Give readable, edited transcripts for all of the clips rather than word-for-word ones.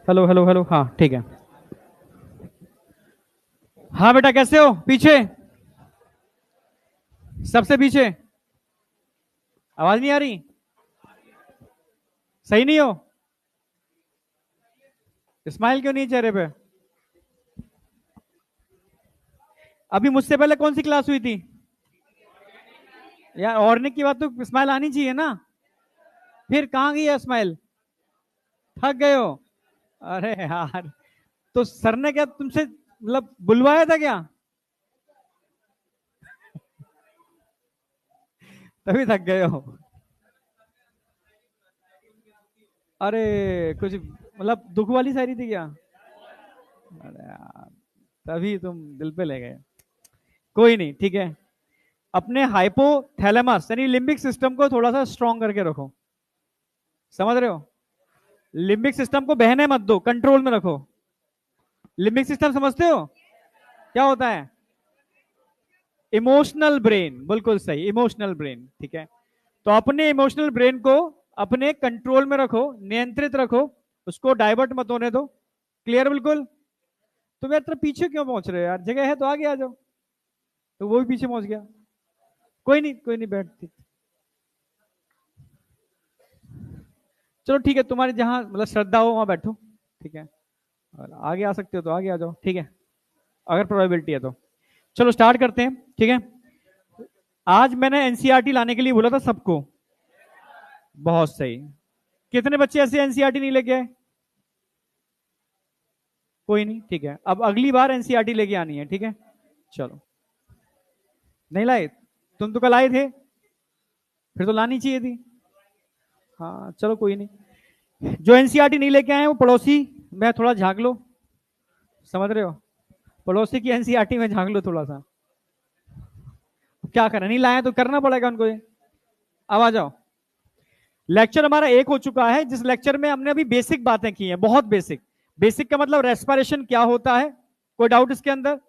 Hello hello hello, हाँ ठीक है। हाँ बेटा, कैसे हो? पीछे, सबसे पीछे। आवाज नहीं आ रही? सही नहीं हो? स्माइल क्यों नहीं चेहरे पे? अभी मुझसे पहले कौन सी क्लास हुई थी? यार ऑर्निक की बात तो स्माइल आनी चाहिए ना। फिर कहाँ गई है स्माइल? थक गए हो? अरे यार, तो सर ने क्या तुमसे मतलब बुलवाया था क्या? तभी थक गए हो? अरे कुछ मतलब दुख वाली शायरी थी क्या? अरे यार, तभी तुम दिल पे ले गए। कोई नहीं, ठीक है। अपने हाइपोथैलेमस यानी लिम्बिक सिस्टम को थोड़ा सा स्ट्रॉन्ग करके रखो। समझ रहे हो? लिम्बिक सिस्टम को बहने मत दो, कंट्रोल में रखो। लिम्बिक सिस्टम समझते हो क्या होता है? इमोशनल ब्रेन, बिल्कुल सही, इमोशनल ब्रेन, ठीक है। तो अपने इमोशनल ब्रेन को अपने कंट्रोल में रखो, नियंत्रित रखो, उसको डाइवर्ट मत होने दो। क्लियर बिल्कुल? तुम यार इतना पीछे क्यों पहुंच रहे हो यार? जगह है तो आगे आ जाओ। तो वो भी पीछे पहुंच गया। कोई नहीं कोई नहीं, बैठ ठीक। चलो ठीक है, तुम्हारी जहां मतलब श्रद्धा हो वहां बैठो। ठीक है। और आगे आ सकते हो तो आगे आ जाओ, ठीक है, अगर प्रोबेबिलिटी है तो। चलो स्टार्ट करते हैं, ठीक है। आज मैंने एनसीईआरटी लाने के लिए बोला था सबको। बहुत सही। कितने बच्चे ऐसे एनसीईआरटी नहीं लेके आए? कोई नहीं, ठीक है, अब अगली बार एनसीईआरटी लेके आनी है, ठीक है। चलो। नहीं लाए? तुम तो कल आए थे, फिर तो लानी चाहिए थी। हाँ चलो कोई नहीं। जो एनसीईआरटी नहीं लेके आए वो पड़ोसी में थोड़ा झांक लो। समझ रहे हो? पड़ोसी की एनसीईआरटी में झांक लो थोड़ा सा। क्या करें, नहीं लाए तो करना पड़ेगा उनको ये। अब आ जाओ। लेक्चर हमारा एक हो चुका है, जिस लेक्चर में हमने अभी बेसिक बातें की हैं, बहुत बेसिक। बेसिक का मतलब रेस्पिरेशन क्या होता है, कोई डाउट इसके अंदर?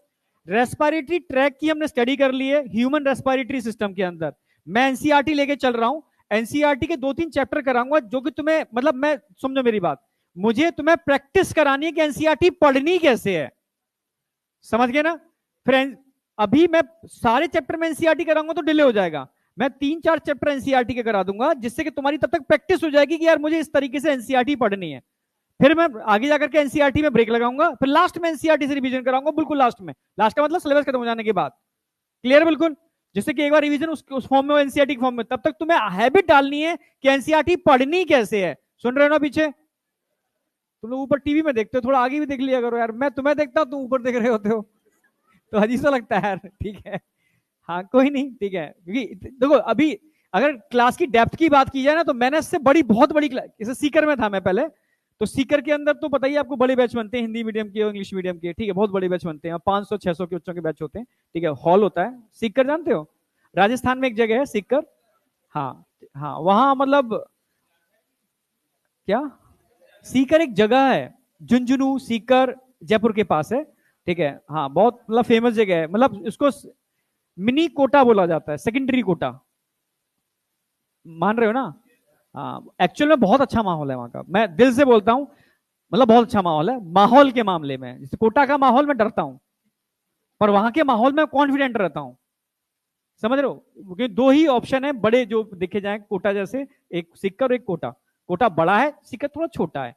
रेस्पिरेटरी ट्रैक की हमने स्टडी कर ली है ह्यूमन रेस्पिरेटरी सिस्टम के अंदर। मैं एनसीईआरटी लेके चल रहा हूं। एनसीईआरटी के 2-3 चैप्टर कराऊंगा जो कि तुम्हें मतलब मैं समझो मेरी बात, मुझे तुम्हें प्रैक्टिस करानी है कि एनसीईआरटी पढ़नी कैसे है। समझ गए ना? फिर अभी मैं सारे चैप्टर में एनसीईआरटी कराऊंगा तो डिले हो जाएगा। मैं 3-4 चैप्टर एनसीईआरटी के करा दूंगा, जिससे कि तुम्हारी तब तक प्रैक्टिस हो जाएगी कि यार मुझे इस तरीके से एनसीईआरटी पढ़नी है। फिर मैं आगे जाकर के एनसीईआरटी में ब्रेक लगाऊंगा, फिर लास्ट में एनसीईआरटी से रिवीजन कराऊंगा, बिल्कुल लास्ट में। लास्ट का मतलब सिलेबस खत्म हो जाने के बाद। क्लियर बिल्कुल? जिससे कि एक बार रिवीजन उस फॉर्म में, एनसीईआरटी फॉर्म में, तब तक तुम्हें हैबिट डालनी है कि एनसीईआरटी पढ़नी कैसे है। सुन रहे हो ना पीछे? तुम लोग ऊपर टीवी में देखते हो, थोड़ा आगे भी देख लिया करो यार। मैं तुम्हें देखता हूं, तुम ऊपर देख रहे होते हो, तो अजीब सा लगता है यार। ठीक है। हाँ कोई नहीं, ठीक है, क्योंकि देखो अभी अगर क्लास की डेप्थ की बात की जाए ना, तो मैंने इससे बड़ी, बहुत बड़ी क्लास, जैसे सीकर में था मैं पहले, तो सीकर के अंदर तो बताइए आपको बड़े बैच बनते हैं, हिंदी मीडियम के और इंग्लिश मीडियम के, ठीक है, बहुत बड़े बैच बनते हैं, 500-600 के बच्चों के बैच होते हैं। ठीक है, हॉल होता है। सीकर जानते हो? राजस्थान में एक जगह है सीकर। हाँ। हाँ वहां मतलब क्या, सीकर एक जगह है, झुंझुनू सीकर, जयपुर के पास है। ठीक है, हाँ बहुत मतलब फेमस जगह है, मतलब इसको मिनी कोटा बोला जाता है, सेकेंडरी कोटा। मान रहे हो ना? हाँ एक्चुअल में बहुत अच्छा माहौल है वहां का, मैं दिल से बोलता हूँ। मतलब बहुत अच्छा माहौल है माहौल के मामले में। जैसे कोटा का माहौल में डरता हूँ, पर वहां के माहौल में कॉन्फिडेंट रहता हूँ। समझ रहे हो? क्योंकि दो ही ऑप्शन है बड़े जो देखे जाए कोटा जैसे, एक सिक्कर और एक कोटा। कोटा बड़ा है, सिक्कर थोड़ा छोटा है,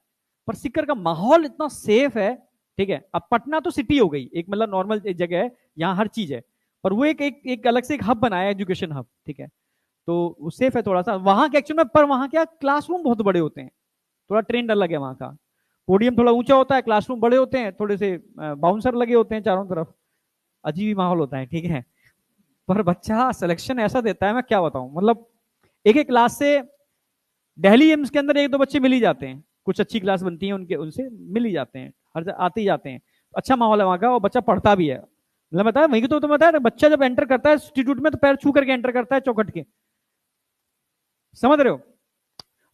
पर सिक्कर का माहौल इतना सेफ है। ठीक है, अब पटना तो सिटी हो गई एक, मतलब नॉर्मल जगह है, यहाँ हर चीज है। पर वो एक अलग से एक हब बनाया है, एजुकेशन हब, ठीक है। तो वो सेफ है थोड़ा सा वहां के एक्चुअल में, पर वहां क्या क्लासरूम बहुत बड़े होते हैं, थोड़ा ट्रेंड अलग है वहां का। पोडियम थोड़ा ऊंचा होता है, क्लासरूम बड़े होते हैं, थोड़े से बाउंसर लगे होते हैं चारों तरफ। अजीब ही माहौल होता है, ठीक है। पर बच्चा सिलेक्शन ऐसा देता है, मैं क्या बताऊं, मतलब एक एक क्लास से दिल्ली एम्स के अंदर एक दो बच्चे मिल ही जाते हैं, कुछ अच्छी क्लास बनती है उनके, उनसे मिल ही जाते हैं, हर आते ही जाते हैं। अच्छा माहौल है वहां का, और बच्चा पढ़ता भी है। मतलब बताया वही तो बताया, बच्चा जब एंटर करता है इंस्टीट्यूट में तो पैर छू करके एंटर करता है, चौकट के। समझ रहे हो?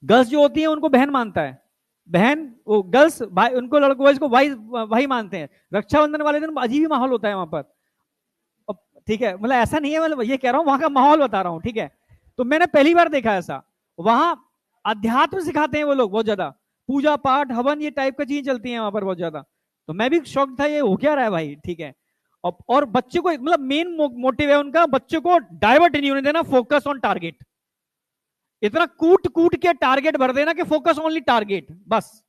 गर्ल्स जो होती है उनको बहन मानता है, बहन वो गर्ल्स भाई, उनको लड़कों को भाई भाई मानते हैं। रक्षाबंधन वाले दिन अजीब ही माहौल होता है वहां पर। ठीक है, मतलब ऐसा नहीं है, मतलब ये कह रहा हूँ वहां का माहौल बता रहा हूँ, ठीक है। तो मैंने पहली बार देखा ऐसा। वहां अध्यात्म सिखाते हैं वो लोग बहुत ज्यादा। पूजा पाठ हवन ये टाइप का चीजें चलती हैं वहां पर बहुत ज्यादा। तो मैं भी शौक था ये हो क्या रहा है भाई, ठीक है। और बच्चे को मतलब मेन मोटिव है उनका बच्चे को डाइवर्ट नहीं होने देना, फोकस ऑन टारगेट। इतना कूट कूट के टारगेट भर देना कि फोकस ओनली टारगेट, बस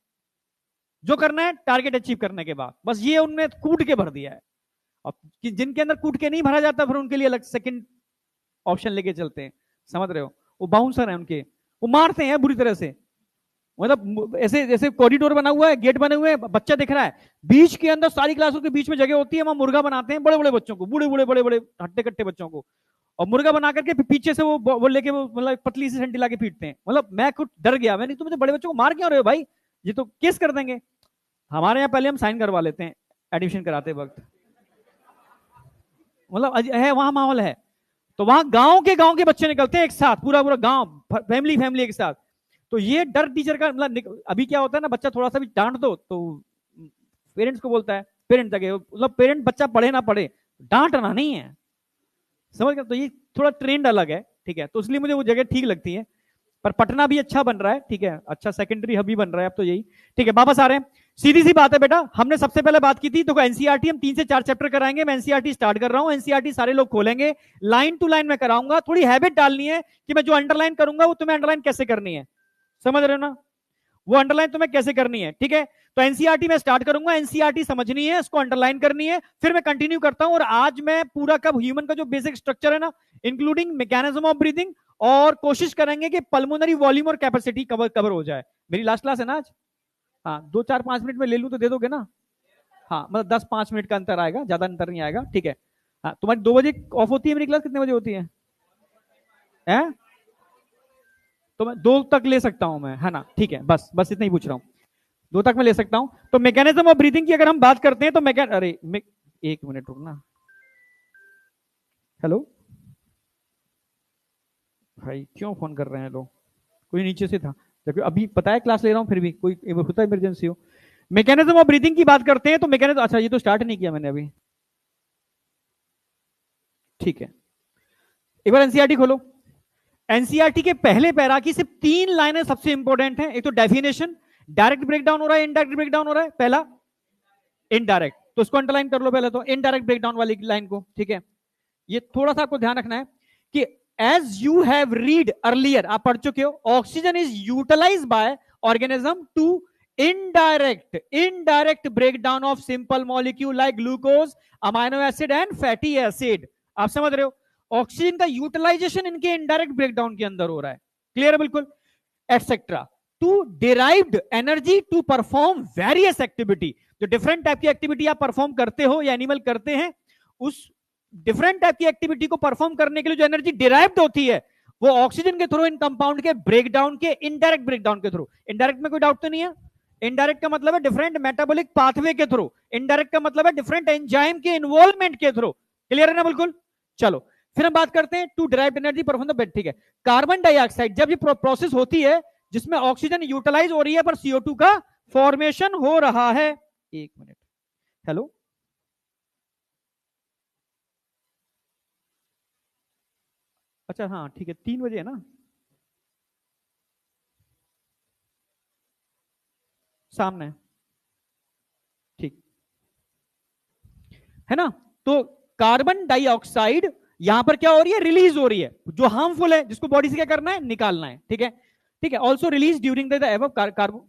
जो करना है टारगेट अचीव करने के बाद, बस ये उनने कूट के भर दिया है। अब जिनके अंदर कूट के नहीं भरा जाता फिर उनके लिए अलग सेकंड ऑप्शन लेके चलते हैं, समझ रहे हो। वो बाउंसर है उनके, वो मारते हैं बुरी तरह से। मतलब ऐसे जैसे कॉरिडोर बना हुआ है, गेट बने हुए हैं, बच्चा दिख रहा है, बीच के अंदर सारी क्लासों के बीच में जगह होती है, वहां मुर्गा बनाते हैं बड़े बड़े बच्चों को, बूढ़े बूढ़े बड़े बड़े हट्टे कट्टे बच्चों को, और मुर्गा बना करके पीछे से वो लेके वो मतलब पतली सी सैंडी लाके पीटते हैं। मतलब मैं खुद डर गया, मैंने तुम बड़े बच्चों को मार क्यों रहे हो भाई, ये तो केस कर देंगे। हमारे यहाँ पहले हम साइन करवा लेते हैं एडमिशन कराते वक्त, मतलब है वहां माहौल है। तो वहां गांव के बच्चे निकलते हैं एक साथ, पूरा पूरा गांव, फैमिली एक साथ। तो ये डर टीचर का मतलब, अभी क्या होता है ना, बच्चा थोड़ा सा भी डांट दो तो पेरेंट्स को बोलता है, पेरेंट्स जगह मतलब पेरेंट बच्चा पढ़े ना पढ़े डांटना नहीं है, समझ गए। तो ये थोड़ा ट्रेंड अलग है, ठीक है। तो इसलिए मुझे वो जगह ठीक लगती है। पर पटना भी अच्छा बन रहा है, ठीक है, अच्छा सेकेंडरी हब भी बन रहा है अब तो यही, ठीक है। वापस आ रहे हैं, सीधी सी बात है बेटा, हमने सबसे पहले बात की थी तो एनसीईआरटी हम 3 से 4 चैप्टर कराएंगे। मैं एनसीईआरटी स्टार्ट कर रहा हूं, एनसीईआरटी सारे लोग खोलेंगे, लाइन टू लाइन में कराऊंगा। थोड़ी हैबिट डालनी है कि मैं जो अंडरलाइन करूंगा वो तुम्हें अंडरलाइन कैसे करनी है, समझ रहे हो ना, वो अंडरलाइन तुम्हें कैसे करनी है, ठीक है। तो एनसीईआरटी में स्टार्ट करूंगा, एनसीईआरटी समझनी है, उसको अंडरलाइन करनी है, फिर मैं कंटिन्यू करता हूं। और आज मैं पूरा कब ह्यूमन का जो बेसिक स्ट्रक्चर है ना, इंक्लूडिंग मैकेनिज्म ऑफ ब्रीदिंग, और कोशिश करेंगे कि पल्मोनरी वॉल्यूम और कैपेसिटी कवर हो जाए। मेरी लास्ट क्लास है ना आज, हाँ 2-4-5 मिनट में ले लूं तो दे दोगे ना, हाँ मतलब 10-5 मिनट का अंतर आएगा, ज्यादा अंतर नहीं आएगा, ठीक है। हाँ तुम्हारी 2 बजे ऑफ होती है, मेरी क्लास कितने बजे होती है? तो मैं 2 तक ले सकता हूं मैं, है ना, ठीक है, बस इतना ही पूछ रहा हूं, 2 तक मैं ले सकता हूं। तो मैकेनिज्म ऑफ ब्रीथिंग की अगर हम बात करते हैं तो एक मिनट रुकना, हेलो भाई क्यों फोन कर रहे हैं लोग, कोई नीचे से था, जबकि अभी पता है क्लास ले रहा हूं, फिर भी कोई होता है इमरजेंसी हो। मैकेनिज्म ऑफ ब्रीथिंग की बात करते हैं तो मैकेनिज्म, अच्छा ये तो स्टार्ट नहीं किया मैंने अभी, ठीक है। एक बार एनसीईआरटी खोलो, एनसीईआरटी के पहले पैरा की सिर्फ 3 लाइनें सबसे इंपॉर्टेंट हैं। एक तो डेफिनेशन, डायरेक्ट ब्रेकडाउन हो रहा है इनडायरेक्ट ब्रेकडाउन हो रहा है, पहला इनडायरेक्ट, तो उसको अंडरलाइन कर लो पहले तो, इनडायरेक्ट ब्रेकडाउन वाली लाइन को, ठीक है। ये थोड़ा सा आपको ध्यान रखना है कि as you have read earlier, आप पढ़ चुके हो, oxygen is utilize by organism to indirect breakdown of simple molecule like glucose, amino acid and fatty acid. आप समझ रहे हो, ऑक्सीजन का यूटिलाइजेशन इनके इनडायरेक्ट ब्रेकडाउन के अंदर हो रहा है, क्लियर है बिल्कुल, etcetera, to derived energy to perform various activity. जो डिफरेंट टाइप की एक्टिविटी आप परफॉर्म करते हो या एनिमल करते हैं, उस डिफरेंट टाइप की एक्टिविटी को परफॉर्म करने के लिए जो एनर्जी डिराइव्ड होती है वो ऑक्सीजन के थ्रू इन कंपाउंड के ब्रेकडाउन के इनडायरेक्ट ब्रेकडाउन के थ्रू, इनडायरेक्ट में कोई डाउट तो नहीं है, इनडायरेक्ट का मतलब है डिफरेंट मेटाबॉलिक पाथवे के थ्रू, इनडायरेक्ट का मतलब है डिफरेंट एंजाइम के इन्वॉल्वमेंट के थ्रू, क्लियर है ना बिल्कुल। चलो फिर हम बात करते हैं to derived energy perform the bed, ठीक है। कार्बन डाइऑक्साइड जब ये प्रोसेस होती है जिसमें ऑक्सीजन यूटिलाइज हो रही है पर CO2 का फॉर्मेशन हो रहा है, एक मिनट, हेलो अच्छा हाँ ठीक है, 3 बजे है ना, सामने, ठीक है ना। तो कार्बन डाइऑक्साइड यहां पर क्या हो रही है, रिलीज हो रही है, जो हार्मफुल है, जिसको बॉडी से क्या करना है, निकालना है, ठीक है, ठीक है। Also release during the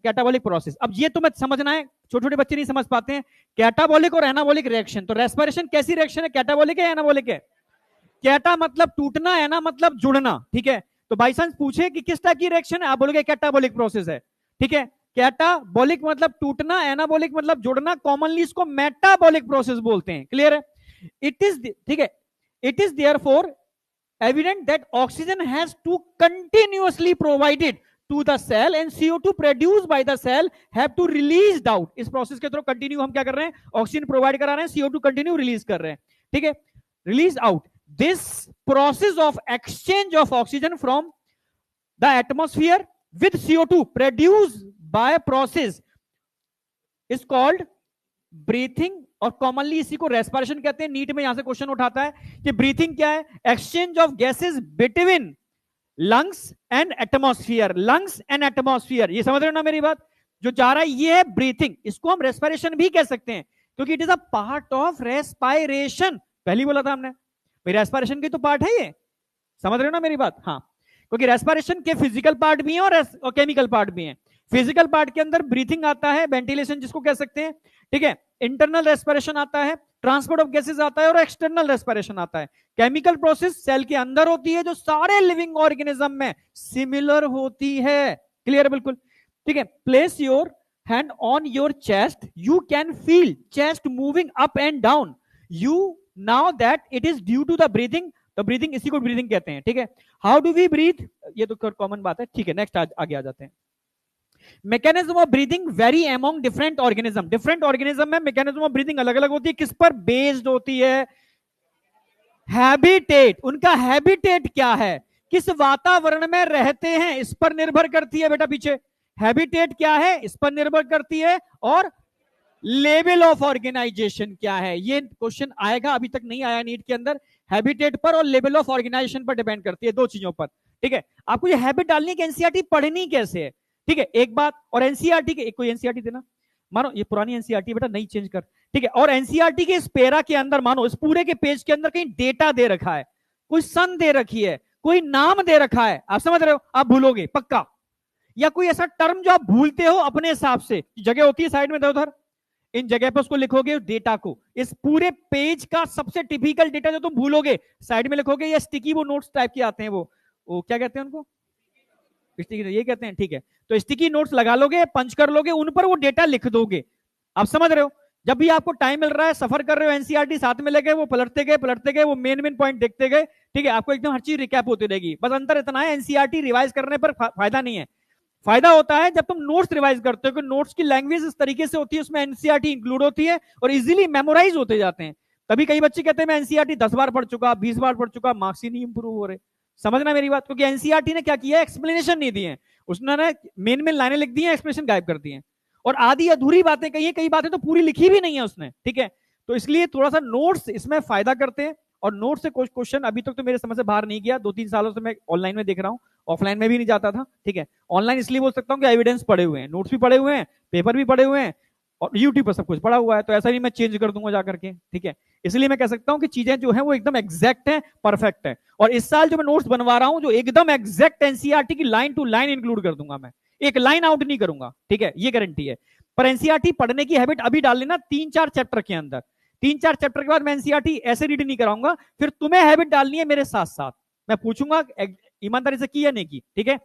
catabolic process. अब ये तुम्हें समझना है, छोटे छोटे बच्चे नहीं समझ पाते हैं कैटाबॉलिक और एनाबॉलिक रिएक्शन। तो रेस्पिरेशन कैसी रिएक्शन है, कैटाबॉलिक है एनाबॉलिक है? कैटा मतलब टूटना, एना मतलब जुड़ना, ठीक है। तो बाई चांस पूछे कि किस टाइप की रिएक्शन है, आप बोलोगे कैटाबॉलिक प्रोसेस है, ठीक है। कैटाबॉलिक मतलब टूटना, एनाबॉलिक मतलब जुड़ना, कॉमनली इसको मेटाबॉलिक प्रोसेस बोलते हैं, क्लियर है। इट इज, ठीक है, it is therefore evident that oxygen has to continuously provided to the cell and CO2 produced by the cell have to released out। इस प्रोसेस के थ्रू कंटिन्यू हम क्या कर रहे हैं, ऑक्सीजन प्रोवाइड करा रहे हैं, CO2 कंटिन्यू रिलीज कर रहे हैं, ठीक है, release out. This process of exchange of oxygen from the atmosphere with CO2 produce by process is called breathing, और कॉमनली इसी को रेस्पिरेशन कहते हैं। नीट में यहां से क्वेश्चन उठाता है कि ब्रीथिंग क्या है, exchange of gases between lungs and atmosphere, lungs and atmosphere, ये समझ रहे हो ना मेरी बात। जो जा रहा है ये है ब्रीथिंग। इसको हम रेस्पिरेशन भी कह सकते हैं क्योंकि it is a part of respiration. पहले बोला था हमने भाई रेस्पिरेशन की तो पार्ट है ये, समझ रहे हो ना मेरी बात? हाँ, क्योंकि रेस्पिरेशन के फिजिकल पार्ट भी हैं और केमिकल पार्ट भी हैं। फिजिकल पार्ट के अंदर ब्रीथिंग आता है, वेंटिलेशन जिसको कह सकते हैं, ठीक है, इंटरनल रेस्पिरेशन आता है, ट्रांसपोर्ट ऑफ गैसेस आता है और एक्सटर्नल रेस्पिरेशन आता है। केमिकल प्रोसेस सेल के अंदर होती है जो सारे लिविंग ऑर्गेनिज्म में सिमिलर होती है। क्लियर? बिल्कुल ठीक है। Place your hand on your chest, you can feel chest moving up and down, you know that it is due to the breathing. तो ब्रीथिंग, इसी को ब्रीथिंग कहते हैं, ठीक है। हाउ डू वी ब्रीथ, ये तो कॉमन बात है, ठीक है। नेक्स्ट आगे आ जाते हैं। Mechanism of breathing very among different organism. Different organism में मैकेनिज्म ऑफ ब्रीथिंग अलग अलग होती है। किस पर बेस्ड होती है? हैबिटेट। उनका हैबिटेट क्या है, किस वातावरण में रहते हैं, इस पर निर्भर करती है बेटा। पीछे हैबिटेट क्या है, इस पर निर्भर करती है। और लेवल ऑफ ऑर्गेनाइजेशन क्या है, ये क्वेश्चन आएगा, अभी तक नहीं आया नीट के अंदर। हैबिटेट पर और लेवल ऑफ ऑर्गेनाइजेशन पर डिपेंड करती है, दो चीजों पर, ठीक है। आपको ये हैबिट डालनी है कि एनसीईआरटी पढ़नी कैसे है, ठीक है, एक बात। और एनसीईआरटी के कोई एनसीईआरटी देना, मानो ये पुरानी एनसीईआरटी बेटा, नई चेंज कर, ठीक है। और एनसीईआरटी के इस पेरा के अंदर, मानो इस पूरे के पेज के अंदर कहीं डेटा दे रखा है, कोई सन दे रखी है, कोई नाम दे रखा है, आप समझ रहे हो, आप भूलोगे पक्का। या कोई ऐसा टर्म जो आप भूलते हो अपने हिसाब से, जगह होती है साइड में उधर, इन जगह पर उसको लिखोगे डेटा को। इस पूरे पेज का सबसे टिपिकल डेटा जो तुम भूलोगे साइड में लिखोगे, या स्टिकी वो नोट्स टाइप के आते हैं, वो क्या कहते हैं उनको, स्टिकी, ये कहते हैं, ठीक है। तो स्टिकी नोट्स लगा लोगे, पंच कर लोगे, उन पर वो डेटा लिख दोगे। आप समझ रहे हो? जब भी आपको टाइम मिल रहा है, सफर कर रहे हो, एनसीईआरटी साथ में लेके वो पलटते गए, वो मेन पॉइंट देखते गए, ठीक है, आपको एकदम हर चीज रिकैप होती रहेगी। बस अंतर इतना है, एनसीईआरटी रिवाइज करने पर फायदा नहीं है। फायदा होता है जब तुम नोट्स रिवाइज करते हो, कि नोट्स की लैंग्वेज इस तरीके से होती है, उसमें एनसीईआरटी इंक्लूड होती है और इजीली मेमोराइज होते जाते हैं। तभी कई बच्चे कहते हैं मैं एनसीईआरटी 10 बार पढ़ चुका, 20 बार पढ़ चुका, मार्क्स ही नहीं इंप्रूव हो रहे। समझना मेरी बात, क्योंकि एनसीईआरटी ने क्या किया, एक्सप्लेनेशन नहीं दी है, उसने मेन लाइनें लिख दी है, एक्सप्लेनेशन गायब कर दी है, और आधी अधूरी बातें कही है, कई बातें तो पूरी लिखी भी नहीं है उसने, ठीक है। तो इसलिए थोड़ा सा नोट्स इसमें फायदा करते हैं। और नोट से कुछ क्वेश्चन अभी तक तो मेरे समझ से बाहर नहीं गया, 2-3 सालों से मैं ऑनलाइन में देख रहा हूं, ऑफलाइन में भी नहीं जाता था, ठीक है। ऑनलाइन इसलिए बोल सकता हूं कि एविडेंस पड़े हुए हैं, नोट्स भी पड़े हुए हैं, पेपर भी पड़े हुए हैं, और यूट्यूब पर सब कुछ पड़ा हुआ है, तो ऐसा नहीं मैं चेंज कर दूंगा जाकर के, ठीक है। इसलिए मैं कह सकता हूं कि चीजें जो है वो एकदम एग्जैक्ट है, परफेक्ट है। और इस साल जो मैं नोट्स बनवा रहा हूं, जो एकदम एग्जैक्ट एनसीईआरटी की लाइन टू लाइन इंक्लूड कर दूंगा मैं, एक लाइन आउट नहीं करूंगा, ठीक है, ये गारंटी है। पर एनसीईआरटी पढ़ने की हैबिट अभी डाल लेना 3-4 चैप्टर के अंदर, 3-4 चैप्टर के बाद मैं एनसीईआरटी ऐसे रीड नहीं कराऊंगा, फिर तुम्हें हैबिट डालनी है मेरे साथ साथ। मैं पूछूंगा ईमानदारी से की या नहीं की, ठीक है।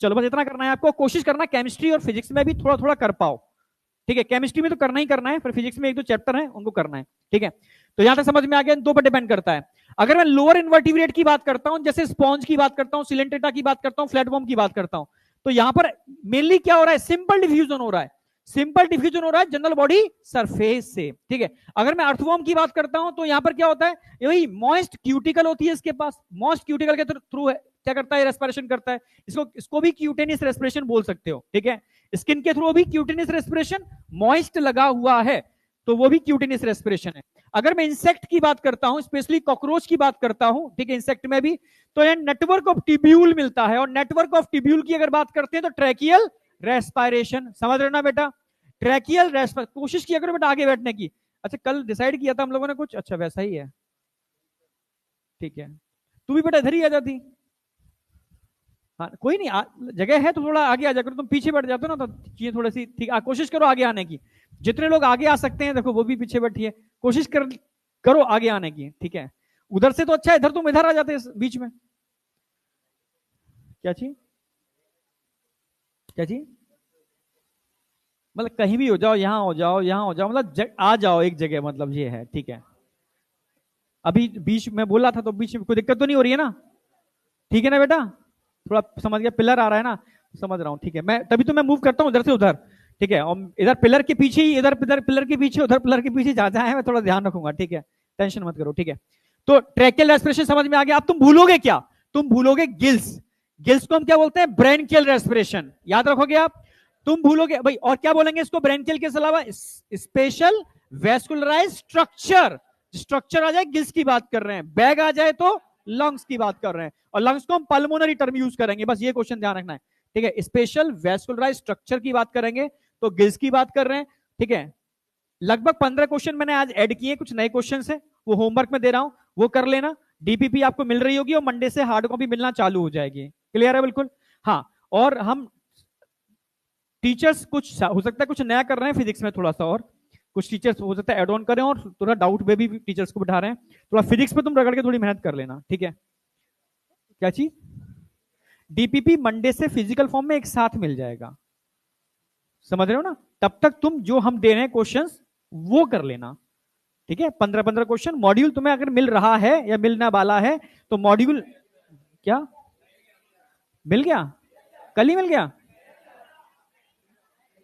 चलो बस इतना करना है आपको, कोशिश करना केमिस्ट्री और फिजिक्स में भी थोड़ा थोड़ा कर पाओ, ठीक है। केमिस्ट्री में तो करना ही करना है, फिर फिजिक्स में 1-2 चैप्टर है उनको करना है, ठीक है। तो यहां तक समझ में आ गया, दो पर डिपेंड करता है। अगर मैं लोअर इन्वर्टिब्रेट की बात करता हूं, जैसे स्पॉन्ज की बात करता हूं, सिलेंटेटा की बात करता हूं, फ्लैटफॉर्म की बात करता हूं, तो यहां पर मेनली क्या हो रहा है, सिंपल डिफ्यूजन हो रहा है, सिंपल डिफ्यूजन हो रहा है जनरल बॉडी सरफेस से, ठीक है। अगर मैं अर्थवॉर्म की बात करता हूं, तो यहां पर क्या होता है, यही मॉइस्ट क्यूटिकल होती है इसके पास, मॉइस्ट क्यूटिकल के थ्रू है क्या करता है, रेस्पिरेशन करता है। इसको भी क्यूटेनियस रेस्पिरेशन बोल सकते हो, ठीक है। स्किन के थ्रू भी क्यूटेनियस रेस्पिरेशन, मॉइस्ट लगा हुआ है तो वो भी क्यूटेनियस रेस्पिरेशन है। अगर मैं इंसेक्ट की बात करता हूं, स्पेशली कॉकरोच की बात करता हूं, ठीक है, इंसेक्ट में भी, तो ये नेटवर्क ऑफ टिब्यूल मिलता है, और नेटवर्क ऑफ टिब्यूल की अगर बात करते हैं तो ट्रैकियल रेस्पिरेशन, समझ रहे हो ना बेटा, ट्रैकियल रेस्पिरेशन। कोशिश किया करो बेटा आगे बैठने की। अच्छा कल डिसाइड किया था हम लोगों ने कुछ, अच्छा वैसा ही है, ठीक है। तू भी बेटा इधर ही आ जाती, हाँ कोई नहीं, जगह है तो थोड़ा आगे आ जाकर, तुम पीछे बैठ जाते हो ना तो चीजें थोड़ी सी ठीक, कोशिश करो आगे आने की, जितने लोग आगे आ सकते हैं, देखो वो भी पीछे बैठी है, कोशिश करो आगे आने की, ठीक है। उधर से तो अच्छा है, इधर तुम इधर आ जाते बीच में। क्या चीज, क्या चीज, मतलब कहीं भी हो जाओ, यहां हो जाओ, यहां हो जाओ, मतलब आ जाओ एक जगह, मतलब ये है, ठीक है। अभी बीच में बोला था तो बीच में कोई दिक्कत तो नहीं हो रही है ना, ठीक है ना बेटा, थोड़ा समझ गया, पिलर आ रहा है ना, समझ रहा हूँ, ठीक है। मैं तभी तो मैं मूव करता हूँ इधर से उधर, ठीक है। और इधर पिलर के पीछे ही, इधर पिलर के पीछे, उधर पिलर के पीछे जा है, मैं थोड़ा ध्यान रखूंगा, ठीक है, टेंशन मत करो, ठीक है। तो ट्रैकियल रेस्पिरेशन समझ में आ गया। अब तुम भूलोगे क्या, तुम भूलोगे गिल्स, गिल्स को हम क्या बोलते हैं, ब्रेनकियल रेस्पिरेशन, याद रखोगे आप। तुम भूलोगे भाई, और क्या बोलेंगे इसको ब्रेनकियल के अलावा, स्पेशल वेस्कुलराइज स्ट्रक्चर, स्ट्रक्चर आ जाए गिल्स की बात कर रहे हैं, बैग आ जाए तो लंग्स की बात कर रहे हैं, और लंग्स को हम पल्मोनरी टर्म यूज करेंगे, बस ये क्वेश्चन ध्यान रखना है, ठीक है। स्पेशल वेस्कुलराइज स्ट्रक्चर की बात करेंगे तो गिल्स की बात कर रहे हैं, ठीक है। लगभग 15 क्वेश्चन मैंने आज ऐड किए, कुछ नए क्वेश्चन है वो होमवर्क में दे रहा हूं, वो कर लेना। डीपीपी आपको मिल रही होगी और मंडे से हार्ड कॉपी मिलना चालू हो जाएगी। क्लियर है बिल्कुल? हाँ, और हम टीचर्स कुछ हो सकता है कुछ नया कर रहे हैं फिजिक्स में, थोड़ा सा और कुछ टीचर्स हो सकता है एड ऑन करें, और थोड़ा डाउट में भी टीचर्स को बिठा रहे हैं। थोड़ा फिजिक्स पे तुम रगड़ के थोड़ी मेहनत कर लेना, ठीक है। क्या चीज? डीपीपी मंडे से फिजिकल फॉर्म में एक साथ मिल जाएगा, समझ रहे हो ना? तब तक तुम जो हम दे रहे हैं क्वेश्चंस वो कर लेना, ठीक है। 15-15 क्वेश्चन मॉड्यूल तुम्हें अगर मिल रहा है या मिलना वाला है तो मॉड्यूल क्या मिल गया? कल ही मिल गया?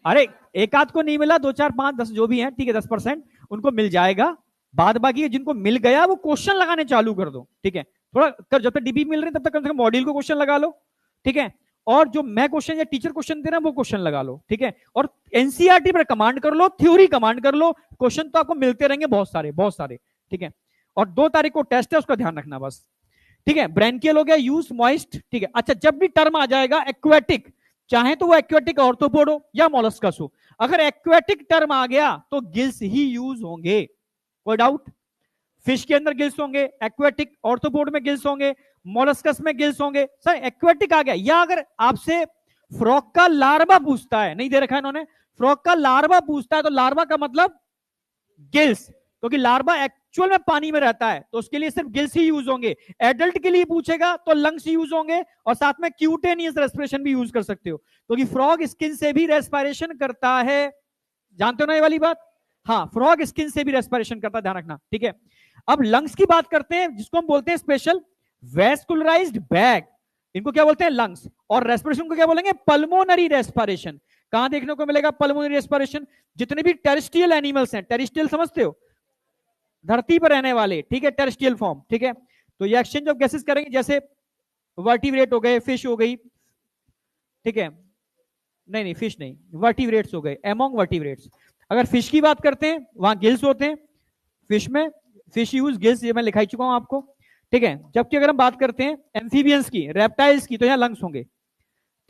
अरे एक आध को नहीं मिला, 2 4 5 10 जो भी है, ठीक है, 10% उनको मिल जाएगा। बाद बाकी जिनको मिल गया वो क्वेश्चन लगाने चालू कर दो, ठीक है। थोड़ा कर, जब तक डीपी मिल रही है तब तक कम से कम मॉड्यूल को क्वेश्चन लगा लो, ठीक है। और जो मैं क्वेश्चन या टीचर क्वेश्चन दे रहा है वो क्वेश्चन लगा लो, ठीक है। और एनसीईआरटी पर कमांड कर लो, थ्योरी कमांड कर लो, क्वेश्चन तो आपको मिलते रहेंगे बहुत सारे बहुत सारे, ठीक है। और 2 तारीख को टेस्ट है, उसका ध्यान रखना बस, ठीक है। ब्रेनकियल हो गया, यूज मॉइस्ट, ठीक है। अच्छा, जब भी टर्म आ जाएगा एक्वेटिक, चाहे तो वो एक्वेटिक ऑर्थोपोड हो या मोलस्कस हो, अगर एक्वेटिक टर्म आ गया तो गिल्स ही यूज होंगे, कोई डाउट? फिश के अंदर गिल्स होंगे, एक्वेटिक ऑर्थोपोड में गिल्स होंगे, मोलस्कस में गिल्स होंगे। सर एक्वेटिक आ गया, या अगर आपसे फ्रॉग का लार्वा पूछता है, नहीं दे रखा है इन्होंने, फ्रॉग का लार्वा पूछता है तो लार्वा का मतलब गिल्स, क्योंकि लार्वा एक्चुअल में पानी में रहता है तो उसके लिए सिर्फ गिल्स ही यूज होंगे। एडल्ट के लिए पूछेगा तो लंग्स यूज होंगे, और साथ में क्यूटेनियस रेस्पिरेशन भी यूज कर सकते हो, क्योंकि फ्रॉग स्किन से भी रेस्पिरेशन करता है, जानते हो ना ये वाली बात? हाँ, फ्रॉग स्किन से भी रेस्पिरेशन करता है, ध्यान रखना, ठीक है। अब लंग्स की बात करते हैं, जिसको हम बोलते हैं स्पेशल वेस्कुलराइज्ड बैग, इनको क्या बोलते हैं? लंग्स। और रेस्पिरेशन को क्या बोलेंगे? Pulmonary respiration. कहां देखने को मिलेगा पल्मोनरी रेस्पिरेशन? जितने भी टेरेस्ट्रियल एनिमल्स हैं, टेरेस्ट्रियल समझते हो, धरती पर रहने वाले, ठीक है, टेरेस्ट्रियल फॉर्म, ठीक है। तो ये एक्सचेंज ऑफ गैसेस करेंगे, जैसे वर्टिब्रेट हो गए, फिश हो गई, ठीक है, नहीं फिश नहीं, वर्टिब्रेट्स हो गए, एमोंग वर्टिब्रेट्स। अगर फिश की बात करते हैं वहां गिल्स होते हैं, फिश में फिश यूज गिल्स, ये मैं लिखा ही चुका हूं आपको, ठीक है। जबकि अगर हम बात करते हैं एम्फीबियंस की, रेप्टाइल्स की, तो यहाँ लंग्स होंगे,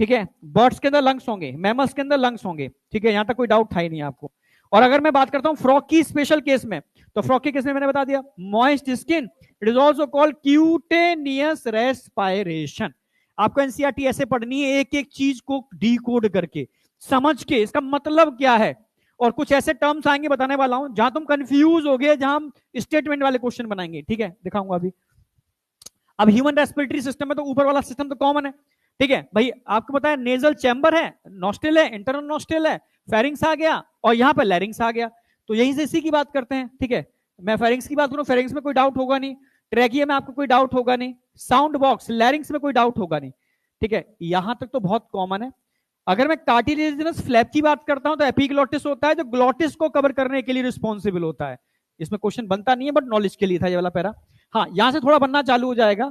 ठीक है। बर्ड्स के अंदर लंग्स होंगे, मैमल्स के अंदर लंग्स होंगे, ठीक है, यहां तक कोई डाउट था ही नहीं आपको। और अगर मैं बात करता हूं फ्रॉग की स्पेशल केस में, तो फ्रॉग के केस में मैंने बता दिया moist skin, it is also called cutaneous respiration. आपको एनसीईआरटी ऐसे पढ़नी है, एक एक चीज को डिकोड करके समझ के इसका मतलब क्या है, और कुछ ऐसे टर्म्स आएंगे बताने वाला हूं जहां तुम कंफ्यूज हो गए, जहां हम स्टेटमेंट वाले क्वेश्चन बनाएंगे, ठीक है, दिखाऊंगा अभी। अब ह्यूमन रेस्पिरेटरी सिस्टम में तो ऊपर वाला सिस्टम तो कॉमन है, ठीक है भाई। आपको पता है नेजल चैम्बर है, नॉस्ट्रिल है, इंटरनल नॉस्ट्रिल है, फेरिंग्स आ गया, और यहां पर लैरिंग्स आ गया। तो यहीं से इसी की बात करते हैं, ठीक है। मैं फेरिंग्स की बात करूं, फेरिंग्स में कोई डाउट होगा नहीं, ट्रैकिया में आपको कोई डाउट होगा नहीं, साउंड बॉक्स लैरिंग्स में कोई डाउट होगा नहीं, ठीक है। यहां तक तो बहुत कॉमन है। अगर मैं कार्टिलेजिनस फ्लैप की बात करता हूं तो एपिग्लोटिस होता है, जो ग्लोटिस को कवर करने के लिए रिस्पॉन्सिबल होता है। इसमें क्वेश्चन बनता नहीं है, बट नॉलेज के लिए था ये वाला पैरा। हाँ, यहां से थोड़ा बनना चालू हो जाएगा,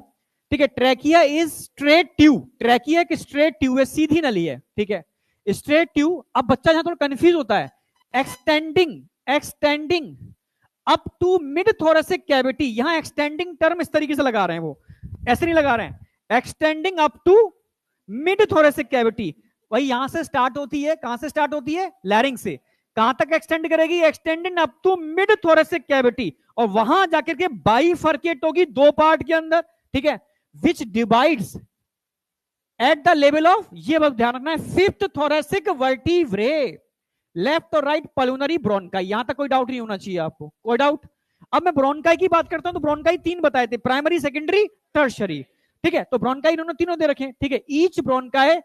ठीक है। Trachea is straight tube, trachea एक स्ट्रेट ट्यूब है, सीधी नली है, ठीक है, स्ट्रेट ट्यूब। अब बच्चा यहां थोड़ा कंफ्यूज होता है, extending up to mid thoracic cavity, यहां एक्सटेंडिंग टर्म इस तरीके से लगा रहे हैं, वो ऐसे नहीं लगा रहे हैं, extending up to mid thoracic cavity. वही यहां से स्टार्ट होती है, कहां से स्टार्ट होती है? लैरिंग से। कहां तक एक्सटेंड करेगी? Extending up to mid thoracic cavity, और वहां जाकर के बाइफर्केट होगी 2 पार्ट के अंदर, ठीक है, विच divides at the level of, ये बस ध्यान रखना है, 5th थोरेसिक वर्टिब्रे, लेफ्ट और राइट पल्मोनरी ब्रोनकाई। यहां तक कोई डाउट नहीं होना चाहिए आपको, कोई डाउट? अब मैं ब्रोनकाई की बात करता हूं तो ब्रोनकाई 3 बताए थे, प्राइमरी, सेकेंडरी, टर्शरी, ठीक है। तो ब्रोनकाई इन्होंने तीनों दे रखे, ठीक है। Each bronchi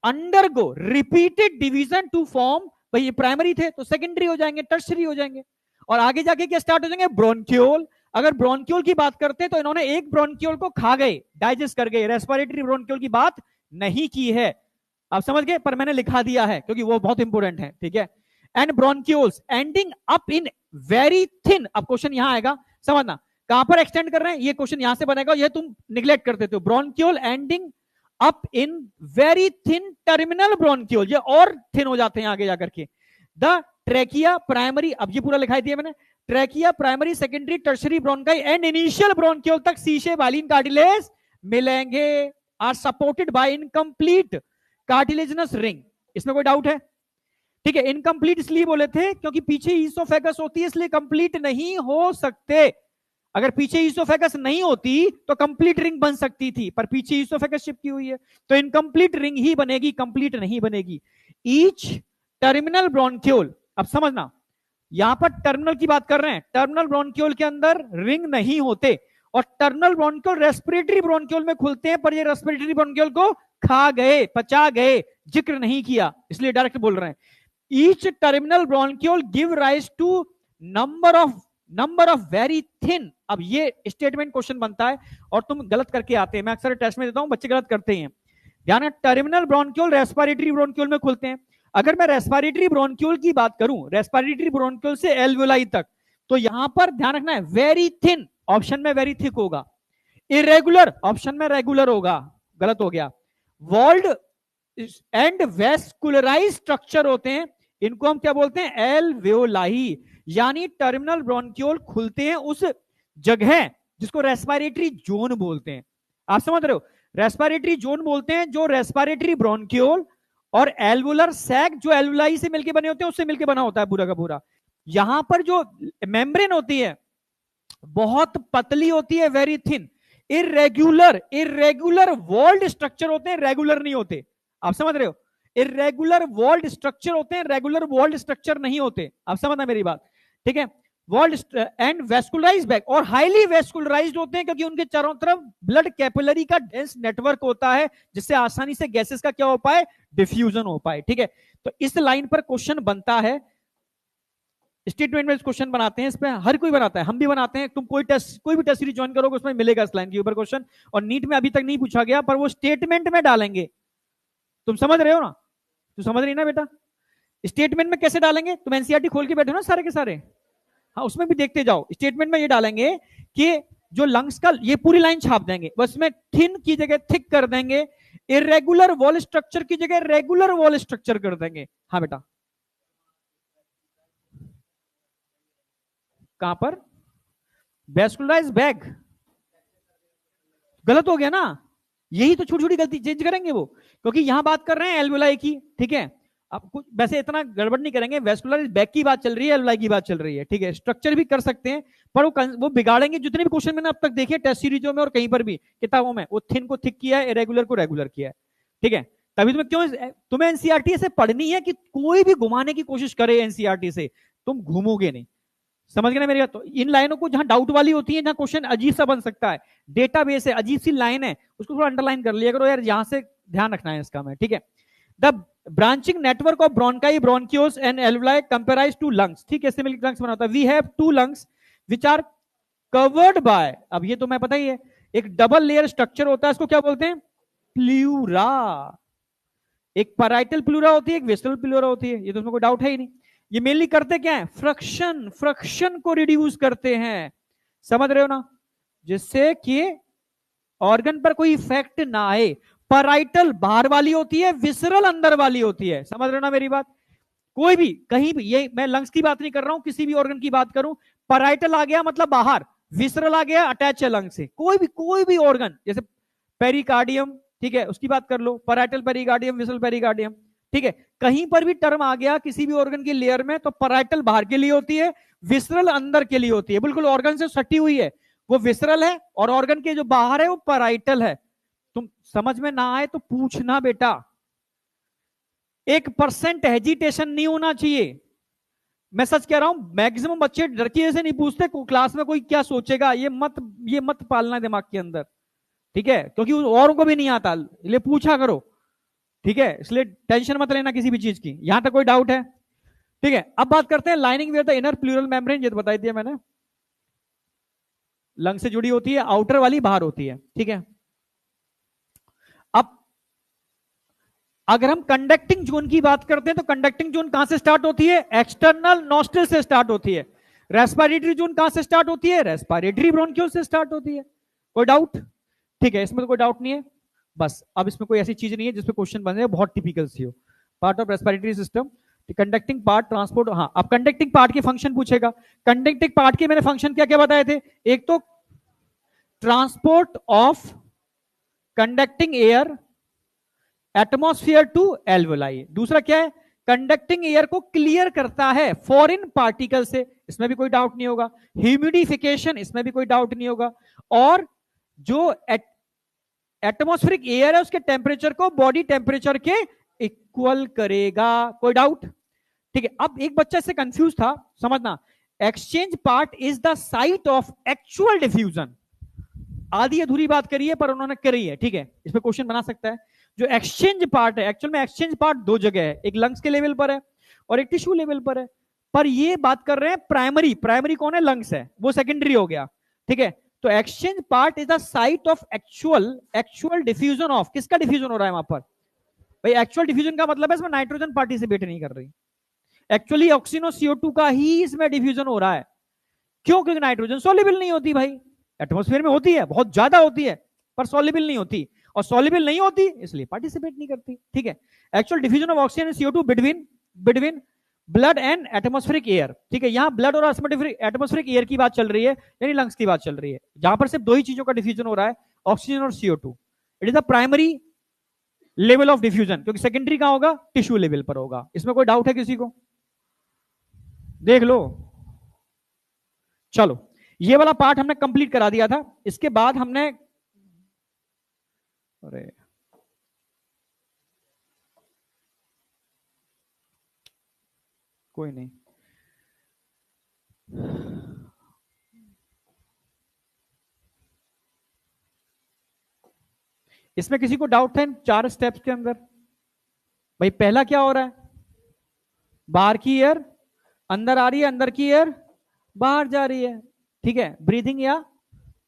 undergo repeated division to form, भाई ये प्राइमरी थे तो सेकेंडरी हो जाएंगे, टर्शरी हो जाएंगे, और आगे जाके क्या स्टार्ट हो जाएंगे? ब्रोनक्यूल। अगर ब्रोनक्यूल की बात करते हैं तो इन्होंने एक ब्रोनक्यूल को खा गए, डाइजेस्ट कर गए, रेस्पिरेटरी ब्रोनक्यूल की बात नहीं की है, आप समझ गए, पर मैंने लिखा दिया है क्योंकि वो बहुत इंपोर्टेंट है, ठीक है। And bronchioles ending up in very thin, अब क्वेश्चन यहां आएगा, समझना कहां पर एक्सटेंड कर रहे हैं, ये क्वेश्चन यहां से बनेगा, ये तुम निग्लेक्ट कर देते हो। Bronchiole ending up in very thin terminal bronchiole, ये और थिन हो जाते हैं आगे जाकर के। द ट्रैकिया प्राइमरी, अब ये पूरा लिखाई दिया मैंने, trachea primary, secondary, tertiary bronchi and initial bronchiole तक सी-शेप हाइलिन कार्टिलेज मिलेंगे, are supported by incomplete cartilaginous ring. इसमें कोई डाउट है? ठीक है, इनकम्प्लीट इसलिए बोले थे क्योंकि पीछे ईसोफेगस होती है, इसलिए कंप्लीट नहीं हो सकते। अगर पीछे ईसोफेगस नहीं होती तो कंप्लीट रिंग बन सकती थी, पर पीछे ईसोफेगस शिफ्ट की हुई है तो इनकम्प्लीट रिंग ही बनेगी, कंप्लीट नहीं बनेगी। ईच टर्मिनल ब्रोंक्यूल, अब समझना, यहां पर टर्मिनल की बात कर रहे हैं, टर्मिनल ब्रोंक्यूल के अंदर रिंग नहीं होते, और टर्मिनल ब्रोंक्यूल रेस्पिरेटरी ब्रोंक्यूल में खुलते हैं, पर ये रेस्पिरेटरी ब्रोंक्यूल को खा गए, पचा गए, जिक्र नहीं किया, इसलिए डायरेक्ट बोल रहे हैं। Each terminal bronchiole give rise to number of very thin. अब ये स्टेटमेंट क्वेश्चन बनता है और तुम गलत करके आते हैं, मैं अक्सर टेस्ट में देता हूं, बच्चे गलत करते हैं। ध्यान है, टर्मिनल ब्रोंक्यूल रेस्पिरेटरी ब्रोंक्यूल में खुलते हैं। अगर मैं रेस्पिरेटरी ब्रोंक्यूल की बात करूं, रेस्पिरेटरी ब्रोंक्यूल से एल्वुलाई तक, तो यहां पर ध्यान रखना है, वेरी थिन ऑप्शन में वेरी थिक होगा, इरेगुलर ऑप्शन में रेगुलर होगा, गलत हो गया। वॉल्ड एंड वेस्कुलराइज स्ट्रक्चर होते हैं, इनको हम क्या बोलते हैं, एल्वेओलाई। यानी टर्मिनल ब्रोंक्यूल खुलते हैं उस जगह जिसको रेस्पिरेटरी जोन बोलते हैं। आप समझ रहे हो, रेस्पिरेटरी जोन बोलते हैं जो रेस्पिरेटरी ब्रोंक्यूल और एल्वुलर सैक जो एल्वुलाई से मिलकर बने होते हैं उससे मिलकर बना होता है पूरा का पूरा। यहां पर जो मेम्ब्रेन होती है बहुत पतली होती है, very thin, irregular walled structure होते हैं, रेगुलर नहीं होते। आप समझ रहे हो, इरेगुलर वॉल्ड स्ट्रक्चर होते हैं, रेगुलर वॉल्ड स्ट्रक्चर नहीं होते। आप समझना मेरी बात, ठीक है। वॉल्ड एंड वेस्कुलराइज्ड बैग, और हाईली वेस्कुलराइज्ड होते हैं क्योंकि उनके चारों तरफ ब्लड कैपिलरी का डेंस नेटवर्क होता है, जिससे आसानी से गैसेस का क्या हो पाए, डिफ्यूजन हो पाए, ठीक है। तो इस लाइन पर क्वेश्चन बनता है, स्टेटमेंट में क्वेश्चन बनाते हैं, इस पे हर कोई बनाता है, हम भी बनाते हैं। तुम कोई भी टेस्ट सीरीज ज्वाइन करोगे उसमें मिलेगा इस लाइन के ऊपर क्वेश्चन, और नीट में अभी तक नहीं पूछा गया, पर वो स्टेटमेंट में डालेंगे। तुम समझ रहे हो ना, तुम समझ रही ना बेटा, स्टेटमेंट में कैसे डालेंगे, तुम एनसीईआरटी खोल के बैठे हो ना सारे के सारे, हाँ उसमें भी देखते जाओ। स्टेटमेंट में ये डालेंगे कि जो लंग्स का, ये पूरी लाइन छाप देंगे, बस में थिन की जगह थिक कर देंगे, इरेगुलर वॉल स्ट्रक्चर की जगह रेगुलर वॉल स्ट्रक्चर कर देंगे। हाँ बेटा, कहां पर, वेस्कुलराइज बैग, गलत हो गया ना, यही तो छोटी छोटी गलती चेंज करेंगे वो, क्योंकि यहां बात कर रहे हैं एल्वुलाई की, ठीक है। अब कुछ वैसे इतना गड़बड़ नहीं करेंगे, वेस्कुलराइज बैग की बात चल रही है, एल्वुलाई की बात चल रही है, ठीक है। स्ट्रक्चर भी कर सकते हैं, पर वो बिगाड़ेंगे। जितने भी क्वेश्चन मैंने अब तक देखे टेस्ट सीरीजों में और कहीं पर भी किताबों में, वो थिन को थिक किया है, इरेगुलर को रेगुलर किया है, ठीक है। तभी तुम्हें एनसीईआरटी से पढ़नी है कि कोई भी घुमाने की कोशिश करे एनसीईआरटी से, तुम घूमोगे नहीं। समझ गए ना मेरी बात, तो इन लाइनों को जहां डाउट वाली होती है, जहां क्वेश्चन अजीब सा बन सकता है, डेटाबेस है, अजीब सी लाइन है, उसको थोड़ा अंडरलाइन कर लिया करो यार, यहां से ध्यान रखना है इसका में, ठीक है। The branching network of bronchi, bronchioles and alveoli comprise to lungs, ठीक है, इससे मिलकर लंग्स बनाता है। We have two lungs which are covered by, अब ये तो मैं पता ही है, एक डबल लेयर स्ट्रक्चर होता है, इसको क्या बोलते हैं, प्लूरा। एक पैराइटल प्लूरा होती है, एक वेस्टरल प्लूरा होती है, ये तो उसमें कोई डाउट है ही नहीं। ये मेनली करते क्या है, फ्रक्शन को रिड्यूस करते हैं, समझ रहे हो ना, जिससे कि ऑर्गन पर कोई इफेक्ट ना आए। पैराइटल बाहर वाली होती है, विसरल अंदर वाली होती है, समझ रहे हो ना मेरी बात। कोई भी कहीं भी, ये मैं लंग्स की बात नहीं कर रहा हूं, किसी भी ऑर्गन की बात करूं, पैराइटल आ गया मतलब बाहर, विसरल आ गया अटैच है लंग से, कोई भी ऑर्गन, जैसे पेरिकार्डियम, ठीक है, उसकी बात कर लो, पैराइटल पेरिकार्डियम, विसरल पेरिकार्डियम, ठीक है। कहीं पर भी टर्म आ गया किसी भी ऑर्गन की लेयर में, तो पैराइटल बाहर के लिए होती है, विसरल अंदर के लिए होती है, बिल्कुल ऑर्गन से सटी हुई है, वो विसरल है, और ऑर्गन के जो बाहर है वो पैराइटल है। तुम समझ में ना आए तो पूछना बेटा, 1% हेजिटेशन नहीं होना चाहिए, मैं सच कह रहा हूं, मैक्सिमम बच्चे डर की वजह से नहीं पूछते क्लास में कोई क्या सोचेगा, ये मत पालना दिमाग के अंदर, ठीक है, क्योंकि औरों को भी नहीं आता, इसलिए पूछा करो, ठीक है, इसलिए टेंशन मत लेना किसी भी चीज की। यहां तक कोई डाउट है, ठीक है। अब बात करते हैं lining with the inner pleural membrane, ये तो बताई दिया मैंने, लंग से जुड़ी होती है, आउटर वाली बाहर होती है, ठीक है। अब अगर हम कंडक्टिंग जोन की बात करते हैं, तो कंडक्टिंग जोन कहां से स्टार्ट होती है, एक्सटर्नल नॉस्ट्रिल से स्टार्ट होती है। रेस्पिरेटरी जोन कहां से स्टार्ट होती है, रेस्पिरेटरी ब्रोंक्यूल से स्टार्ट होती है। कोई डाउट, ठीक है, इसमें तो कोई डाउट नहीं है। बस अब इसमें कोई ऐसी चीज नहीं है जिसपे क्वेश्चन बने बहुत टिपिकल सी हो। Part of respiratory system, conducting part, transport, हाँ अब कंडक्टिंग पार्ट के फंक्शन पूछेगा। कंडक्टिंग पार्ट के मैंने फंक्शन क्या क्या बताए थे, एक तो transport of conducting air atmosphere to alveoli, दूसरा क्या है, कंडक्टिंग एयर को क्लियर करता है फॉरेन पार्टिकल से, इसमें भी कोई डाउट नहीं होगा। ह्यूमिडिफिकेशन, इसमें भी कोई डाउट नहीं होगा। और जो एटमॉस्फेरिक एयर है उसके टेम्परेचर को बॉडी टेम्परेचर के इक्वल करेगा। कोई डाउट? ठीक है। अब एक बच्चा इससे कंफ्यूज था, समझना, exchange part is the site of actual diffusion. आधी अधूरी बात करी है पर उन्होंने करी है, ठीक है, इसमें क्वेश्चन बना सकता है। जो एक्सचेंज पार्ट है, एक्चुअल में एक्सचेंज पार्ट दो जगह है, एक लंग्स के लेवल पर है और एक टिश्यू लेवल पर है। पर ये बात कर रहे हैं प्राइमरी, प्राइमरी कौन है? लंग्स है, वो सेकेंडरी हो गया, ठीक है। तो exchange part is the site of actual diffusion of, किसका डिफ्यूजन हो रहा है वहां पर? भाई एक्चुअल डिफ्यूजन का मतलब है इसमें नाइट्रोजन पार्टिसिपेट नहीं कर रही, एक्चुअली ऑक्सीजन और CO2 का ही इसमें डिफ्यूजन हो रहा है। क्यों? क्योंकि नाइट्रोजन सॉल्युबल नहीं होती भाई, एटमॉस्फेयर में होती है, बहुत ज्यादा होती है, पर सॉल्युबल नहीं होती, और सॉल्युबल नहीं होती इसलिए पार्टिसिपेट नहीं करती, ठीक है। Actual diffusion of oxygen and CO2 between blood and atmospheric air, ठीक है। यहां ब्लड और एटमॉस्फेरिक एयर की बात चल रही है, यानी लंग्स की बात चल रही है, जहां पर सिर्फ दो ही चीजों का डिफ्यूजन हो रहा है, ऑक्सीजन और CO2। It is the primary level of diffusion, क्योंकि सेकेंडरी कहां होगा? टिश्यू लेवल पर होगा। इसमें कोई डाउट है किसी को? देख लो। चलो, ये वाला पार्ट हमने कंप्लीट करा दिया था। इसके बाद हमने, अरे कोई नहीं, इसमें किसी को डाउट था इन 4 स्टेप्स के अंदर? भाई पहला क्या हो रहा है? बाहर की एयर अंदर आ रही है, अंदर की एयर बाहर जा रही है, ठीक है, ब्रीथिंग या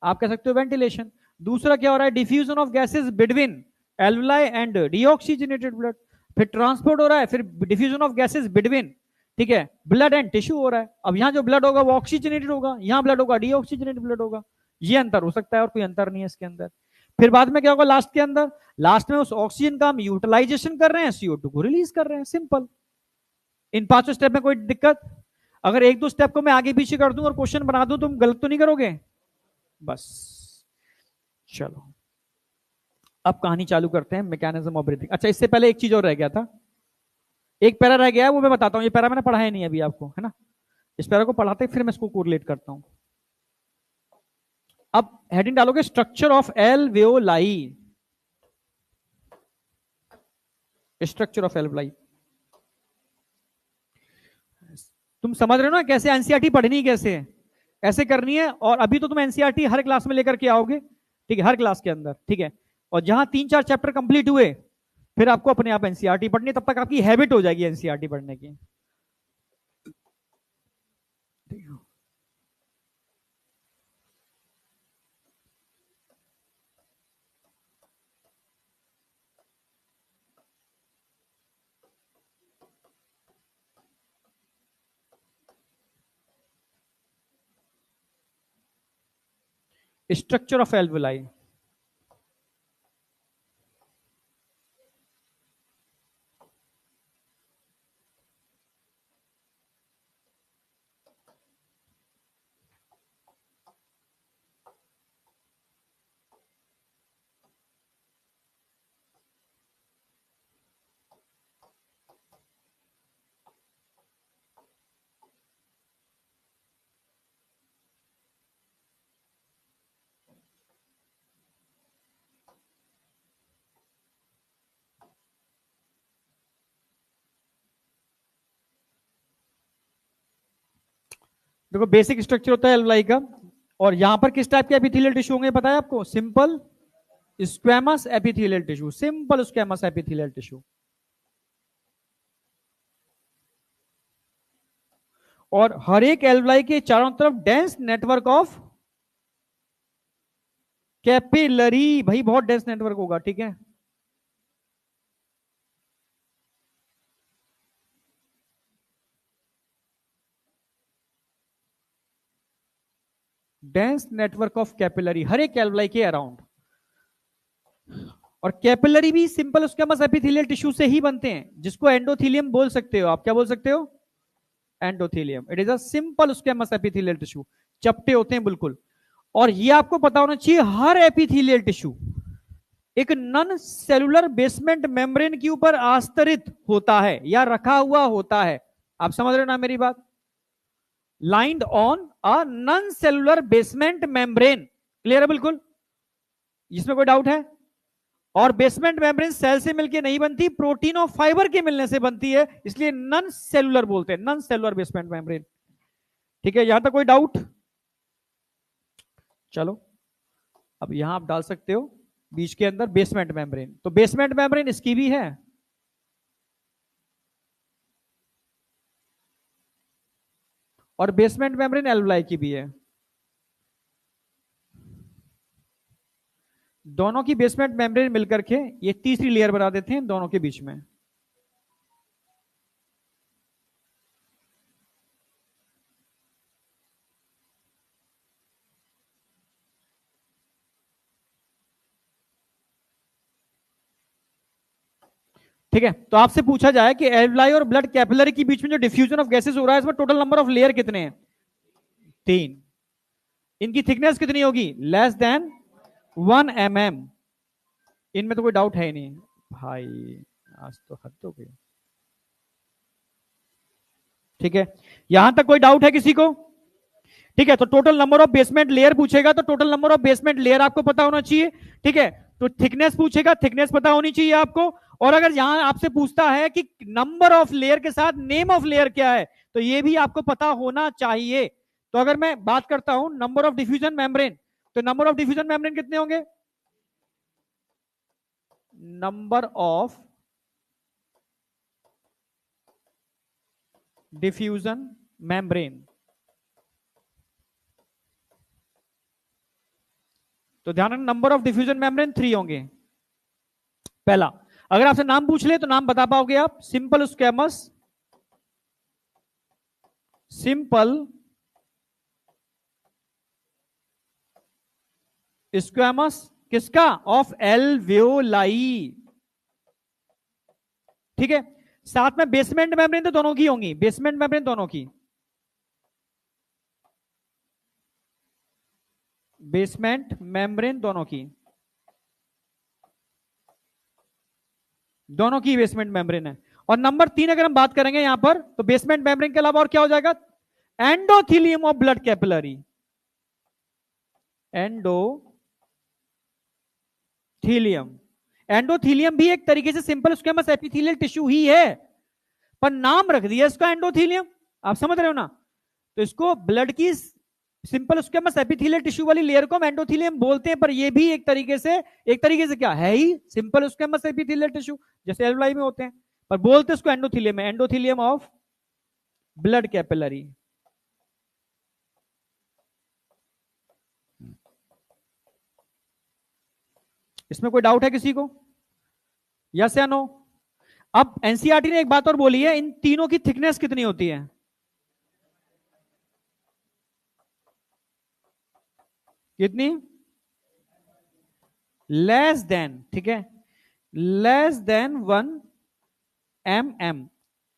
आप कह सकते हो वेंटिलेशन। दूसरा क्या हो रहा है? Diffusion of gases between alveoli and deoxygenated blood. फिर ट्रांसपोर्ट हो रहा है, फिर डिफ्यूजन ऑफ गैसेस बिटवीन, ठीक है, ब्लड एंड टिश्यू हो रहा है। अब यहां जो ब्लड होगा वो ऑक्सीजनेटेड होगा, यहां ब्लड होगा डीऑक्सीजनेटेड ब्लड होगा। ये अंतर हो सकता है और कोई अंतर नहीं है इसके अंदर। फिर बाद में क्या होगा? लास्ट के अंदर, लास्ट में उस ऑक्सीजन का हम यूटिलाइजेशन कर रहे हैं, CO2 को रिलीज कर रहे हैं, सिंपल। इन 5 स्टेप में कोई दिक्कत? अगर एक दो स्टेप को मैं आगे पीछे कर दूं और क्वेश्चन बना दूं, तुम गलत तो नहीं करोगे? बस चलो, अब कहानी चालू करते हैं, मैकेनिज्म ऑफ ब्रीथिंग। अच्छा, इससे पहले एक चीज और रह गया था, एक पैरा रह गया है, वो मैं बताता हूं। ये पैरा मैंने पढ़ा है नहीं अभी आपको, है ना, इस पैरा को पढ़ाते फिर मैं इसको कोरिलेट करता हूं। अब हेडिंग डालोगे structure of alveoli, structure of alveoli. तुम समझ रहे हो ना कैसे एनसीईआरटी पढ़नी, कैसे ऐसे करनी है। और अभी तो तुम एनसीईआरटी हर क्लास में लेकर के आओगे, ठीक है, हर क्लास के अंदर, ठीक है। और जहां 3-4 चैप्टर कंप्लीट हुए, फिर आपको अपने आप एनसीईआरटी पढ़नी, तब तक आपकी हैबिट हो जाएगी एनसीईआरटी पढ़ने की। Structure of alveoli. देखो, बेसिक स्ट्रक्चर होता है एल्वेओलाई का, और यहां पर किस टाइप के एपिथेलियल टिश्यू होंगे पता है आपको? Simple squamous epithelial tissue, simple squamous epithelial tissue. और हर एक एल्वेओलाई के चारों तरफ डेंस नेटवर्क ऑफ कैपिलरी, भाई बहुत डेंस नेटवर्क होगा, ठीक है। डेंस नेटवर्क ऑफ कैपिलरी हर एक एल्वेओलाई के अराउंड। और कैपिलरी भी सिंपल स्क्वैमस एपिथेलियल टिश्यू से ही बनते हैं, जिसको एंडोथेलियम बोल सकते हो आप। क्या बोल सकते हो? Endothelium. It is a simple squamous epithelial tissue, चपटे होते हैं बिल्कुल। और ये आपको पता होना चाहिए, हर एपिथेलियल टिश्यू एक नॉन सेलुलर बेसमेंट मेम्ब्रेन के ऊपर आस्तरित होता है या रखा हुआ होता है। आप समझ रहे हो ना मेरी बात? Lined on a non cellular basement membrane. Clear है बिल्कुल? इसमें कोई डाउट है? और बेसमेंट मेम्ब्रेन सेल से मिलकर नहीं बनती, प्रोटीन और फाइबर के मिलने से बनती है, इसलिए नॉन सेलुलर बोलते हैं, नॉन सेलुलर बेसमेंट मेम्ब्रेन। ठीक है, यहां तक कोई डाउट? चलो अब यहां आप डाल सकते हो बीच के अंदर बेसमेंट मेम्ब्रेन। तो बेसमेंट मेम्ब्रेन इसकी भी है, और बेसमेंट मेम्ब्रेन एल्वुलाई की भी है। दोनों की बेसमेंट मेम्ब्रेन मिलकर के ये तीसरी लेयर बना देते हैं दोनों के बीच में। ठीक है, तो आपसे पूछा जाए कि एल्वुलाई और ब्लड कैपिलरी के बीच में जो डिफ्यूजन ऑफ गैसेस हो रहा है, इसमें टोटल नंबर ऑफ लेयर कितने हैं? 3। इनकी थिकनेस कितनी होगी? Less than 1 mm। इनमें तो कोई डाउट है ही नहीं भाई, आज तो हद हो गई। ठीक है, यहां तक कोई डाउट है किसी को? ठीक है, तो total number of basement layer पूछेगा तो total number of basement layer आपको पता होना चाहिए। ठीक है, तो थिकनेस पूछेगा, थिकनेस पता होनी चाहिए आपको। और अगर यहां आपसे पूछता है कि नंबर ऑफ लेयर के साथ नेम ऑफ लेयर क्या है, तो ये भी आपको पता होना चाहिए। तो अगर मैं बात करता हूं नंबर ऑफ डिफ्यूजन मेम्ब्रेन, तो नंबर ऑफ डिफ्यूजन मेम्ब्रेन कितने होंगे? नंबर ऑफ डिफ्यूजन मेम्ब्रेन, तो ध्यान रखना नंबर ऑफ डिफ्यूजन मेम्ब्रेन 3 होंगे। पहला, अगर आपसे नाम पूछ ले तो नाम बता पाओगे आप? सिंपल स्क्वैमस, सिंपल स्क्वैमस किसका? Of alveoli. ठीक है, साथ में बेसमेंट मेम्ब्रेन तो दोनों की होंगी, बेसमेंट मेम्ब्रेन दोनों की, बेसमेंट मेम्ब्रेन दोनों की, दोनों की बेसमेंट मेम्ब्रेन है। और नंबर 3 अगर हम बात करेंगे यहां पर, तो बेसमेंट मेम्ब्रेन के अलावा और क्या हो जाएगा? Endothelium of blood capillary, endothelium. Endothelium भी एक तरीके से सिंपल स्क्वैमस एपिथेलियल टिश्यू ही है, पर नाम रख दिया इसका एंडोथीलियम। आप समझ रहे हो ना? तो इसको ब्लड की सिंपल स्क्वैमस एपिथेलियल टिश्यू वाली लेयर को हम एंडोथीलियम बोलते हैं, पर ये भी एक तरीके से क्या है ही सिंपल स्क्वैमस एपिथेलियल टिश्यू, जैसे एल्वुलाई में होते हैं, पर बोलते इसको एंडोथीलियम है, एंडोथीलियम ऑफ ब्लड कैपिलरी। इसमें कोई डाउट है किसी को? यस या नो? अब एनसीईआरटी ने एक बात और बोली है, इन तीनों की थिकनेस कितनी होती है? कितनी? लेस देन, ठीक है, लेस देन 1 mm,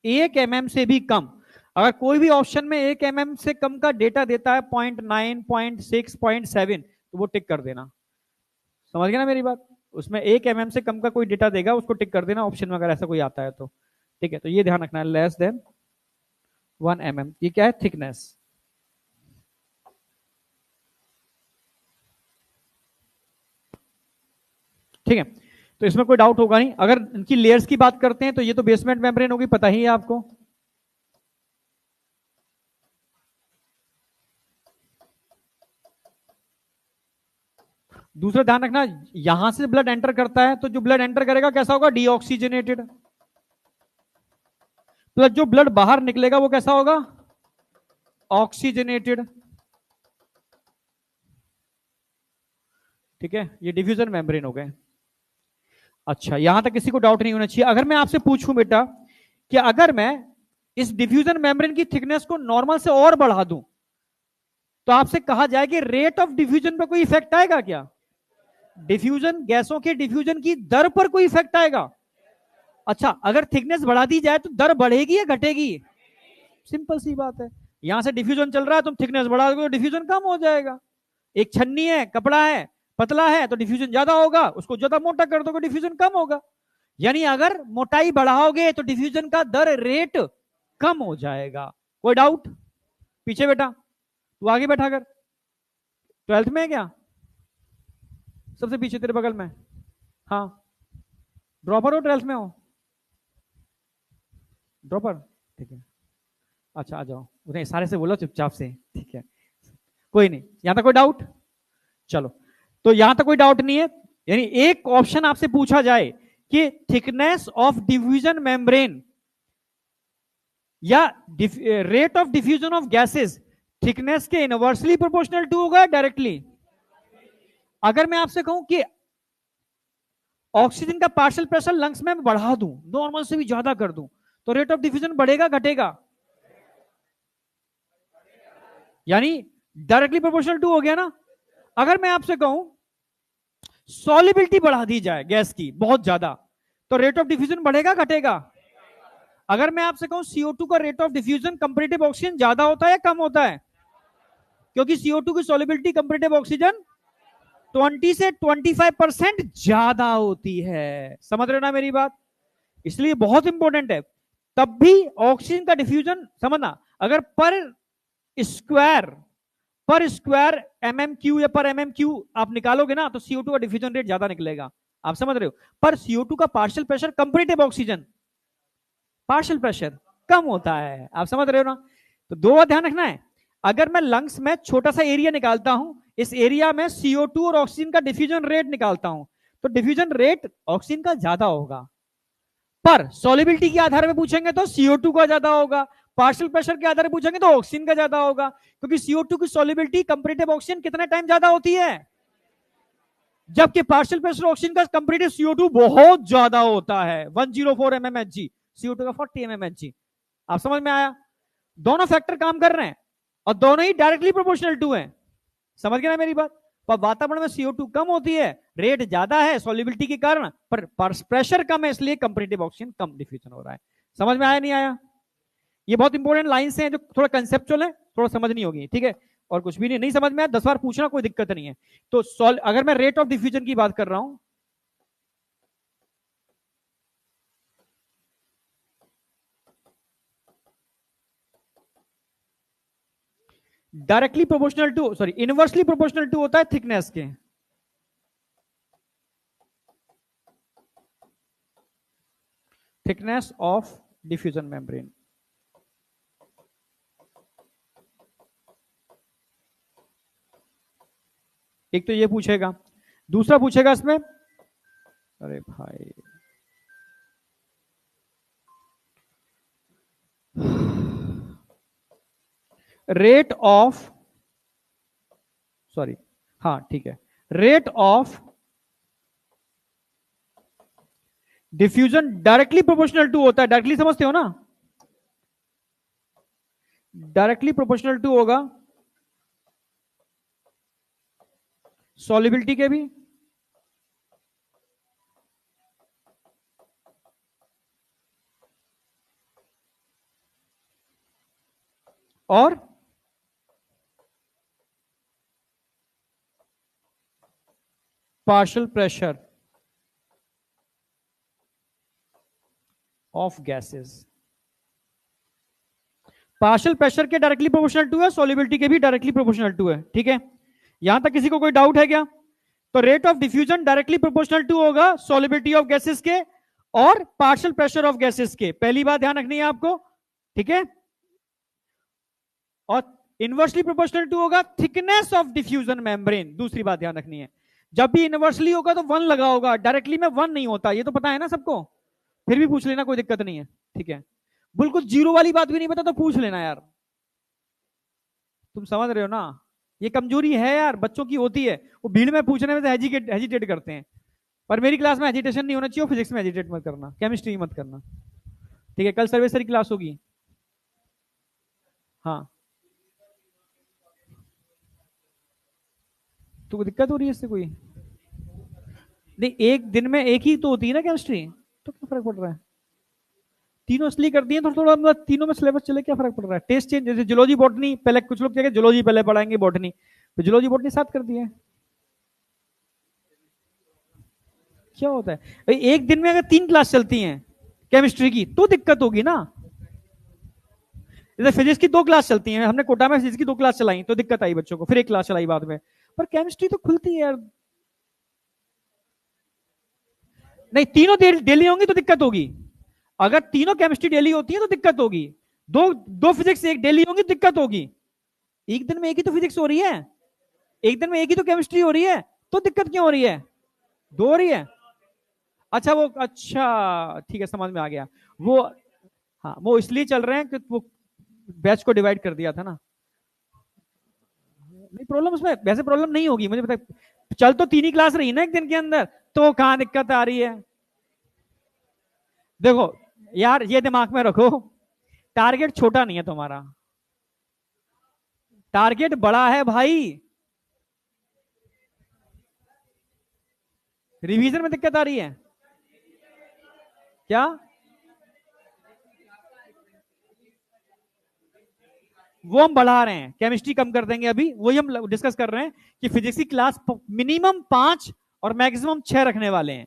1 mm से भी कम। अगर कोई भी ऑप्शन में 1 mm से कम का डेटा देता है, 0.9, 0.6, 0.7, तो वो टिक कर देना। समझ गए ना मेरी बात? उसमें 1 mm से कम का कोई डेटा देगा, उसको टिक कर देना ऑप्शन में, अगर ऐसा कोई आता है तो। ठीक है, तो ये ध्यान रखना है, लेस देन 1 mm। ये क्या है? थिकनेस। ठीक है, तो इसमें कोई डाउट होगा नहीं। अगर इनकी लेयर्स की बात करते हैं तो ये तो बेसमेंट मेम्ब्रेन होगी, पता ही है आपको। दूसरा ध्यान रखना, यहां से ब्लड एंटर करता है तो जो ब्लड एंटर करेगा कैसा होगा? डीऑक्सीजनेटेड। प्लस जो ब्लड बाहर निकलेगा वो कैसा होगा? ऑक्सीजनेटेड। ठीक है, ये डिफ्यूजन मेम्ब्रेन हो गए। अच्छा, यहां तक किसी को डाउट नहीं होना चाहिए। अगर मैं आपसे पूछूं बेटा कि अगर मैं इस डिफ्यूजन मेम्ब्रेन की थिकनेस को नॉर्मल से और बढ़ा दूं, तो आपसे कहा जाए कि रेट ऑफ डिफ्यूजन पर कोई इफेक्ट आएगा क्या? डिफ्यूजन, गैसों के डिफ्यूजन की दर पर कोई इफेक्ट आएगा? अच्छा, अगर थिकनेस बढ़ा दी जाए तो दर बढ़ेगी या घटेगी? सिंपल सी बात है, यहां से डिफ्यूजन चल रहा है, तुम थिकनेस बढ़ा दोगे तो डिफ्यूजन कम हो जाएगा। एक छन्नी है, कपड़ा है, पतला है तो डिफ्यूजन ज्यादा होगा, उसको ज्यादा मोटा कर दोगे डिफ्यूजन कम होगा। यानी अगर मोटाई बढ़ाओगे तो डिफ्यूजन का दर रेट कम हो जाएगा। कोई डाउट? पीछे बेटा, तू आगे बैठा कर। 12th में है क्या? सबसे पीछे तेरे बगल में। हाँ, ड्रॉपर हो? 12th में हो? ड्रॉपर, ठीक है। अच्छा आ जाओ, उन्हें सारे से बोलो चुपचाप से, ठीक है। कोई नहीं, यहां तक कोई डाउट? चलो, तो यहां तक कोई डाउट नहीं है। यानी एक ऑप्शन आपसे पूछा जाए कि थिकनेस ऑफ डिफ्यूजन मेम्ब्रेन या rate of diffusion of gases thickness के इनवर्सली प्रोपोर्शनल टू होगा डायरेक्टली? अगर मैं आपसे कहूं कि ऑक्सीजन का पार्शियल प्रेशर लंग्स में बढ़ा दूं, नॉर्मल से भी ज्यादा कर दूं, तो रेट ऑफ डिफ्यूजन बढ़ेगा घटेगा? यानी डायरेक्टली प्रोपोर्शनल टू हो गया ना। अगर मैं आपसे कहूं सॉल्युबिलिटी बढ़ा दी जाए गैस की बहुत ज्यादा, तो रेट ऑफ डिफ्यूजन बढ़ेगा घटेगा? अगर मैं आपसे कहूं CO2 का rate of diffusion comparative oxygen ज्यादा होता है या कम होता है? क्योंकि CO2 की सॉल्युबिलिटी कंपैरेटिव ऑक्सीजन 20 से 25% ज्यादा होती है। समझ रहे हो ना मेरी बात? इसलिए बहुत इंपॉर्टेंट है। तब भी ऑक्सीजन का डिफ्यूजन समझना, अगर पर स्क्वायर MMQ या पर MMQ आप निकालोगे ना, तो CO2 का डिफ्यूजन रेट ज्यादा निकलेगा। आप समझ रहे हो? पर CO2 का partial pressure comparative oxygen partial pressure कम होता है। आप समझ रहे हो ना? तो दो बात ध्यान रखना है। अगर मैं लंग्स में छोटा सा एरिया निकालता हूं, इस एरिया में CO2 और ऑक्सीजन का डिफ्यूजन रेट निकालता हूं, तो डिफ्यूजन रेट ऑक्सीजन का ज्यादा होगा। पर सॉल्युबिलिटी के आधार पर पूछेंगे तो CO2 का ज्यादा होगा, पार्शियल प्रेशर के आधार पर पूछेंगे तो ऑक्सीजन का ज्यादा होगा। क्योंकि CO2 की सॉल्युबिलिटी कंपैरेटिव ऑक्सीजन कितना टाइम ज्यादा होती है, जबकि पार्शियल प्रेशर ऑक्सीजन का कंपैरेटिव CO2 बहुत ज्यादा होता है, 104 mmHg, CO2 का 40 mmHg। आप समझ में आया? दोनों फैक्टर काम कर रहे हैं और दोनों ही डायरेक्टली प्रोपोर्शनल टू हैं। समझ गए ना मेरी बात? पर वातावरण में CO2 कम होती है, रेट ज्यादा है सॉल्युबिलिटी के कारण, पर प्रेशर कम है, इसलिए कंपैरेटिव ऑक्सीजन कम डिफ्यूजन हो रहा है। समझ में आया नहीं आया? ये बहुत इंपॉर्टेंट लाइंस हैं जो थोड़ा कंसेप्चुअल है, थोड़ा समझनी होगी, ठीक है। और कुछ भी नहीं समझ में आया 10 बार पूछना, कोई दिक्कत नहीं है। तो अगर मैं रेट ऑफ डिफ्यूजन की बात कर रहा हूं, directly proportional to, sorry inversely proportional to होता है थिकनेस के। Thickness of diffusion membrane. एक तो ये पूछेगा, दूसरा पूछेगा इसमें, अरे भाई रेट ऑफ, सॉरी हाँ ठीक है, rate of diffusion directly proportional to होता है। डायरेक्टली समझते हो ना? डायरेक्टली प्रोपोर्शनल टू होगा सॉल्युबिलिटी के भी और partial pressure of gases. Partial pressure के डायरेक्टली प्रोपोर्शनल टू है, सॉल्युबिलिटी के भी डायरेक्टली प्रोपोर्शनल टू है, ठीक है। यहां तक किसी को कोई डाउट है क्या? तो rate of diffusion directly proportional to होगा सॉल्युबिलिटी ऑफ गैसेस के और पार्शियल प्रेशर ऑफ गैसेस के। पहली बात ध्यान रखनी है आपको, ठीक है। और इनवर्सली प्रोपोर्शनल टू होगा थिकनेस ऑफ डिफ्यूजन मेम्ब्रेन। दूसरी बात ध्यान रखनी है, जब भी इनवर्सली होगा तो 1 लगा होगा, डायरेक्टली में 1 नहीं होता, ये तो पता है ना सबको। फिर भी पूछ लेना, कोई दिक्कत नहीं है, ठीक है। बिल्कुल जीरो वाली बात भी नहीं पता तो पूछ लेना यार, तुम समझ रहे हो ना? ये कमजोरी है यार, बच्चों की होती है, वो भीड़ में पूछने में हेजिटेट करते हैं। पर मेरी क्लास में हेजिटेशन नहीं होना चाहिए, फिजिक्स में हेजिटेट मत करना, केमिस्ट्री मत करना, ठीक है। कल सर्वेसरी क्लास होगी। हाँ, तो दिक्कत हो रही है इससे कोई नहीं? एक दिन में एक ही तो होती है ना केमिस्ट्री, तो क्या फर्क पड़ रहा है? तीनों इसलिए कर दिए, थोड़ा थोड़ा मतलब तीनों में सिलेबस चले, क्या फर्क पड़ रहा है? टेस्ट चेंज, जैसे जूलॉजी बॉटनी, पहले कुछ लोग क्या जूलॉजी पहले पढ़ाएंगे बॉटनी, तो जूलॉजी बॉटनी साथ कर दिए। क्या होता है भाई, एक दिन में अगर 3 क्लास चलती हैं केमिस्ट्री की तो दिक्कत होगी ना। जैसे फिजिक्स की 2 क्लास चलती हैं, हमने कोटा में फिजिक्स की 2 क्लास चलाई तो दिक्कत आई बच्चों को, फिर 1 क्लास चलाई बाद में। पर केमिस्ट्री तो खुलती है यार। नहीं, तीनों डेली होंगी तो दिक्कत होगी। अगर तीनों केमिस्ट्री डेली होती है तो दिक्कत होगी। दो दो फिजिक्स एक डेली होंगी तो दिक्कत होगी। एक दिन में एक ही तो फिजिक्स हो रही है, एक दिन में एक ही तो केमिस्ट्री हो रही है, तो दिक्कत क्यों हो रही है? 2 हो रही है। अच्छा वो, अच्छा ठीक है, समझ में आ गया वो। हाँ, वो इसलिए चल रहे हैं कि वो बैच को डिवाइड कर दिया था ना। नहीं, प्रॉब्लम उसमें वैसे प्रॉब्लम नहीं होगी मुझे पता है। चल तो 3 ही क्लास रही ना एक दिन के अंदर, तो कहां दिक्कत आ रही है? देखो यार, ये दिमाग में रखो, टारगेट छोटा नहीं है तुम्हारा, टारगेट बड़ा है भाई। रिवीजन में दिक्कत आ रही है क्या? वो हम बढ़ा रहे हैं, केमिस्ट्री कम कर देंगे अभी, वही हम डिस्कस कर रहे हैं कि फिजिक्स की क्लास मिनिमम 5 और मैक्सिमम 6 रखने वाले हैं।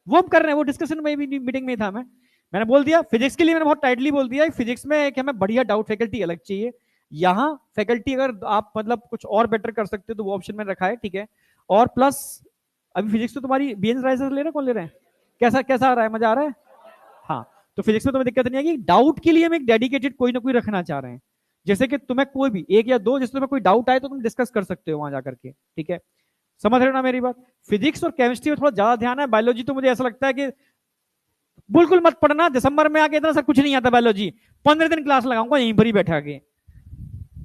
वो हम कर रहे हैं, वो डिस्कशन में भी, मीटिंग में था। मैंने बोल दिया फिजिक्स के लिए, मैंने बहुत टाइटली बोल दिया फिजिक्स में एक हमें बढ़िया डाउट फैकल्टी अलग चाहिए। यहाँ फैकल्टी अगर आप मतलब कुछ और बेटर कर सकते हो तो वो ऑप्शन में रखा है, ठीक है। और प्लस अभी फिजिक्स तो तुम्हारी बीएन राइजर ले रहे, कौन ले रहे हैं? कैसा कैसा आ रहा है, मजा आ रहा है? हाँ, तो फिजिक्स में तुम्हें दिक्कत नहीं आएगी। डाउट के लिए हम एक डेडिकेटेड कोई ना कोई रखना चाह रहे हैं, जैसे कि तुम्हें कोई भी 1 या 2 जिससे तुम्हें कोई डाउट आए तो तुम डिस्कस कर सकते हो वहां जाकर के, ठीक है। समझ रहे हो ना मेरी बात? फिजिक्स और केमिस्ट्री में थोड़ा ज्यादा ध्यान है, बायोलॉजी तो मुझे ऐसा लगता है कि बिल्कुल मत पढ़ना, दिसंबर में आके इतना सब कुछ नहीं आता बायोलॉजी। 15 दिन क्लास लगाऊंगा यहीं पर ही बैठा के,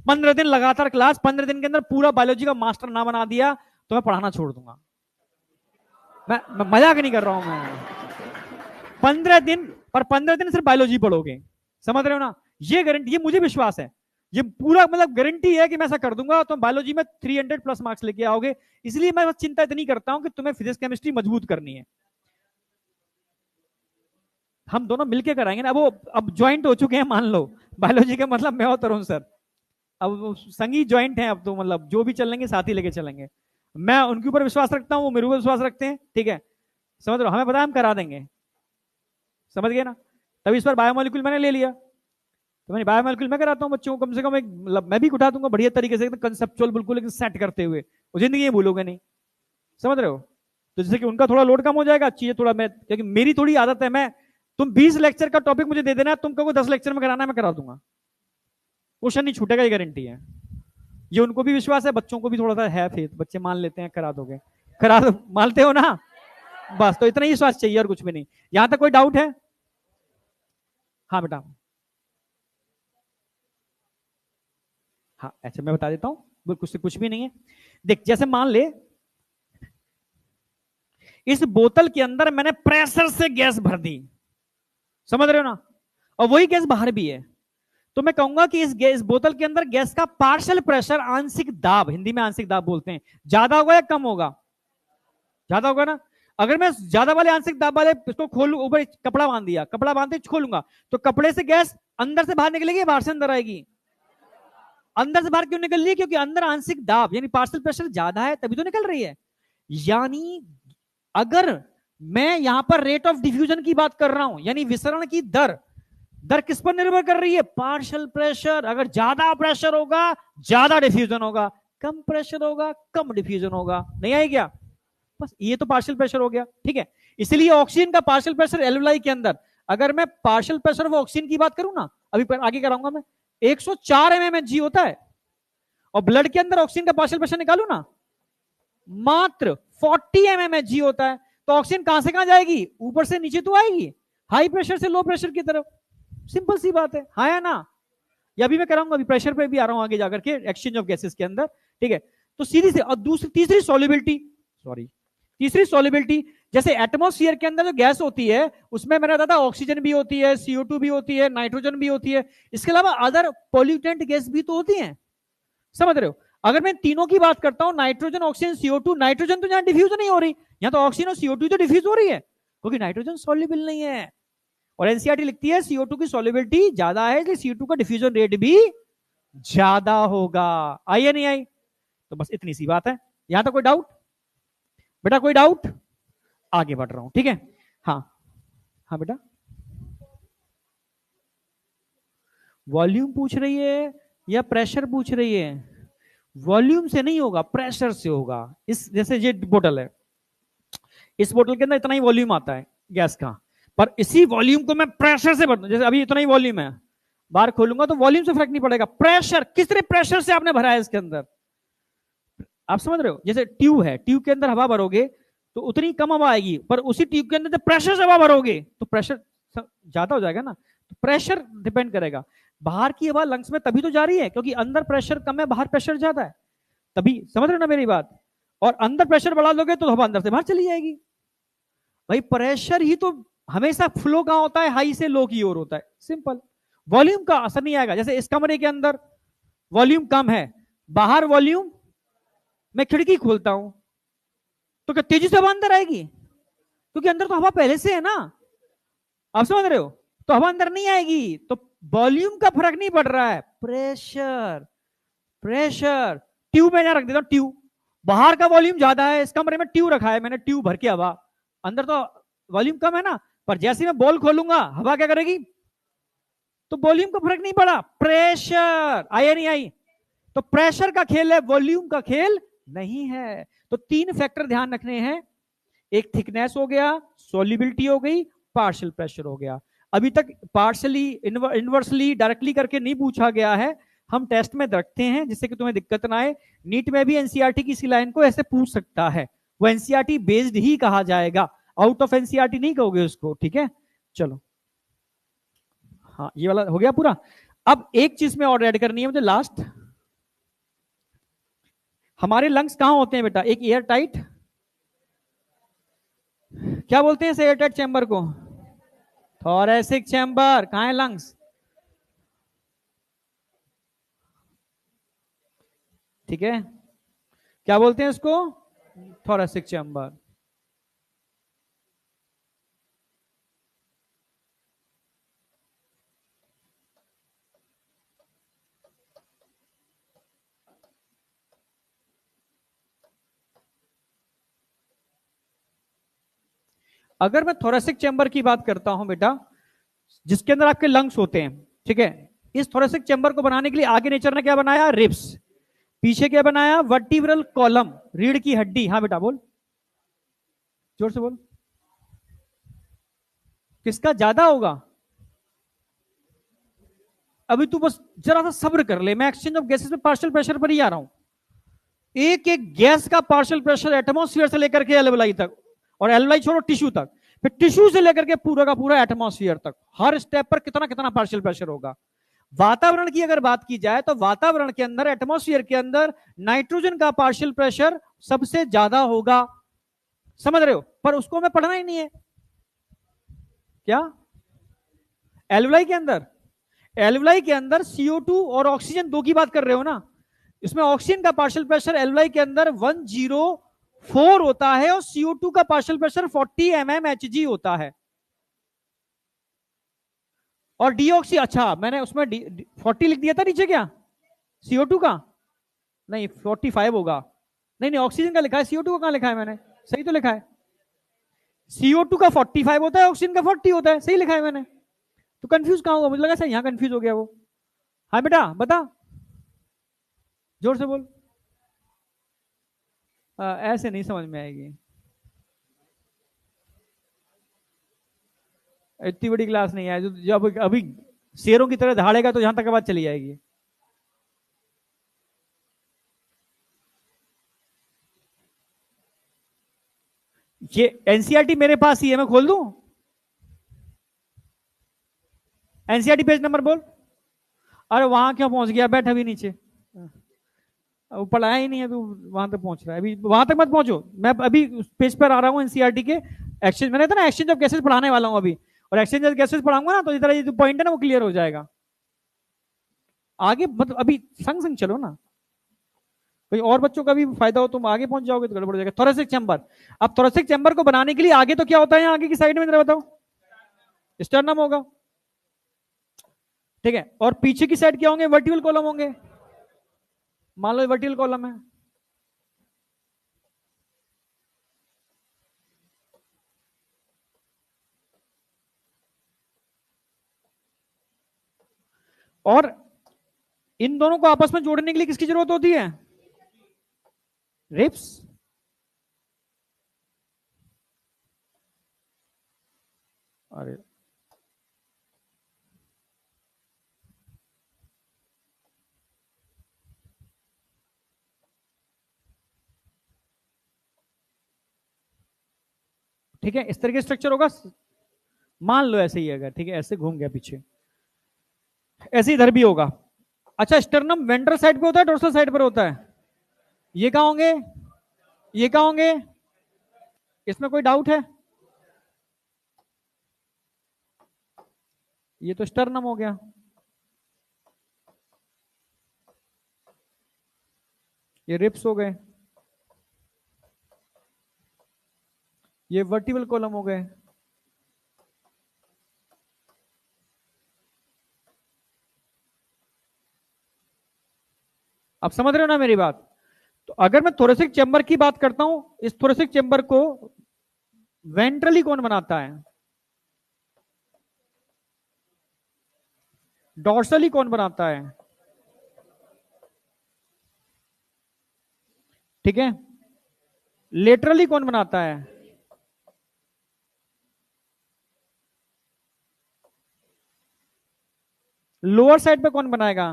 15 दिन लगातार क्लास, 15 दिन के अंदर पूरा बायोलॉजी का मास्टर ना बना दिया तो मैं पढ़ाना छोड़ दूंगा। मैं मजाक नहीं कर रहा हूं मैं। 15 दिन, पर 15 दिन सिर्फ बायोलॉजी पढ़ोगे, समझ रहे हो ना? ये गारंटी, ये मुझे विश्वास है, ये पूरा मतलब गारंटी है कि मैं ऐसा कर दूंगा तो बायोलॉजी में 300 प्लस मार्क्स लेके आओगे। इसलिए मैं बस चिंता इतनी करता हूं कि तुम्हें फिजिक्स केमिस्ट्री मजबूत करनी है। हम दोनों मिलके कराएंगे ना, वो अब ज्वाइंट हो चुके हैं मान लो, बायोलॉजी का मतलब मैं और तरुण सर अब संगी ज्वाइंट हैं, अब तो मतलब जो भी चलेंगे साथ ही लेके चलेंगे। मैं उनके ऊपर विश्वास रखता हूँ, वो मेरे ऊपर विश्वास रखते हैं, ठीक है। समझ रहे हो, हमें पता है हम करा देंगे, समझ गए ना? तभी इस बार बायोमोलिक्यूल मैंने ले लिया, तो मैंने बायोमोलिक्यूल मैं कराता हूँ बच्चों को, कम से कम एक मतलब मैं भी उठा दूंगा बढ़िया तरीके से, कंसेप्चुअल बिल्कुल एकदम सेट करते हुए, वो जिंदगी में भूलोगे नहीं, समझ रहे हो? तो जैसे कि उनका थोड़ा लोड कम हो जाएगा, चीजें थोड़ा मैं, क्योंकि मेरी थोड़ी आदत है, मैं तुम 20 लेक्चर का टॉपिक मुझे दे देना, तुम कहो 10 लेक्चर में कराना है, मैं करा दूंगा, क्वेश्चन नहीं छूटेगा, ये गारंटी है। ये उनको भी विश्वास है, बच्चों को भी थोड़ा सा है फेथ, बच्चे मान लेते हैं, करा दोगे, करा दो, मानते हो ना? बस तो इतना ही विश्वास चाहिए और कुछ भी नहीं। यहां तक कोई डाउट है? हाँ बेटा, हाँ ऐसे मैं बता देता हूँ, कुछ से कुछ भी नहीं है। देख, जैसे मान ले इस बोतल के अंदर मैंने प्रेशर से गैस भर दी, समझ रहे हो ना? और वही गैस बाहर भी है, तो मैं कहूंगा कि इस गैस बोतल के अंदर गैस का पार्शियल प्रेशर, आंशिक दाब, हिंदी में आंशिक दाब बोलते हैं, ज्यादा होगा या कम होगा? ज्यादा होगा ना? अगर मैं ज्यादा वाले आंशिक दाब वाले इसको खोलू, ऊपर कपड़ा बांध दिया, कपड़ा बांधते खोलूंगा, तो कपड़े से गैस अंदर से बाहर निकलेगी, बाहर से अंदर आएगी? अंदर से बाहर क्यों निकल रही है? क्योंकि अंदर आंशिक दाब यानी पार्शियल प्रेशर ज्यादा है, तभी तो निकल रही है। यानी अगर मैं यहां पर रेट ऑफ डिफ्यूजन की बात कर रहा हूं, यानी विसरण की दर, दर किस पर निर्भर कर रही है? Partial pressure. अगर ज्यादा प्रेशर होगा ज्यादा डिफ्यूजन होगा, कम प्रेशर होगा कम डिफ्यूजन होगा, नहीं आई क्या? बस ये तो पार्शियल प्रेशर हो गया, ठीक है। इसलिए ऑक्सीजन का पार्शियल प्रेशर एल्वेलाई के अंदर, अगर मैं पार्शियल प्रेशर ऑफ ऑक्सीजन की बात करूं ना, अभी आगे कराऊंगा मैं, 104 mmHg होता है, और ब्लड के अंदर ऑक्सीजन का पार्शियल प्रेशर निकालू ना, मात्र 40 mmHg होता है। तो ऑक्सीजन कहां से कहां जाएगी? ऊपर से नीचे तो आएगी, हाई प्रेशर से लो प्रेशर की तरफ, सिंपल सी बात है, हाँ या ना? या भी मैं कराऊंगा, अभी प्रेशर पे भी आ रहा हूं आगे जाकर के, एक्सचेंज ऑफ गैसेस के अंदर, ठीक है। तो सीधी से, और दूसरी तीसरी सॉल्युबिलिटी, सॉरी तीसरी सॉल्युबिलिटी, जैसे एटमॉस्फेयर के अंदर जो गैस होती है उसमें मैंने बताया था ऑक्सीजन भी होती है, CO2 भी होती है, नाइट्रोजन भी होती है, इसके अलावा अदर पॉल्यूटेंट गैस भी तो होती है, समझ रहे हो? अगर मैं तीनों की बात करता हूं, नाइट्रोजन, ऑक्सीजन, CO2, नाइट्रोजन तो यहां डिफ्यूज नहीं हो रही, यहां तो ऑक्सीजन और CO2 तो डिफ्यूज हो रही है, क्योंकि नाइट्रोजन सॉल्युबल नहीं है। और एनसीईआरटी लिखती है CO2 की सॉल्युबिलिटी ज्यादा है, इसलिए CO2 का डिफ्यूजन रेट भी ज्यादा होगा। आई या नहीं आई? तो बस इतनी सी बात है। यहां तक कोई डाउट? बेटा कोई डाउट? आगे बढ़ रहा हूं, ठीक है। हाँ हाँ बेटा, वॉल्यूम पूछ रही है या प्रेशर पूछ रही है? वॉल्यूम से नहीं होगा, प्रेशर से होगा। इस जैसे ये बोतल है, इस बोतल के अंदर इतना ही वॉल्यूम आता है गैस का, पर इसी वॉल्यूम को मैं प्रेशर से भरता हूं, जैसे अभी इतना ही वॉल्यूम है, बाहर खोलूंगा तो वॉल्यूम से फर्क नहीं पड़ेगा, प्रेशर, किस तरह प्रेशर से आपने भरा है इसके अंदर, आप समझ रहे हो? जैसे ट्यूब है, ट्यूब के अंदर हवा भरोगे तो उतनी कम हवा आएगी, पर उसी ट्यूब के अंदर जब प्रेशर से हवा भरोगे तो प्रेशर ज्यादा हो जाएगा ना। तो प्रेशर डिपेंड करेगा। बाहर की हवा लंग्स में तभी तो जा रही है क्योंकि अंदर प्रेशर कम है, बाहर प्रेशर ज्यादा है, तभी। समझ रहे हो ना मेरी बात? और अंदर प्रेशर बढ़ा दोगे तो हवा अंदर से बाहर चली जाएगी। भाई प्रेशर ही तो हमेशा फ्लो कहां होता है? हाई से लो की ओर होता है, सिंपल। वॉल्यूम का असर नहीं आएगा। जैसे इस कमरे के अंदर वॉल्यूम कम है, बाहर वॉल्यूम, मैं खिड़की खोलता हूं तो क्या तेजी से हवा अंदर आएगी? क्योंकि अंदर तो हवा पहले से है ना, आप समझ रहे हो? तो हवा अंदर नहीं आएगी। तो वॉल्यूम का फर्क नहीं पड़ रहा है, प्रेशर, प्रेशर। ट्यूब में रख देता हूं, ट्यूब, बाहर का वॉल्यूम ज्यादा है, इस कमरे में ट्यूब रखा है मैंने, ट्यूब भर के हवा, अंदर तो वॉल्यूम कम है ना, पर जैसे मैं बॉल खोलूंगा हवा क्या करेगी? तो वॉल्यूम का फर्क नहीं पड़ा, प्रेशर आई या नहीं आई? तो प्रेशर का खेल है, वॉल्यूम का खेल नहीं है। तो तीन फैक्टर ध्यान रखने हैं, एक थिकनेस हो गया, सॉल्युबिलिटी हो गई, पार्शियल प्रेशर हो गया। अभी तक पार्शियली, इनवर्सली, डायरेक्टली करके नहीं पूछा गया है, हम टेस्ट में रखते हैं जिससे कि तुम्हें दिक्कत ना आए। नीट में भी एनसीईआरटी की इसी लाइन को ऐसे पूछ सकता है, वो एनसीईआरटी बेस्ड ही कहा जाएगा, आउट ऑफ एनसीईआरटी नहीं कहोगे उसको, ठीक है। चलो, हाँ ये वाला हो गया पूरा। अब एक चीज में और ऐड करनी है मुझे, लास्ट। हमारे लंग्स कहां होते हैं बेटा? एक एयर टाइट, क्या बोलते हैं एयर टाइट चैम्बर को? Thoracic chamber. कहां है लंग्स? ठीक है, क्या बोलते हैं इसको? Thoracic chamber. अगर मैं थोरेसिक चैम्बर की बात करता हूं बेटा, जिसके अंदर आपके लंग्स होते हैं, ठीक है, इस थोरेसिक चैम्बर को बनाने के लिए आगे नेचर ने क्या बनाया? रिब्स। पीछे क्या बनाया? वर्टिब्रल कॉलम, रीढ़ की हड्डी। हाँ बेटा बोल, जोर से बोल। किसका ज्यादा होगा? अभी तू बस जरा सा सब्र कर ले, मैं एक्सचेंज ऑफ गैसेस में पार्शियल प्रेशर पर ही आ रहा हूं। एक एक गैस का पार्शियल प्रेशर एटमॉस्फेयर से लेकर के एल्वेलाई तक, और एल्वेलाई छोड़ो टिश्यू तक, फिर टिश्यू से लेकर के पूरा का पूरा एटमॉस्फेयर तक, हर स्टेप पर कितना कितना पार्शियल प्रेशर होगा। वातावरण की अगर बात की जाए तो वातावरण के अंदर, एटमॉस्फेयर के अंदर नाइट्रोजन का पार्शियल प्रेशर सबसे ज्यादा होगा, समझ रहे हो? पर उसको हमें पढ़ना ही नहीं है। क्या? एल्वेलाई के अंदर, एल्वेलाई के अंदर CO2 और ऑक्सीजन दो की बात कर रहे हो ना, इसमें ऑक्सीजन का पार्शियल प्रेशर एल्वेलाई के अंदर 104 होता है और CO2 का पार्शियल प्रेशर 40 mmHg होता है। और डीऑक्सी, अच्छा मैंने उसमें 40 लिख दिया था नीचे क्या? CO2 का नहीं, 45 होगा। नहीं नहीं, ऑक्सीजन का लिखा है, CO2 का कहां लिखा है मैंने? सही तो लिखा है, CO2 का 45 होता है, ऑक्सीजन का 40 होता है, सही लिखा है मैंने। तो कंफ्यूज कहां होगा? मुझे लगा सर यहां कंफ्यूज हो गया वो। हाँ बेटा बता, जोर से बोल। ऐसे नहीं समझ में आएगी, इतनी बड़ी क्लास नहीं है जो जब अभी शेरों की तरह दहाड़ेगा तो जहां तक बात चली जाएगी। ये एनसीईआरटी मेरे पास ही है, मैं खोल दूं? एनसीईआरटी पेज नंबर बोल। अरे वहां क्यों पहुंच गया? बैठ अभी नीचे, वो पढ़ाया ही नहीं है, तू वहां तक पहुंच रहा है। अभी वहां तक मत पहुंचो, मैं अभी पेज पर आ रहा हूँ एनसीईआरटी के। एक्सचेंज, मैंने था ना एक्सचेंज ऑफ गैसेस पढ़ाने वाला हूँ अभी, और एक्सचेंज ऑफ गैसेस पढ़ाऊंगा ना तो इधर ये जो पॉइंट है ना वो क्लियर हो जाएगा। आगे मतलब अभी संग संग चलो ना, कोई और बच्चों का भी फायदा हो, तुम आगे पहुंच जाओगे तो गड़बड़ हो जाएगा। थोरेसिक चैम्बर, अब थोरेसिक चैम्बर को बनाने के लिए आगे तो क्या होता है? आगे की साइड में जरा बताओ, स्टर्नम होगा, ठीक है, और पीछे की साइड क्या होंगे? वर्टिकल कॉलम होंगे। मान लो वर्टिकल कॉलम है, और इन दोनों को आपस में जोड़ने के लिए किसकी जरूरत होती है? रिब्स। अरे ठीक है, इस तरह का स्ट्रक्चर होगा, मान लो ऐसे ही अगर, ठीक है, ऐसे घूम गया पीछे, ऐसे इधर भी होगा। अच्छा, स्टर्नम वेंट्रल साइड पे होता है, डोर्सल साइड पर होता है? ये कहां होंगे? ये कहां होंगे? इसमें कोई डाउट है? ये तो स्टर्नम हो गया, ये रिप्स हो गए, ये वर्टिबल कॉलम हो गए। अब समझ रहे हो ना मेरी बात? तो अगर मैं थोरेसिक चेंबर की बात करता हूं, इस थोरेसिक चेंबर को वेंट्रली कौन बनाता है? डॉर्सली कौन बनाता है? ठीक है, लेटरली कौन बनाता है? लोअर साइड पे कौन बनाएगा?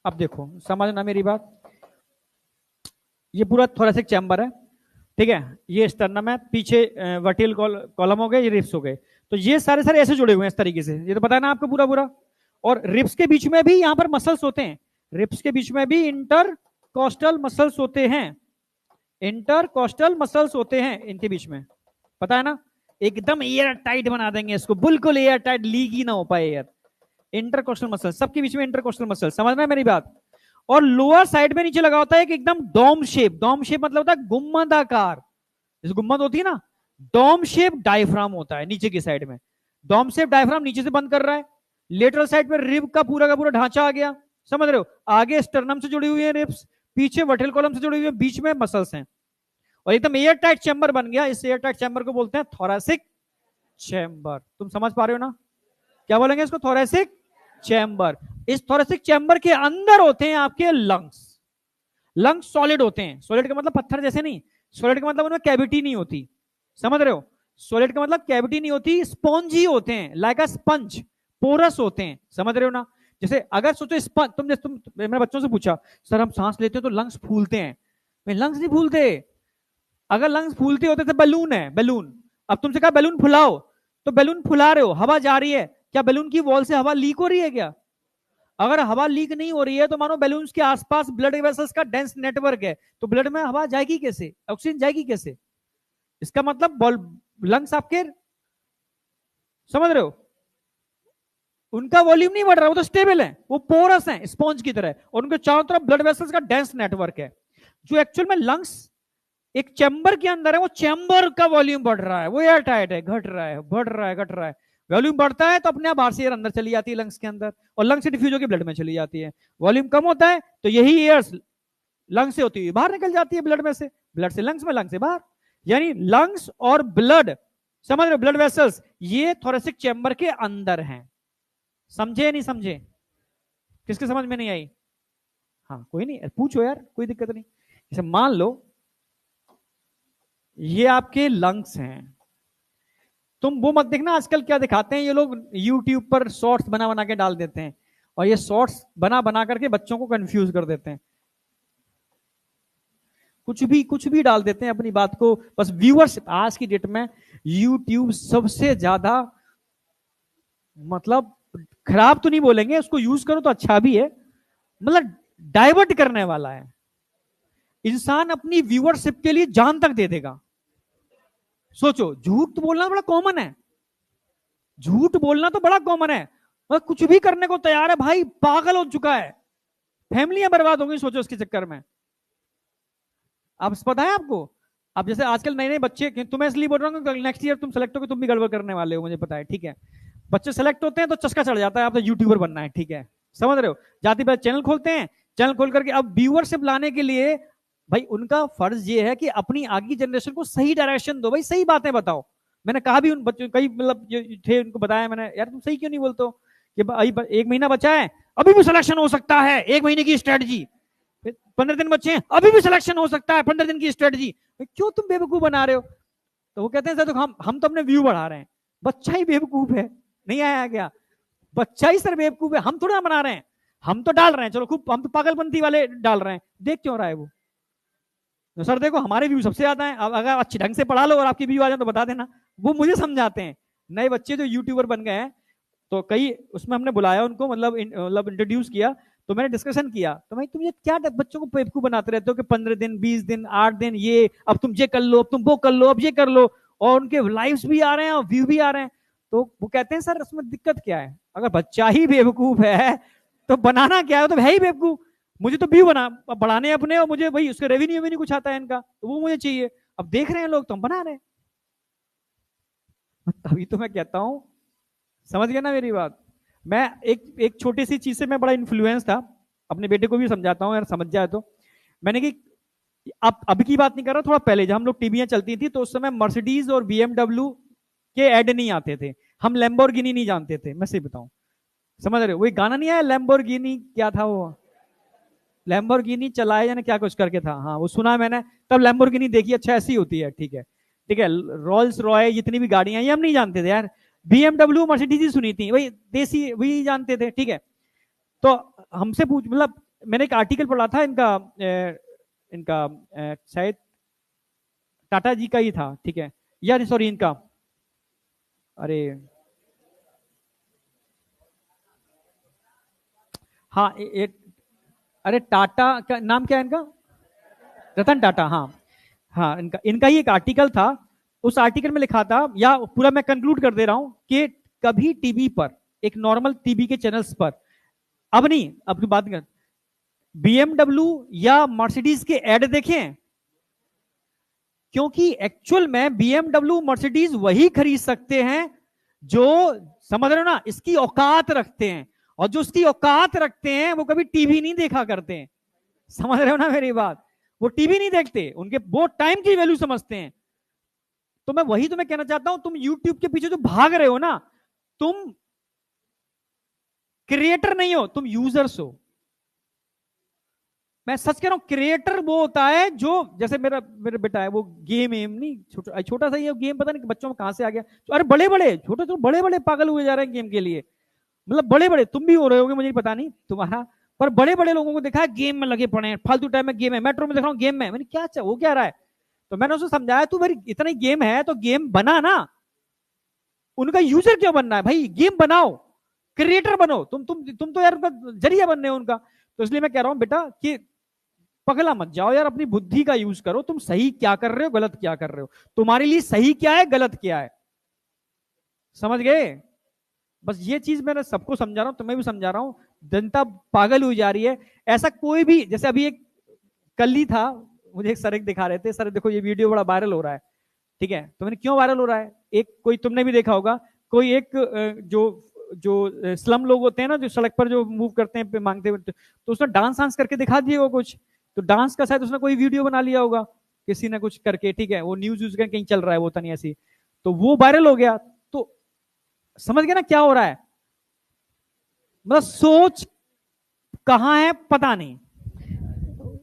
अब देखो, समझना मेरी बात, ये पूरा थोरेसिक चैम्बर है, ठीक है, ये स्टर्नम है, पीछे वर्टिकल कॉलम हो गए, ये रिब्स हो गए। तो ये सारे सारे ऐसे जुड़े हुए हैं इस तरीके से, ये तो पता है ना आपको पूरा पूरा। और रिब्स के बीच में भी यहां पर मसल्स होते हैं, रिब्स के बीच में भी इंटरकोस्टल मसल्स होते हैं, इंटरकोस्टल मसल्स होते हैं इनके बीच में, पता है ना? एकदम एयर टाइट बना देंगे इसको, बिल्कुल एयर टाइट, लीक ही ना हो पाए एयर। इंटरकोस्टल मसल, सबके बीच में इंटरकोस्टल मसल, समझना है मेरी बात? और लोअर साइड में नीचे लगा होता है एक एकदम डोम शेप, डोम शेप मतलब होता है गुम्मदाकार, जैसे गुम्मद होती है ना, डोम शेप डायफ्राम होता है नीचे की साइड में। डोम शेप डायफ्राम नीचे से बंद कर रहा है, लेटरल साइड में रिब का पूरा ढांचा आ गया, समझ रहे हो? आगे स्टर्नम से जुड़ी हुई है रिब्स, पीछे वर्टिकल कॉलम से जुड़ी हुई है, बीच में मसल्स हैं, और एकदम एयर टाइट चैम्बर बन गया। इस एयर टाइट चैम्बर को बोलते हैं थोरेसिक चैम्बर। तुम समझ पा रहे हो ना? क्या बोलेंगे इसको? Thoracic chamber. इस थोरेसिक चैम्बर के अंदर होते हैं आपके लंग्स। लंग्स सॉलिड होते हैं, सॉलिड का मतलब पत्थर जैसे नहीं, सॉलिड का मतलब उनमें कैविटी नहीं होती, समझ रहे हो? सॉलिड का मतलब कैविटी नहीं होती, स्पॉन्जी होते हैं, लाइक अ स्पंज, पोरस होते हैं, समझ रहे हो ना? जैसे अगर सोचो स्पंज, तुम मैंने बच्चों से पूछा, सर हम सांस लेते हो तो लंग्स फूलते हैं, मैं लंग्स नहीं फूलते। अगर लंग्स फूलते होते तो बैलून है, बैलून। अब तुमसे कहा बैलून फुलाओ, तो बैलून फुला रहे हो, हवा जा रही है, क्या बैलून की वॉल से हवा लीक हो रही है क्या? अगर हवा लीक नहीं हो रही है तो मानो बैलून्स के आसपास ब्लड वेसल्स का डेंस नेटवर्क है, तो ब्लड में हवा जाएगी कैसे, ऑक्सीजन जाएगी कैसे? इसका मतलब लंग्स आपके, समझ रहे हो, उनका वॉल्यूम नहीं बढ़ रहा, वो तो स्टेबल है, वो पोरस है स्पॉन्ज की तरह, और उनके चारों तरफ ब्लड वेसल्स का डेंस नेटवर्क है। जो एक्चुअल में लंग्स एक चैम्बर के अंदर है, वो चैम्बर का वॉल्यूम बढ़ रहा है, वो एयर टाइट है, घट रहा है, बढ़ रहा है, घट रहा है। वॉल्यूम बढ़ता है तो अपने आप बाहर से एयर अंदर चली जाती है लंग्स के अंदर, और लंग्स से डिफ्यूज होकर ब्लड में चली जाती है। वॉल्यूम कम होता है तो यही एयर लंग्स से होती हुई बाहर निकल जाती है ब्लड में से, ब्लड से लंग्स में, लंग्स से बाहर। यानी लंग्स और ब्लड, समझ रहे हो, ब्लड वेसल्स ये थोरेसिक चैम्बर के अंदर हैं। समझे नहीं समझे? किसके समझ में नहीं आई? हाँ कोई नहीं, पूछो यार, कोई दिक्कत नहीं। जैसे मान लो ये आपके लंग्स हैं, तुम वो मत देखना आजकल क्या दिखाते हैं ये लोग, यूट्यूब पर शॉर्ट्स बना बना के डाल देते हैं, और ये शॉर्ट्स बना बना करके बच्चों को कंफ्यूज कर देते हैं, कुछ भी डाल देते हैं अपनी बात को, बस व्यूअर्स। आज की डेट में यूट्यूब सबसे ज्यादा, मतलब खराब तो नहीं बोलेंगे, उसको यूज करो तो अच्छा भी है, मतलब डाइवर्ट करने वाला है। इंसान अपनी व्यूअरशिप के लिए जान तक दे देगा। सोचो, झूठ तो बोलना बड़ा कॉमन है, झूठ बोलना तो बड़ा कॉमन है, मतलब कुछ भी करने को तैयार है भाई, पागल हो चुका है, फैमिलियां बर्बाद हो गई सोचो इसके चक्कर में। अब पता है आपको, अब जैसे आजकल नए नए बच्चे, तुम्हें इसलिए बोल रहा हूँ नेक्स्ट ईयर तुम सेलेक्ट हो तुम भी गड़बड़ करने वाले हो, मुझे पता है, ठीक है? बच्चे सेलेक्ट होते हैं तो चस्का चढ़ जाता है, आप तो यूट्यूबर बनना है, ठीक है, समझ रहे हो? जाति पर चैनल खोलते हैं, चैनल खोल करके अब व्यूअरशिप लाने के लिए भाई उनका फर्ज ये है कि अपनी आगे जनरेशन को सही डायरेक्शन दो, भाई सही बातें बताओ, मैंने कहा भी उन बच्चों, कई मतलब जो थे उनको बताया मैंने, यार तुम सही क्यों नहीं बोलते हो कि भाई 1 महीना बचा है, अभी भी सिलेक्शन हो सकता है, 1 महीने की स्ट्रेटजी। 15 दिन बच्चे हैं, अभी भी सिलेक्शन हो सकता है, 15 दिन की स्ट्रेटजी। क्यों तुम बेवकूफ बना रहे हो? तो वो कहते हैं सर तो हम तो अपने व्यू बढ़ा रहे हैं। बच्चा ही बेवकूफ है, नहीं आया क्या? बच्चा ही सर बेवकूफ है, हम थोड़ा बना रहे हैं, हम तो डाल रहे हैं, चलो खूब, हम तो पागलपंथी वाले डाल रहे हैं, देख क्यों रहा है वो? तो सर देखो हमारे व्यू सबसे ज्यादा है, अब अगर अच्छे ढंग से पढ़ा लो और आपके व्यू आ जाए तो बता देना। वो मुझे समझाते हैं, नए बच्चे जो यूट्यूबर बन गए हैं, तो कई उसमें हमने बुलाया उनको, मतलब इंट्रोड्यूस किया, तो मैंने डिस्कशन किया, तो भाई तुम ये क्या बच्चों को बेवकूफ बनाते रहते हो कि 15 दिन 20 दिन 8 दिन, ये अब तुम ये कर लो, अब तुम वो कर लो, अब ये कर लो, और उनके लाइव्स भी आ रहे हैं और व्यू भी आ रहे हैं। तो वो कहते हैं सर उसमें दिक्कत क्या है? अगर बच्चा ही बेवकूफ है तो बनाना क्या है, तो है ही बेवकूफ। मुझे तो व्यू बना बढ़ाने अपने, और मुझे भाई उसका रेवेन्यू भी नहीं कुछ आता है इनका, तो वो मुझे चाहिए। अब देख रहे हैं लोग तो हम बना रहे हैं। तभी तो मैं कहता हूं, समझ गया ना मेरी बात? मैं एक एक छोटी सी चीज से मैं बड़ा इन्फ्लुएंस था, अपने बेटे को भी समझाता हूँ यार, समझ जाए तो। मैंने कि अब अभी की बात नहीं कर रहा, थोड़ा पहले जब हम लोग टीवियां चलती थी तो उस समय मर्सिडीज और बीएमडब्ल्यू के ऐड नहीं आते थे, हम लैम्बोर्गिनी नहीं जानते थे, मैं सही बताऊं। समझ रहे हो? वही गाना नहीं आया लैम्बोर्गिनी, क्या था वो, लैम्बोर्गिनी चलाए जाने क्या कुछ करके था, हाँ वो सुना मैंने। तब लैम्बोर्गिनी देखी, अच्छा ऐसी होती है, ठीक है ठीक है। रोल्स रॉय जितनी भी गाड़ियां ये हम नहीं जानते थे यार, बीएमडब्ल्यू मर्सिडीज ही सुनी थी, वही देसी वही जानते थे, ठीक है। तो हमसे पूछ, मतलब मैंने एक आर्टिकल पढ़ा था इनका, इनका शायद टाटा जी का ही था, ठीक है, या सॉरी इनका, अरे हाँ अरे टाटा का नाम क्या है इनका? रतन टाटा, हाँ। हाँ इनका इनका ही एक आर्टिकल था, उस आर्टिकल में लिखा था, या पूरा मैं कंक्लूड कर दे रहा हूं कि कभी टीवी पर, एक नॉर्मल टीवी के चैनल्स पर, अब नहीं, अब की बात कर, बीएमडब्ल्यू या मर्सिडीज के ऐड देखें। क्योंकि एक्चुअल में बीएमडब्ल्यू मर्सिडीज वही खरीद सकते हैं जो, समझ रहे हो ना, इसकी औकात रखते हैं, और जो उसकी औकात रखते हैं वो कभी टीवी नहीं देखा करते हैं। समझ रहे हो ना मेरी बात? वो टीवी नहीं देखते, उनके वो टाइम की वैल्यू समझते हैं। तो मैं वही तुम्हें कहना चाहता हूं, तुम यूट्यूब के पीछे जो भाग रहे हो ना, तुम क्रिएटर नहीं हो, तुम यूजर्स हो। मैं सच कह रहा हूं, क्रिएटर वो होता है जो, जैसे मेरा मेरा बेटा है, वो गेम एम नहीं, छोटा सा ही गेम, पता नहीं बच्चों में कहां से आ गया, तो अरे बड़े बड़े छोटे तो बड़े बड़े पागल हुए जा रहे हैं गेम के लिए। मतलब बड़े बड़े, तुम भी हो रहे होगे, मुझे पता नहीं तुम्हारा, पर बड़े बड़े लोगों को देखा है गेम में लगे पड़े हैं, फालतू टाइम में गेम है, मेट्रो में देख रहा हूँ गेम में, मैंने क्या वो क्या रहा है? तो मैंने उसको समझाया, तू भाई इतना ही गेम है तो गेम बना ना, उनका यूजर क्यों बनना है भाई? गेम बनाओ, क्रिएटर बनो, तुम तो यार उनका जरिया बनने हो उनका। तो इसलिए मैं कह रहा हूं बेटा कि पगला मत जाओ यार, अपनी बुद्धि का यूज करो, तुम सही क्या कर रहे हो, गलत क्या कर रहे हो, तुम्हारे लिए सही क्या है, गलत क्या है, समझ गए? बस ये चीज मैंने सबको समझा रहा हूं, तुम्हें भी समझा रहा हूं, जनता पागल हुई जा रही है। ऐसा कोई भी, जैसे अभी एक कल ही था, मुझे एक सर एक दिखा रहे थे, सर देखो ये वीडियो बड़ा वायरल हो रहा है, ठीक है, तो मैंने क्यों वायरल हो रहा है, एक कोई तुमने भी देखा होगा, कोई एक जो जो स्लम लोग होते हैं ना, जो सड़क पर जो मूव करते हैं मांगते हुए, तो उसने डांस वांस करके दिखा दिए वो कुछ, तो डांस का शायद उसने कोई वीडियो बना लिया होगा किसी ने कुछ करके, ठीक है, वो न्यूज यूज कहीं चल रहा है वो तनी ऐसी, तो वो वायरल हो गया। तो समझ गए ना क्या हो रहा है? मतलब सोच कहां है पता नहीं,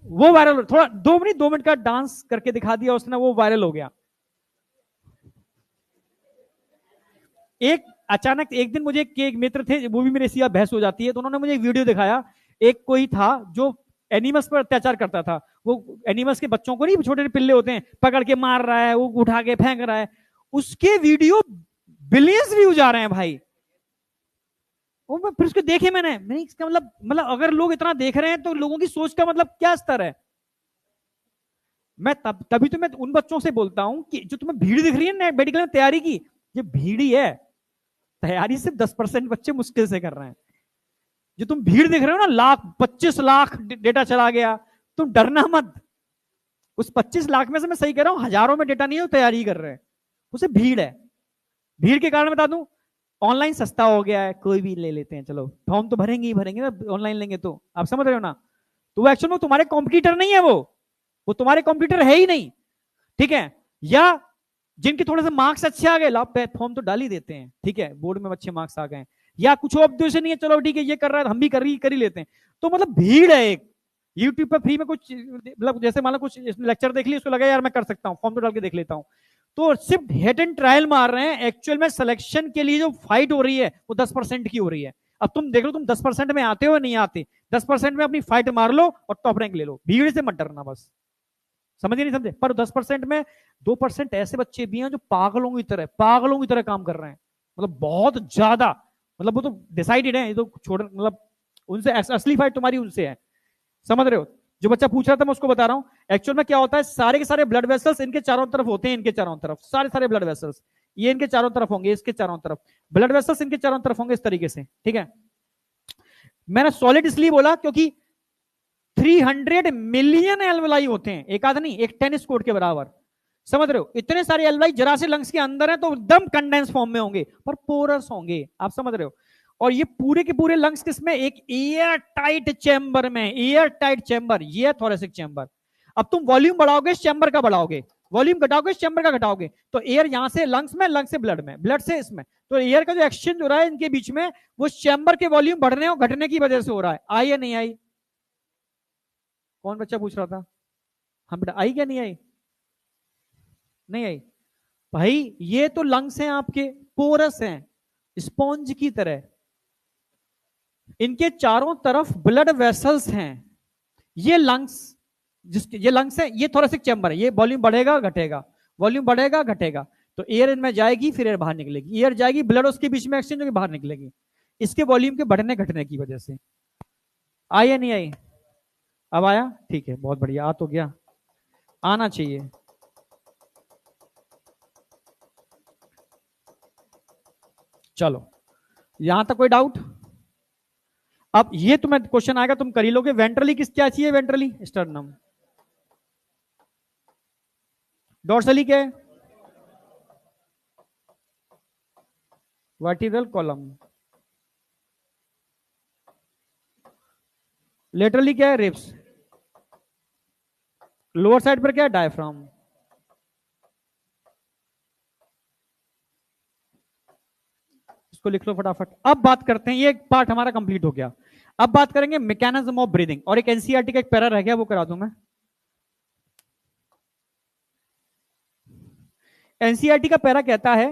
वो वायरल, थोड़ा 2 मिनट का डांस करके दिखा दिया उसने, वो वायरल हो गया। एक अचानक एक दिन मुझे एक मित्र थे, वो भी मेरे सिवा बहस हो जाती है, तो उन्होंने मुझे एक वीडियो दिखाया, एक कोई था जो एनिमल्स पर अत्याचार करता था, वो एनिमल्स के बच्चों को नहीं, छोटे छोटे पिल्ले होते हैं, पकड़ के मार रहा है, वो उठा के फेंक रहा है, उसके वीडियो बिलियंस व्यूज आ रहे हैं भाई। वो मैं फिर उसको देखे, मैंने इसका मतलब अगर लोग इतना देख रहे हैं तो लोगों की सोच का मतलब क्या स्तर है? मैं तभी तो मैं उन बच्चों से बोलता हूं कि जो तुम्हें भीड़ दिख रही है ना मेडिकल में तैयारी की, ये भीड़ ही है, तैयारी सिर्फ 10% बच्चे मुश्किल से कर रहे हैं। जो तुम भीड़ देख रहे हो ना, 25 लाख डेटा चला गया, तुम डरना मत, उस 25 लाख में से मैं सही कह रहा हूं हजारों में डेटा नहीं है, तैयारी कर रहे हैं, उसे भीड़ है। भीड़ के कारण बता दूं, ऑनलाइन सस्ता हो गया है, कोई भी ले लेते हैं, चलो फॉर्म तो भरेंगे ही भरेंगे ना, ऑनलाइन लेंगे तो, आप समझ रहे हो ना? तो वो एक्चुअल में तुम्हारे कॉम्पिटिटर नहीं है, वो तुम्हारे कॉम्पिटिटर है ही नहीं, ठीक है। या जिनके थोड़े से मार्क्स अच्छे आ गए, लाभ फॉर्म तो डाल ही देते हैं, ठीक है, बोर्ड में अच्छे मार्क्स आ गए, या कुछ ऑब्जर्वेशन नहीं है, चलो ठीक है ये कर रहा है हम भी कर ही लेते हैं। तो मतलब भीड़ है एक, यूट्यूब पर फ्री में कुछ मतलब जैसे मान लो कुछ लेक्चर देख लिया, उसको लगा यार मैं कर सकता हूँ, फॉर्म तो डाल के देख लेता हूँ, तो सिर्फ हेड एंड ट्रायल मार रहे हैं। एक्चुअल में सिलेक्शन के लिए जो फाइट हो रही है वो 10% की हो रही है। अब तुम देख लो तुम 10% में आते हो नहीं आते, 10% में अपनी फाइट मार लो और टॉप रैंक ले लो, भीड़ से मत डरना बस, समझे नहीं समझे। पर 10% में 2% ऐसे बच्चे भी हैं जो पागलों की तरह काम कर रहे हैं, मतलब बहुत ज्यादा, मतलब वो तो डिसाइडेड है, ये तो छोड़ मतलब उनसे असली फाइट तुम्हारी उनसे है, समझ रहे हो। जो बच्चा पूछ रहा था मैं उसको बता रहा हूं, एक्चुअल में क्या होता है, सारे के सारे ब्लड वेसल्स इनके चारों तरफ होते हैं, इनके चारों तरफ सारे ब्लड वेसल्स, ये इनके चारों तरफ होंगे, इसके चारों तरफ ब्लड वेसल्स इनके चारों तरफ होंगे इस तरीके से, ठीक है। मैंने सॉलिड इसलिए बोला क्योंकि 300 मिलियन एल्वलाई होते हैं, एक आधा नहीं, एक टेनिस कोर्ट के बराबर, समझ रहे हो। इतने सारे एल्वलाई जरा से लंग्स के अंदर है तो एकदम कंडेंस फॉर्म में होंगे, पर पोरस होंगे, आप समझ रहे हो। और ये पूरे के पूरे लंग्स किसमें, एक एयर टाइट चैम्बर में, एयर टाइट चैम्बर, ये थोरेसिक चैम्बर। अब तुम वॉल्यूम बढ़ाओगे इस चैम्बर का बढ़ाओगे, वॉल्यूम घटाओगे इस चैम्बर का घटाओगे, तो एयर यहां से लंग्स में, लंग्स से ब्लड में, ब्लड से इसमें, तो एयर का जो एक्सचेंज हो रहा है इनके बीच में, वो चैम्बर के वॉल्यूम बढ़ने और घटने की वजह से हो रहा है। आई या नहीं आई? कौन बच्चा पूछ रहा था? हम बेटा आई क्या नहीं आई? नहीं आई भाई, ये तो लंग्स हैं आपके, पोरस हैं, स्पॉन्ज की तरह, इनके चारों तरफ ब्लड वेसल्स हैं। ये लंग्स, जिसके ये लंग्स है, ये थोरेसिक चैम्बर है, ये वॉल्यूम बढ़ेगा घटेगा, वॉल्यूम बढ़ेगा घटेगा, तो एयर इनमें जाएगी फिर एयर बाहर निकलेगी, एयर जाएगी ब्लड उसके बीच में एक्सचेंज होकर बाहर निकलेगी, इसके वॉल्यूम के बढ़ने घटने की वजह से। आई या नहीं आई? अब आया, ठीक है, बहुत बढ़िया, आ तो गया, आना चाहिए। चलो यहां तक कोई डाउट? अब ये तुम्हें क्वेश्चन आएगा, तुम कर ही लोगे। वेंट्रली किस क्या चाहिए? Ventrally sternum. डॉर्सली क्या है? Vertebral column. लेटरली क्या है? रिब्स। लोअर साइड पर क्या है? डायफ्राम। इसको लिख लो फटाफट। अब बात करते हैं, ये पार्ट हमारा कंप्लीट हो गया, अब बात करेंगे मैकेनिज्म ऑफ ब्रीदिंग, और एक एनसीईआरटी का एक पैरा रह गया, वो करा दूं मैं। एनसीईआरटी का पैरा कहता है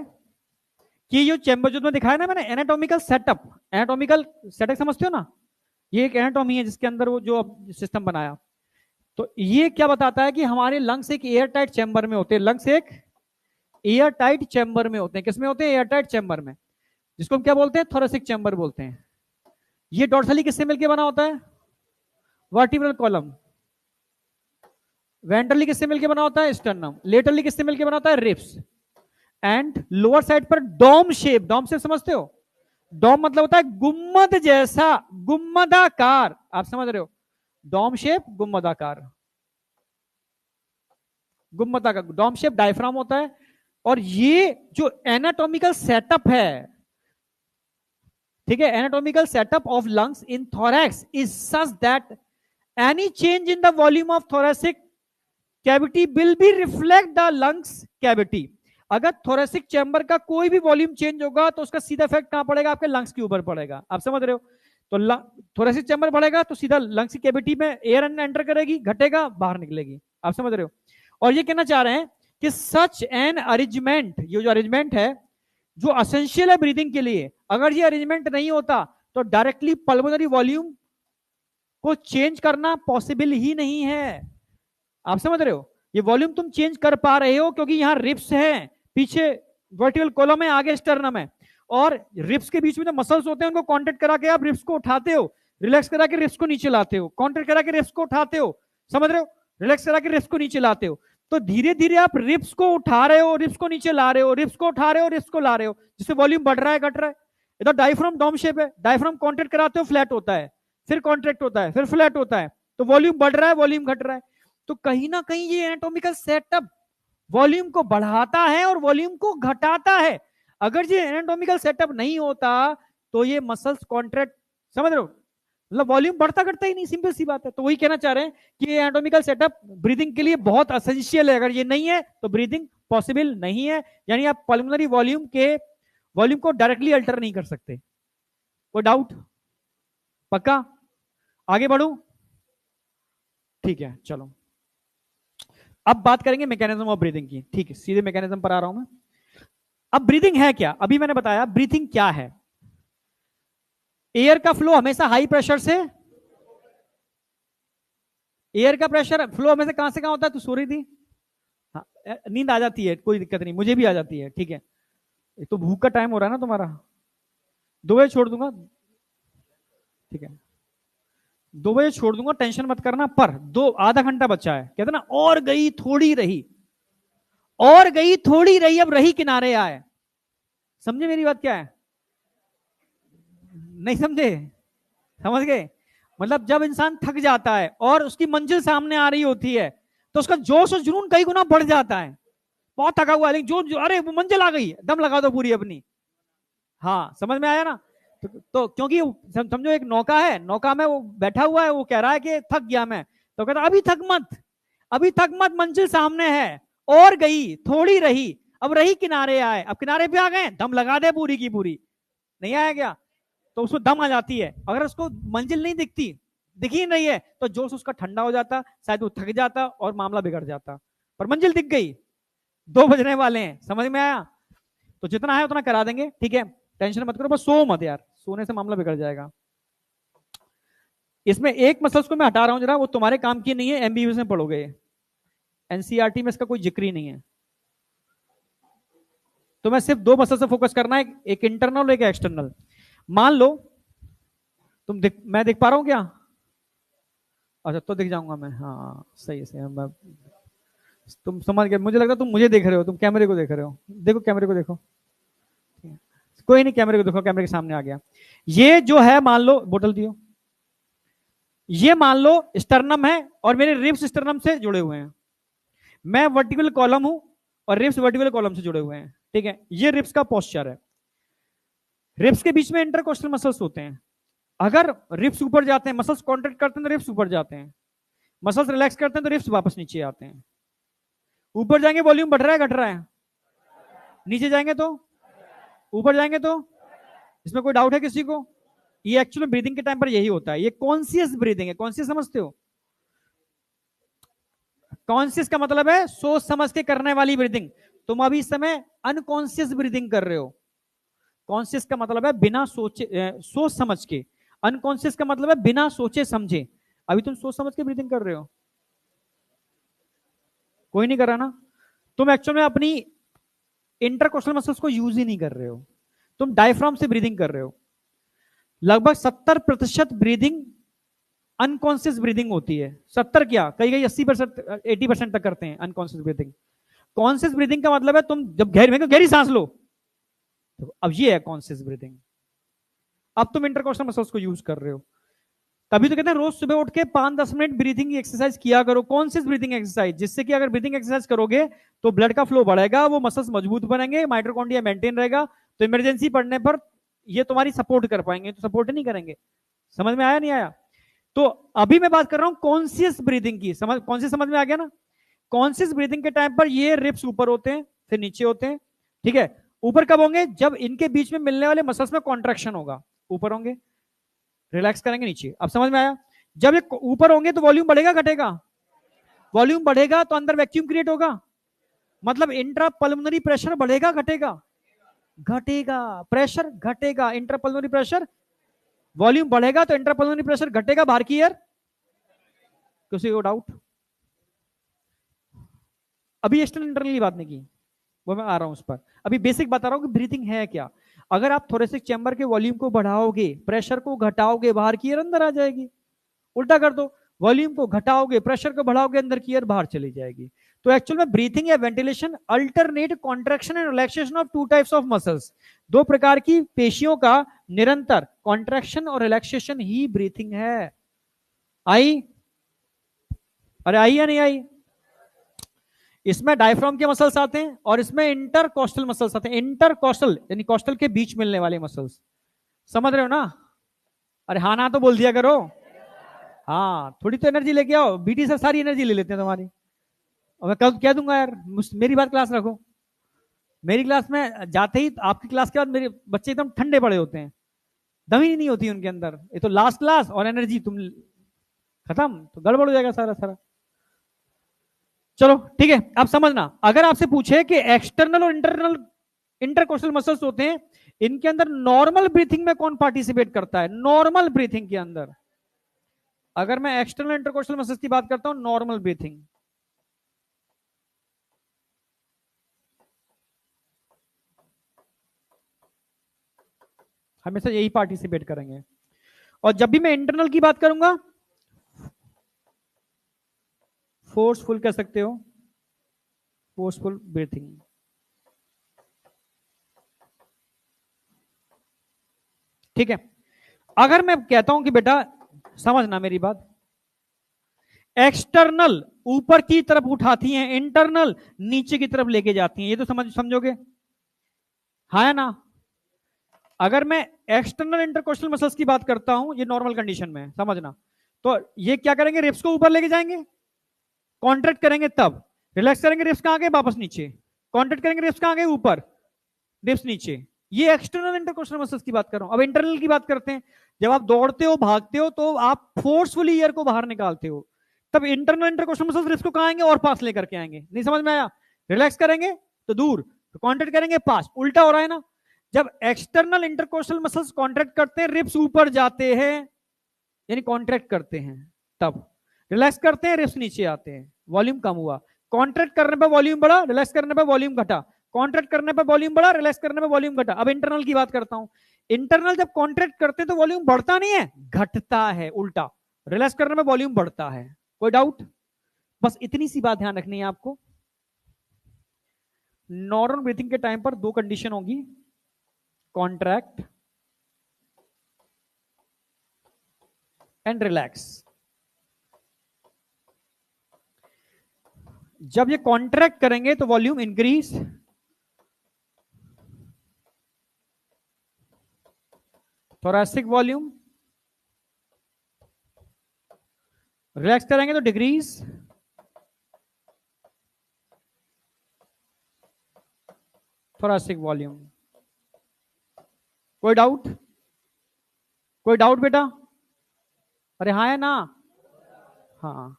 कि जो चैम्बर जो तुम्हें दिखाया ना मैंने, एनाटॉमिकल सेटअप, एनाटॉमिकल सेटअप समझते हो ना, ये एक एनाटॉमी है जिसके अंदर वो जो सिस्टम बनाया, तो ये क्या बताता है कि हमारे लंग्स एक एयर टाइट चैम्बर में होते हैं, लंग्स एक एयर टाइट चैम्बर में होते हैं। किसमें होते हैं? एयर टाइट चैम्बर में, जिसको हम क्या बोलते हैं? थोरेसिक चैम्बर बोलते हैं। ये डॉर्सली किससे मिलकर बना होता है? Vertebral column. वेंट्रली किससे मिलकर बना होता है? स्टर्नम। लेटरली किससे मिलकर बना होता है? रिब्स। एंड लोअर साइड पर डोम शेप, डोम शेप समझते हो? डोम मतलब होता है गुम्मद जैसा, गुम्मदाकार, आप समझ रहे हो, डोम शेप गुम्मदाकार, गुम्मदाकार डोम शेप डायफ्राम होता है। और ये जो एनाटॉमिकल सेटअप है, ठीक है, anatomical setup of lungs in thorax is such that any change in the volume of thoracic cavity will be reflect the lungs cavity. अगर थोरेसिक चैम्बर का कोई भी वॉल्यूम चेंज होगा तो उसका सीधा इफेक्ट कहां पड़ेगा? आपके लंग्स के ऊपर पड़ेगा, आप समझ रहे हो। तो थोरेसिक चैम्बर बढ़ेगा तो सीधा लंग्स की कैविटी में एयर एंटर करेगी, घटेगा बाहर निकलेगी, आप समझ रहे हो। और ये कहना चाह रहे हैं कि सच एन अरेंजमेंट, ये जो अरेंजमेंट है जो असेंशियल है ब्रीदिंग के लिए, अगर ये अरेंजमेंट नहीं होता तो डायरेक्टली पल्मोनरी वॉल्यूम को चेंज करना पॉसिबल ही नहीं है, आप समझ रहे हो। ये वॉल्यूम तुम चेंज कर पा रहे हो क्योंकि यहां रिब्स है, पीछे वर्टिकल कॉलम है, आगे स्टर्नम है, और रिब्स के बीच में जो मसल्स होते हैं उनको कॉन्ट्रैक्ट करा के आप रिब्स को उठाते हो, रिलैक्स करा के रिब्स को नीचे लाते हो, कॉन्ट्रैक्ट करा के रिब्स को उठाते हो, समझ रहे हो, रिलैक्स करा के रिब्स को नीचे लाते हो। तो धीरे धीरे आप रिब्स को उठा रहे हो, रिब्स को नीचे ला रहे हो, रिब्स को उठा रहे हो, रिब्स को ला रहे हो, जिससे वॉल्यूम बढ़ रहा है घट रहा है। ये तो डायफ्राम डोम शेप है, डायफ्राम कॉन्ट्रैक्ट कराते हो फ्लैट होता है, फिर कॉन्ट्रैक्ट होता है, फिर फ्लैट होता है, तो वॉल्यूम बढ़ रहा है, वॉल्यूम घट रहा है। तो कहीं ना कहीं ये एनाटॉमिकल सेटअप वॉल्यूम को बढ़ाता है और वॉल्यूम को घटाता है। अगर ये एनाटॉमिकल सेटअप नहीं होता तो ये मसल्स कॉन्ट्रैक्ट, समझ रहे हो, मतलब वॉल्यूम बढ़ता घटता ही नहीं, सिंपल सी बात है। तो वही कहना चाह रहे हैं कि ये एनाटॉमिकल सेटअप ब्रीदिंग के लिए बहुत एसेंशियल है, अगर ये नहीं है तो ब्रीदिंग पॉसिबल नहीं है। यानी आप पल्मोनरी वॉल्यूम को डायरेक्टली अल्टर नहीं कर सकते। कोई डाउट? पक्का? आगे बढ़ू? ठीक है, चलो अब बात करेंगे मैकेनिज्म ऑफ ब्रीदिंग की। ठीक है, सीधे मैकेनिज्म पर आ रहा हूं मैं। अब ब्रीदिंग है क्या? अभी मैंने बताया ब्रीथिंग क्या है। एयर का फ्लो हमेशा हाई प्रेशर से, एयर का प्रेशर फ्लो हमेशा कहां से कहां होता है? तू सो रही थी? हाँ, नींद आ जाती है, कोई दिक्कत नहीं, मुझे भी आ जाती है। ठीक है, एक तो भूख का टाइम हो रहा है ना तुम्हारा, 2 बजे छोड़ दूंगा। ठीक है, 2 बजे छोड़ दूंगा, टेंशन मत करना। पर आधा घंटा बचा है, कहते ना और गई थोड़ी रही, और गई थोड़ी रही, अब रही किनारे आए। समझे मेरी बात क्या है? नहीं समझे? समझ गए? मतलब जब इंसान थक जाता है और उसकी मंजिल सामने आ रही होती है तो उसका जोश और जुनून कई गुना बढ़ जाता है। बहुत थका हुआ है लेकिन अरे वो मंजिल आ गई, दम लगा दो पूरी अपनी। हाँ, समझ में आया ना? तो क्योंकि समझो एक नौका है, नौका में वो बैठा हुआ है, वो कह रहा है कि थक गया मैं, तो कहता अभी थक मत, अभी थक मत, मंजिल सामने है, और गई थोड़ी रही, अब रही किनारे आए। अब किनारे पे आ गए, दम लगा दे पूरी की पूरी। नहीं आया क्या? तो उसको दम आ जाती है। अगर उसको मंजिल नहीं दिखती, दिख ही नहीं है, तो जोश उसका ठंडा हो जाता, शायद वो थक जाता और मामला बिगड़ जाता। पर मंजिल दिख गई, 2 बजने वाले हैं, समझ में आया? तो जितना है उतना करा देंगे, ठीक है, टेंशन मत करो, बस सो मत यार, सोने से मामला बिगड़ जाएगा। इसमें एक मसल्स को मैं हटा रहा हूं जरा, वो तुम्हारे काम की नहीं है, एमबीबीएस में पढ़ोगे, एनसीईआरटी में इसका कोई जिक्र ही नहीं है। तो मैं सिर्फ 2 मसल से फोकस करना है, एक इंटरनल एक एक्सटर्नल। मान लो मैं दिख पा रहा हूं क्या? अच्छा, तो दिख जाऊंगा मैं, हाँ सही है, सही है। मैं तुम समझ गए, मुझे लगता तुम मुझे देख रहे हो, तुम कैमरे को देख रहे हो। देखो कैमरे को देखो, कोई नहीं, कैमरे को देखो, कैमरे के सामने आ गया। ये जो है मान लो, बोतल दियो, ये मान लो स्टर्नम है और मेरे रिब्स स्टर्नम से जुड़े हुए हैं। मैं वर्टिकल कॉलम हूं और रिब्स वर्टिकल कॉलम से जुड़े हुए हैं, ठीक है। ये रिब्स का पोस्चर है। रिब्स के बीच में इंटरकोस्टल मसल्स होते हैं। अगर रिब्स ऊपर जाते हैं, मसल्स कॉन्ट्रैक्ट करते हैं तो रिब्स ऊपर जाते हैं, मसल्स रिलैक्स करते हैं तो रिब्स वापस नीचे आते हैं। ऊपर जाएंगे वॉल्यूम बढ़ रहा है घट रहा है? नीचे जाएंगे तो? ऊपर जाएंगे तो? इसमें कोई डाउट है किसी को? ये एक्चुअली ब्रीदिंग के टाइम पर यही होता है, ये कॉन्शियस ब्रीदिंग है। कॉन्शियस समझते हो? कॉन्शियस का मतलब है सोच समझ के करने वाली ब्रीदिंग। तुम अभी इस समय अनकॉन्शियस ब्रीदिंग कर रहे हो। कॉन्शियस का मतलब है बिना सोचे, सोच समझ के। अनकॉन्शियस का मतलब है बिना सोचे समझे। अभी तुम सोच समझ के ब्रीदिंग कर रहे हो, कोई नहीं कर रहा ना। तुम एक्चुअल में अपनी इंटरकोस्टल मसल्स को यूज ही नहीं कर रहे हो, तुम डायफ्राम से ब्रीदिंग कर रहे हो। लगभग 70% ब्रीदिंग अनकॉन्शियस ब्रीदिंग होती है। 70 क्या, कई कई 80%, 80% तक करते हैं अनकॉन्शियस ब्रीदिंग। कॉन्शियस ब्रीदिंग का मतलब है तुम जब गहरी सांस लो, तो अब ये है कॉन्शियस ब्रीदिंग। अब तुम इंटरकोस्टल मसल्स को यूज कर रहे हो। तभी तो कहते हैं रोज सुबह उठ के 5-10 मिनट ब्रीथिंग एक्सरसाइज किया करो, कॉन्शियस ब्रीथिंग एक्सरसाइज, जिससे कि अगर ब्रीथिंग एक्सरसाइज करोगे तो ब्लड का फ्लो बढ़ेगा, वो मसल्स मजबूत बनेंगे, माइटोकॉन्ड्रिया मेंटेन रहेगा, तो इमरजेंसी पड़ने पर ये तुम्हारी सपोर्ट कर पाएंगे, तो सपोर्ट नहीं करेंगे। समझ में आया नहीं आया? तो अभी मैं बात कर रहा हूं कॉन्शियस ब्रीथिंग की। कॉन्शियस समझ में आ गया ना? कॉन्शियस ब्रीथिंग के टाइम पर ये रिप्स ऊपर होते हैं, फिर नीचे होते हैं, ठीक है। ऊपर कब होंगे? जब इनके बीच में मिलने वाले मसल्स में कॉन्ट्रैक्शन होगा, ऊपर होंगे, रिलैक्स करेंगे नीचे। अब समझ में आया? जब ये ऊपर होंगे तो वॉल्यूम बढ़ेगा घटेगा? वॉल्यूम बढ़ेगा तो अंदर वैक्यूम क्रिएट होगा, मतलब इंट्रा पल्मोनरी प्रेशर बढ़ेगा घटेगा? घटेगा। प्रेशर घटेगा, इंट्रा पल्मोनरी प्रेशर, वॉल्यूम बढ़ेगा तो इंट्रा पल्मोनरी प्रेशर घटेगा, बाहर की एयर। किसी को डाउट? अभी एक्सटर्नल इंटरनल की बात नहीं की, वो मैं आ रहा हूं उस पर। अभी बेसिक बता रहा हूं कि ब्रीथिंग है क्या। अगर आप थोरेसिक चैम्बर के वॉल्यूम को बढ़ाओगे, प्रेशर को घटाओगे, बाहर की एयर अंदर आ जाएगी। उल्टा कर दो, वॉल्यूम को घटाओगे, प्रेशर को बढ़ाओगे, अंदर की एयर बाहर चली जाएगी। तो एक्चुअल में ब्रीथिंग या ventilation alternate contraction and relaxation of 2 types of muscles, 2 प्रकार की पेशियों का निरंतर कॉन्ट्रैक्शन और रिलैक्सेशन ही ब्रीथिंग है। आई? अरे आई या नहीं आई? इसमें डायफ्राम के मसल्स आते हैं और इसमें इंटरकोस्टल मसल्स आते हैं। इंटरकोस्टल यानी कोस्टल के बीच मिलने वाले मसल्स, समझ रहे हो ना? अरे हाँ ना तो बोल दिया करो। हाँ, थोड़ी तो एनर्जी लेके आओ, बीटी सर सारी एनर्जी ले लेते हैं तुम्हारी। और मैं कल कह दूंगा यार, मेरी बात क्लास रखो। मेरी क्लास में जाते ही आपकी क्लास के बाद मेरे बच्चे एकदम ठंडे पड़े होते हैं, दम ही नहीं होती उनके अंदर। ये तो लास्ट क्लास और एनर्जी तुम खत्म, तो गड़बड़ हो जाएगा सारा सारा। चलो ठीक है, अब समझना, अगर आपसे पूछे कि एक्सटर्नल और इंटरनल इंटरकोस्टल मसल्स होते हैं, इनके अंदर नॉर्मल ब्रीथिंग में कौन पार्टिसिपेट करता है? नॉर्मल ब्रीथिंग के अंदर अगर मैं एक्सटर्नल इंटरकोस्टल मसल्स की बात करता हूं, नॉर्मल ब्रीथिंग, हमेशा यही पार्टिसिपेट करेंगे। और जब भी मैं इंटरनल की बात करूंगा, फोर्सफुल कह सकते हो, फोर्सफुल ब्रीथिंग। ठीक है, अगर मैं कहता हूं कि बेटा समझना मेरी बात, एक्सटर्नल ऊपर की तरफ उठाती हैं, इंटरनल नीचे की तरफ लेके जाती हैं, ये तो समझोगे, हाँ या ना? अगर मैं एक्सटर्नल इंटरकोस्टल मसल्स की बात करता हूं, ये नॉर्मल कंडीशन में समझना, तो ये क्या करेंगे? रिब्स को ऊपर लेके जाएंगे, कॉन्ट्रैक्ट करेंगे, तब रिलैक्स करेंगे, रिब्स कहां गए? वापस नीचे, कॉन्ट्रैक्ट करेंगे, रिब्स कहां गए? ऊपर, रिब्स नीचे। ये एक्सटर्नल इंटरकोस्टल मसल्स की बात कर रहा हूं। अब इंटरनल की बात करते हैं, जब आप दौड़ते हो, भागते हो, तो आप फोर्सफुली एयर को बाहर निकालते हो, तब इंटरनल इंटरकोस्टल मसल्स रिब्स को कहां आएंगे? और पास लेकर के आएंगे। नहीं समझ में आया? रिलैक्स करेंगे तो दूर, तो कॉन्ट्रैक्ट करेंगे पास, उल्टा हो रहा है ना? जब एक्सटर्नल इंटरकोस्टल मसल्स कॉन्ट्रैक्ट करते हैं, रिब्स ऊपर जाते हैं, यानी कॉन्ट्रैक्ट करते हैं, तब रिलैक्स करते हैं, रिब्स नीचे आते हैं, वॉल्यूम कम हुआ। कॉन्ट्रैक्ट करने पर वॉल्यूम बढ़ा, रिलैक्स करने पर वॉल्यूम घटा, कॉन्ट्रैक्ट करने पर वॉल्यूम बढ़ा, रिलैक्स करने पर वॉल्यूम घटा। अब इंटरनल की बात करता हूं, इंटरनल जब कॉन्ट्रैक्ट करते हैं तो वॉल्यूम बढ़ता नहीं है, घटता है, उल्टा। रिलैक्स करने में वॉल्यूम बढ़ता है। कोई डाउट? बस इतनी सी बात ध्यान रखनी है आपको। नॉर्मल ब्रीथिंग के टाइम पर दो कंडीशन होगी, कॉन्ट्रैक्ट एंड रिलैक्स। जब ये कॉन्ट्रैक्ट करेंगे तो volume increase, thoracic volume, relax करेंगे तो डिक्रीज, थोरैसिक वॉल्यूम। कोई डाउट? कोई डाउट बेटा? अरे हाँ है ना? हाँ,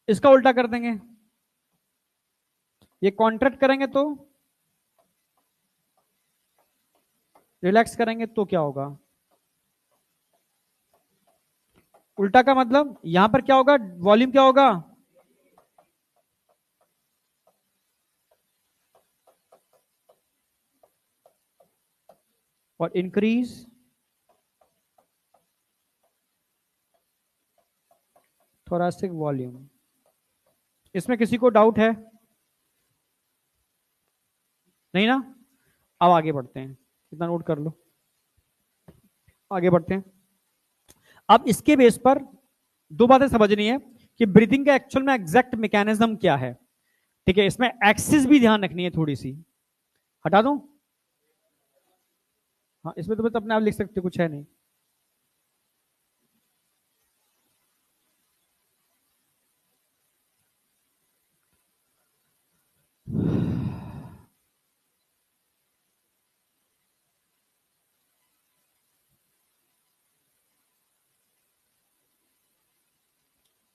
इसका उल्टा कर देंगे, ये कॉन्ट्रैक्ट करेंगे तो, रिलैक्स करेंगे तो क्या होगा? उल्टा का मतलब यहां पर क्या होगा? वॉल्यूम क्या होगा? और इंक्रीज थोरैसिक वॉल्यूम। इसमें किसी को डाउट है? नहीं ना? अब आगे बढ़ते हैं, इतना नोट कर लो, आगे बढ़ते हैं। अब इसके बेस पर दो बातें समझनी है कि ब्रीथिंग का एक्चुअल में एग्जैक्ट मैकेनिज्म क्या है। ठीक है, इसमें एक्सिस भी ध्यान रखनी है थोड़ी सी। हटा दूं? हाँ, इसमें तो बस अपने आप लिख सकते, कुछ है नहीं।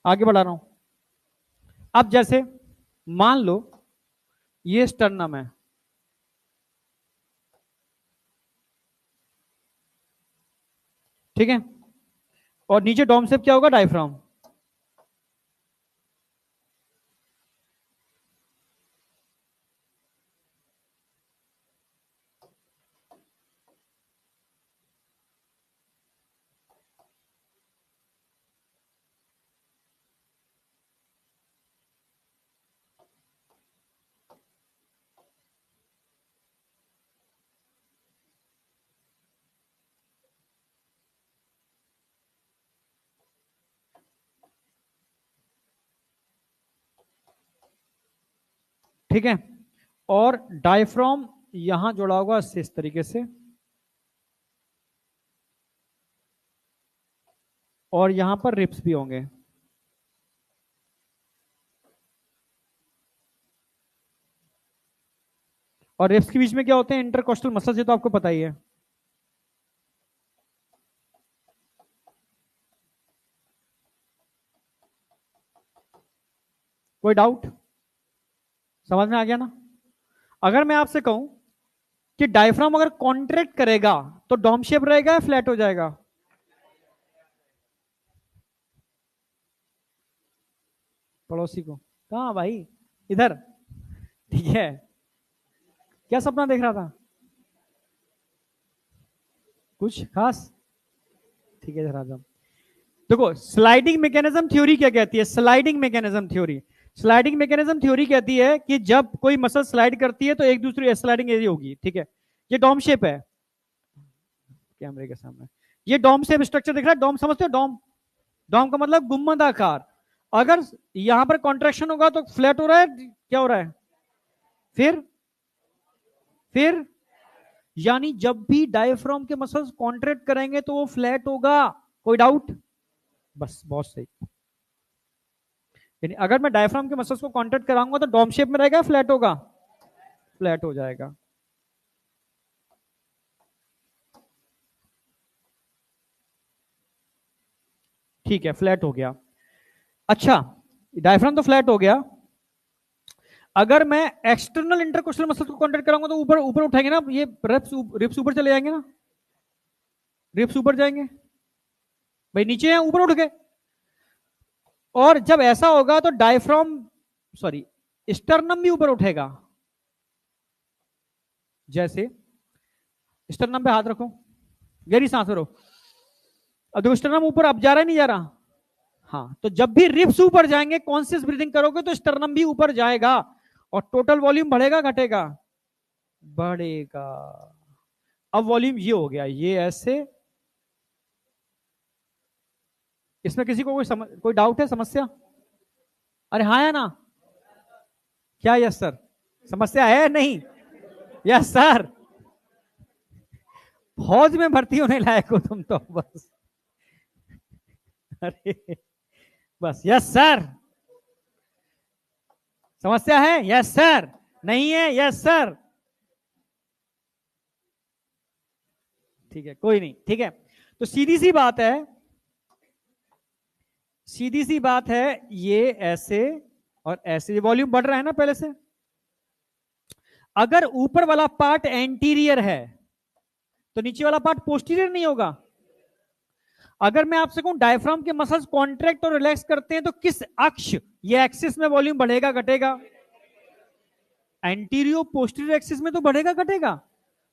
आगे बढ़ा रहा हूं। अब जैसे मान लो ये स्टर्नम है, ठीक है, और नीचे डॉम शेप क्या होगा? डायफ्राम। ठीक है, और डायफ्राम यहां जुड़ा होगा इस तरीके से, और यहां पर रिप्स भी होंगे। और रिप्स के बीच में क्या होते हैं? इंटरकोस्टल मसल्स, ये तो आपको पता ही है। कोई डाउट? समझ में आ गया ना? अगर मैं आपसे कहूं कि डायफ्राम अगर कॉन्ट्रैक्ट करेगा तो डोम शेप रहेगा या फ्लैट हो जाएगा? पड़ोसी को कहा भाई, इधर। ठीक है, क्या सपना देख रहा था? कुछ खास? ठीक है, इधर आ जाओ। देखो, स्लाइडिंग मैकेनिज्म थ्योरी क्या कहती है? Sliding mechanism theory, sliding mechanism theory कहती है कि जब कोई मसल स्लाइड करती है तो एक दूसरी स्लाइडिंग एरिया होगी। ठीक है, ये डोम शेप है कैमरे के सामने। ये डोम शेप स्ट्रक्चर दिख रहा है, डोम समझते हो? डोम, डोम का मतलब गुम्बद आकार। अगर यहां पर कॉन्ट्रेक्शन होगा तो फ्लैट हो रहा है, क्या हो रहा है? फिर यानी जब भी डायफ्राम के मसल्स कॉन्ट्रैक्ट करेंगे तो वो फ्लैट होगा। कोई डाउट? बस, बहुत सही। यानी अगर मैं डायफ्राम के मसल्स को कॉन्ट्रैक्ट कराऊंगा तो डोम शेप में रहेगा, फ्लैट होगा? फ्लैट हो जाएगा। ठीक है, फ्लैट हो गया। अच्छा, डायफ्राम तो फ्लैट हो गया। अगर मैं एक्सटर्नल इंटरकोस्टल मसल्स को कॉन्ट्रैक्ट कराऊंगा तो ऊपर ऊपर उठाएंगे ना, ये रिप्स ऊपर चले जाएंगे ना? रिप्स ऊपर जाएंगे भाई, नीचे हैं, ऊपर उठ गए। और जब ऐसा होगा तो डायफ्राम, सॉरी, स्टर्नम भी ऊपर उठेगा। जैसे स्टर्नम पे हाथ रखो, गहरी सांस लो। अब देखो, स्टर्नम ऊपर अब जा रहा है, नहीं जा रहा? हाँ, तो जब भी रिप्स ऊपर जाएंगे, कॉन्शियस ब्रीदिंग करोगे तो स्टर्नम भी ऊपर जाएगा। और टोटल वॉल्यूम बढ़ेगा घटेगा? बढ़ेगा। अब वॉल्यूम ये हो गया, ये ऐसे। इसमें किसी को कोई डाउट है, समस्या? अरे हाँ या ना? क्या यस सर? समस्या है नहीं? Yes sir. फौज में भर्ती होने लायक हो तुम तो बस। अरे बस, यस सर। समस्या है? Yes sir. नहीं है? Yes sir. ठीक है, कोई नहीं, ठीक है। तो सीधी सी बात है, सीधी सी बात है, ये ऐसे और ऐसे वॉल्यूम बढ़ रहा है ना पहले से। अगर ऊपर वाला पार्ट एंटीरियर है तो नीचे वाला पार्ट पोस्टीरियर नहीं होगा? अगर मैं आपसे कहूं डायफ्राम के मसल्स कॉन्ट्रैक्ट और रिलैक्स करते हैं तो किस अक्ष, ये एक्सिस में वॉल्यूम बढ़ेगा घटेगा? एंटीरियो पोस्टीरियर एक्सिस में तो बढ़ेगा घटेगा,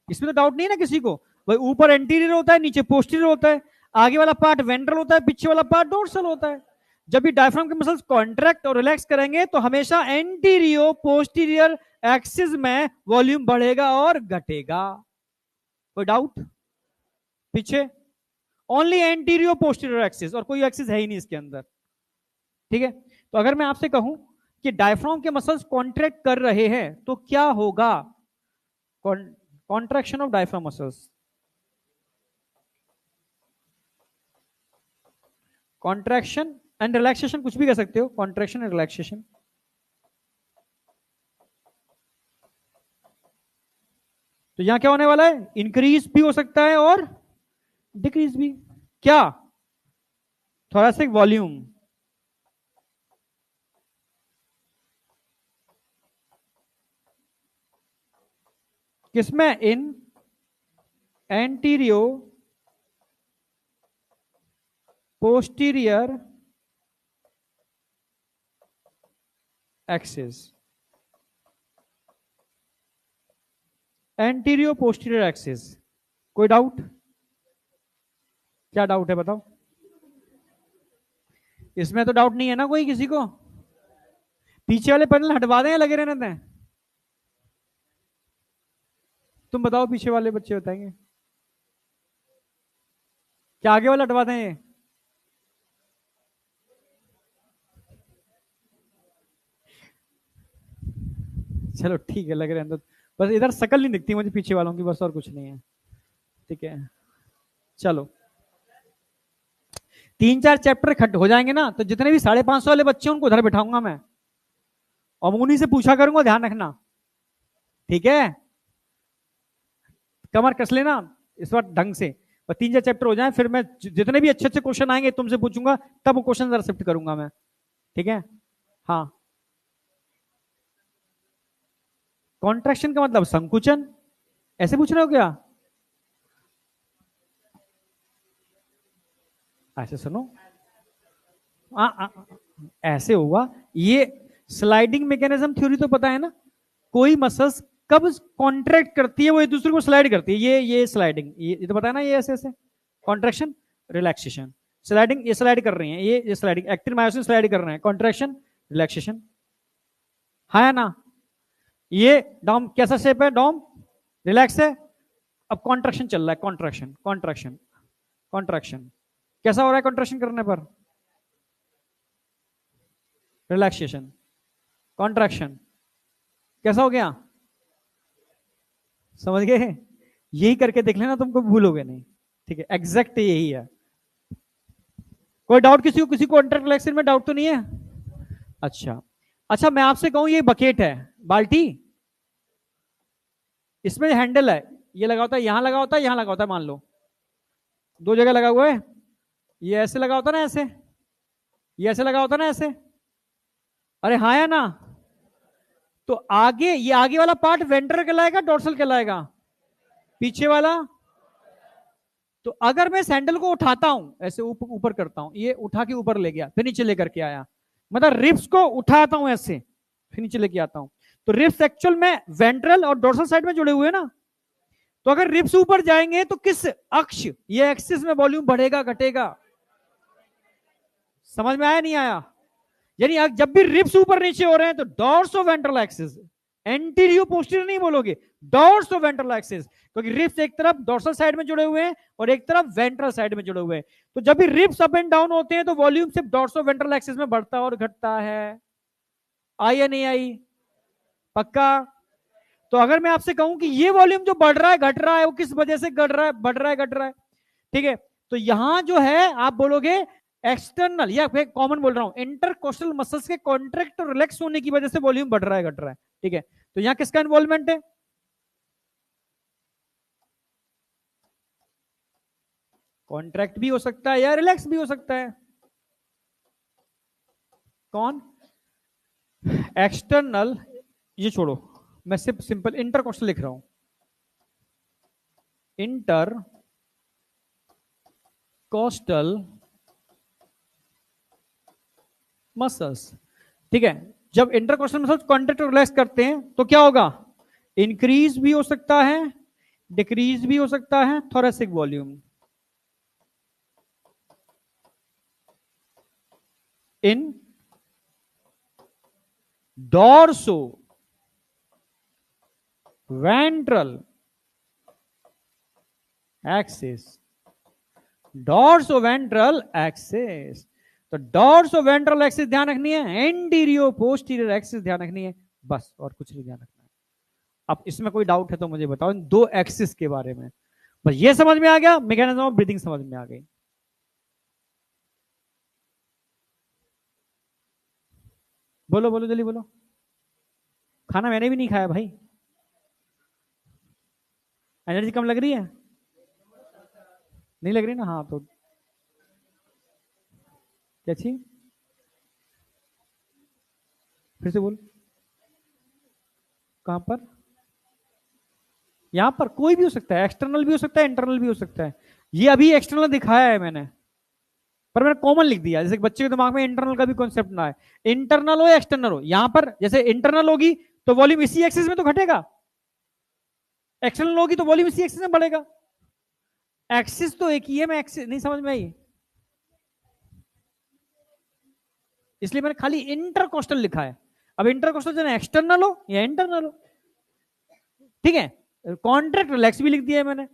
इसमें तो डाउट नहीं है ना किसी को। भाई ऊपर एंटीरियर होता है, नीचे पोस्टीरियर होता है, आगे वाला पार्ट वेंट्रल होता है, पीछे वाला पार्ट डोर्सल होता है। जब भी डायफ्राम के मसल्स कॉन्ट्रैक्ट और रिलैक्स करेंगे तो हमेशा एंटीरियो पोस्टीरियर एक्सिस में वॉल्यूम बढ़ेगा और घटेगा। कोई डाउट? पीछे ओनली एंटीरियो पोस्टीरियर एक्सिस, और कोई एक्सिस है ही नहीं इसके अंदर। ठीक है, तो अगर मैं आपसे कहूं कि डायफ्राम के मसल्स कॉन्ट्रैक्ट कर रहे हैं तो क्या होगा? Contraction of diaphragm muscles, contraction and relaxation, कुछ भी कह सकते हो, कॉन्ट्रैक्शन एंड रिलैक्सेशन। तो यहां क्या होने वाला है? इंक्रीज भी हो सकता है और डिक्रीज भी। क्या? Thoracic volume. किसमें? इन एंटीरियो पोस्टीरियर एक्सिस, एंटीरियो पोस्टीरियर एक्सिस। कोई डाउट? क्या डाउट है बताओ? इसमें तो डाउट नहीं है ना कोई किसी को? पीछे वाले पैनल हटवा दें या लगे रहने दें? तुम बताओ, पीछे वाले बच्चे बताएंगे। क्या आगे वाला हटवा दें ये? चलो ठीक है, लग रहे हैं तो। बस इधर शकल नहीं दिखती मुझे पीछे वालों की, बस, और कुछ नहीं है। ठीक है, चलो। 3-4 चैप्टर खट हो जाएंगे ना, तो जितने भी 550 वाले बच्चे उनको उधर बैठाऊंगा मैं, और उन्हीं से पूछा करूंगा, ध्यान रखना, ठीक है? कमर कस लेना इस बार ढंग से, और 3-4 चैप्टर हो जाए, फिर मैं जितने भी अच्छे अच्छे क्वेश्चन आएंगे तुमसे पूछूंगा, तब वो क्वेश्चन जरा शिफ्ट करूंगा मैं, ठीक है? हाँ, कॉन्ट्रैक्शन का मतलब संकुचन, ऐसे पूछ रहे हो क्या? ऐसे सुनो, ऐसे होगा ये। स्लाइडिंग मैकेनिज्म थ्योरी तो पता है ना, कोई मसल्स कब कॉन्ट्रैक्ट करती है, वो एक दूसरे को स्लाइड करती है, ये स्लाइडिंग, ये तो पता है ना, ये ऐसे ऐसे कॉन्ट्रैक्शन रिलैक्सेशन, स्लाइडिंग, ये स्लाइड कर रही है, ये स्लाइडिंग, एक्टिन मायोसिन स्लाइड कर रहे हैं, कॉन्ट्रैक्शन रिलैक्सेशन, है ना? ये डॉम कैसा शेप है, डॉम रिलैक्स है, अब कॉन्ट्रैक्शन चल रहा है, कॉन्ट्रैक्शन कॉन्ट्रैक्शन कॉन्ट्रैक्शन, कैसा हो रहा है कॉन्ट्रैक्शन करने पर? रिलैक्सेशन, कॉन्ट्रैक्शन, कैसा हो गया? समझ गए? यही करके देख लेना, तुमको भूलोगे नहीं, ठीक है? एग्जैक्ट यही है। कोई डाउट किसी को, किसी को कॉन्ट्रैक्ट रिलैक्सेशन में डाउट तो नहीं है? अच्छा अच्छा, मैं आपसे कहूं ये बकेट है, बाल्टी, इसमें हैंडल है, ये लगा होता है, यहां लगा होता है, यहां लगा होता है, मान लो 2 जगह लगा हुआ है, ये ऐसे लगा होता है ना, ऐसे, ये ऐसे लगा होता है ना, ऐसे, अरे हाँ या ना? तो आगे, ये आगे वाला पार्ट वेंट्रल कहलाएगा, डोर्सल कहलाएगा? पीछे वाला। तो अगर मैं सैंडल को उठाता हूं, ऐसे ऊपर करता हूं, ये उठा के ऊपर ले गया, फिर नीचे लेकर के आया, मतलब रिब्स को उठाता हूं ऐसे, फिर नीचे लेके आता हूं, तो रिब्स एक्चुअल में वेंट्रल और डोर्सल साइड में जुड़े हुए हैं ना, तो अगर रिब्स ऊपर जाएंगे तो किस अक्ष, ये एक्सिस में वॉल्यूम बढ़ेगा घटेगा? समझ में आया नहीं आया? यानी जब भी रिब्स ऊपर नीचे हो रहे हैं तो डॉर्सो वेंट्रल एक्सिस, एंटीरियो पोस्टीरियर नहीं बोलोगे, डॉर्सो वेंट्रल एक्सिस, क्योंकि रिब्स एक तरफ डॉर्सल साइड में जुड़े हुए हैं और एक तरफ वेंट्रल साइड में जुड़े हुए हैं, तो जब भी रिब्स अप एंड डाउन होते हैं तो वॉल्यूम सिर्फ डॉर्सो वेंट्रल एक्सिस में बढ़ता और घटता है। आई या नहीं आई? पक्का? तो अगर मैं आपसे कहूं कि ये वॉल्यूम जो बढ़ रहा है घट रहा है, वो किस वजह से घट रहा है, बढ़ रहा है, घट रहा है, ठीक है? तो यहां जो है आप बोलोगे एक्सटर्नल, या कॉमन बोल रहा हूं, इंटरकोस्टल मसल्स के कॉन्ट्रैक्ट और रिलैक्स होने की वजह से वॉल्यूम बढ़ रहा है, घट रहा है, ठीक है? तो यहां किसका इन्वॉल्वमेंट है? कॉन्ट्रैक्ट भी हो सकता है या रिलैक्स भी हो सकता है। कौन? एक्सटर्नल, ये छोड़ो, मैं सिर्फ सिंपल इंटरकोस्टल लिख रहा हूं, इंटर कोस्टल मसल्स, ठीक है? जब इंटरकोस्टल मसल्स कॉन्ट्रैक्ट और रिलैक्स करते हैं तो क्या होगा? इंक्रीज भी हो सकता है, डिक्रीज भी हो सकता है थोरेसिक वॉल्यूम इन dorso ventral axis, dorso ventral axis, तो डॉर्सो वेंट्रल एक्सिस ध्यान रखनी है, एंटीरियो पोस्टीरियर एक्सिस ध्यान रखनी है, बस, और कुछ नहीं ध्यान रखना है। अब इसमें कोई डाउट है तो मुझे बताओ इन 2 एक्सिस के बारे में, बस ये समझ में आ गया, मैकेनिज्म ऑफ ब्रीदिंग समझ में आ गई। बोलो बोलो जल्दी बोलो। खाना मैंने भी नहीं खाया भाई, एनर्जी कम लग रही है? नहीं लग रही ना? हाँ, तो क्या चाहिए? फिर से बोल। कहां पर? यहां पर कोई भी हो सकता है, एक्सटर्नल भी हो सकता है, इंटरनल भी हो सकता है, ये अभी एक्सटर्नल दिखाया है मैंने, पर मैंने कॉमन लिख दिया, जैसे बच्चे के दिमाग में इंटरनल का भी कॉन्सेप्ट ना है, इंटरनल हो या एक्सटर्नल हो, यहां पर जैसे इंटरनल होगी तो वॉल्यूम इसी एक्सिस में तो घटेगा, एक्सटर्नल होगी तो वॉल्यूम इसी एक्सिस में बढ़ेगा, एक्सिस तो एक ही है, मैं एक्सिस नहीं समझ में आई, इसलिए मैंने खाली इंटरकोस्टल लिखा है। अब इंटरकोस्टल जो एक्सटर्नल हो या इंटरनल हो, ठीक है? कॉन्ट्रैक्ट रिलैक्स भी लिख दिया है मैंने,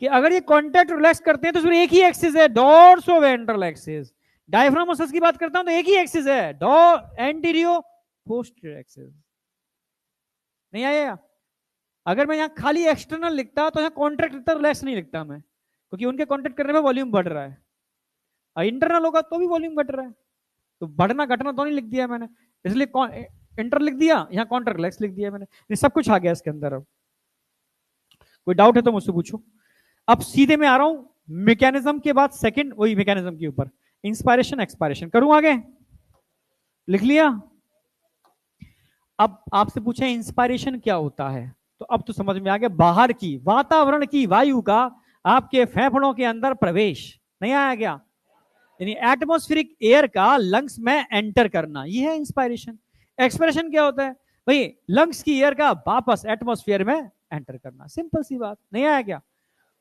कि अगर ये कॉन्ट्रैक्ट रिलैक्स करते हैं तो उसमें एक ही एक्सिस है, dorso ventral axis. Diaphragm muscles की बात करता हूं तो एक ही एक्सिस है, एंटीरियो पोस्टीरियर एक्सिस। नहीं आया? अगर मैं यहां खाली एक्सटर्नल लिखता तो यहां कॉन्ट्रैक्ट लिखता, रिलैक्स नहीं लिखता मैं, क्योंकि उनके कॉन्ट्रैक्ट करने में वॉल्यूम बढ़ रहा है। इंटरनल होगा तो भी वॉल्यूम घट रहा है, तो बढ़ना घटना तो नहीं लिख दिया मैंने, इसलिए इंटर लिख दिया, यहाँ कॉन्ट्रैक्ट लिख दिया मैंने, ये सब कुछ आ गया इसके अंदर। अब कोई डाउट है तो मुझसे पूछो। अब सीधे मैं आ रहा हूं मैकेनिज्म के बाद सेकंड वही मैकेनिज्म के ऊपर, इंस्पायरेशन एक्सपायरेशन करूं आगे, लिख लिया। अब आपसे पूछे इंस्पायरेशन क्या होता है, तो अब तो समझ में आ गया, बाहर की वातावरण की वायु का आपके फेफड़ों के अंदर प्रवेश, नहीं आया क्या, यानी एटमॉस्फेरिक एयर का लंग्स में एंटर करना, ये है इंस्पायरेशन। एक्सपायरेशन क्या होता है भाई, लंग्स की एयर का वापस एटमॉस्फेयर में एंटर करना, सिंपल सी बात, नहीं आया क्या।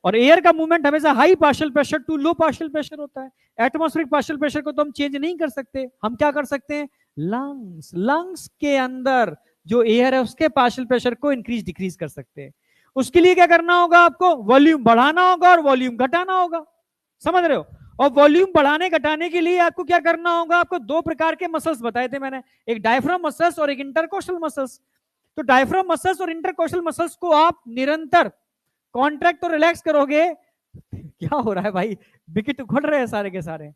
और एयर का मूवमेंट हमेशा high partial pressure to low partial pressure होता है, एटमॉस्फेरिक पार्शियल प्रेशर को तो हम चेंज नहीं कर सकते, हम क्या कर सकते हैं, लंग्स के अंदर जो एयर है उसके पार्शियल प्रेशर को इंक्रीज डिक्रीज कर सकते हैं। उसके लिए क्या करना होगा, आपको वॉल्यूम बढ़ाना होगा और वॉल्यूम घटाना होगा, समझ रहे हो। और वॉल्यूम बढ़ाने घटाने के लिए आपको क्या करना होगा, आपको दो प्रकार के मसल्स बताए थे मैंने, एक डायफ्राम मसल्स और एक इंटरकोस्टल मसल्स। तो डायफ्राम मसल्स और इंटरकोस्टल मसल्स को आप निरंतर कॉन्ट्रैक्ट और रिलैक्स करोगे, क्या हो रहा है भाई, विकेट उखड़ रहे हैं सारे के सारे,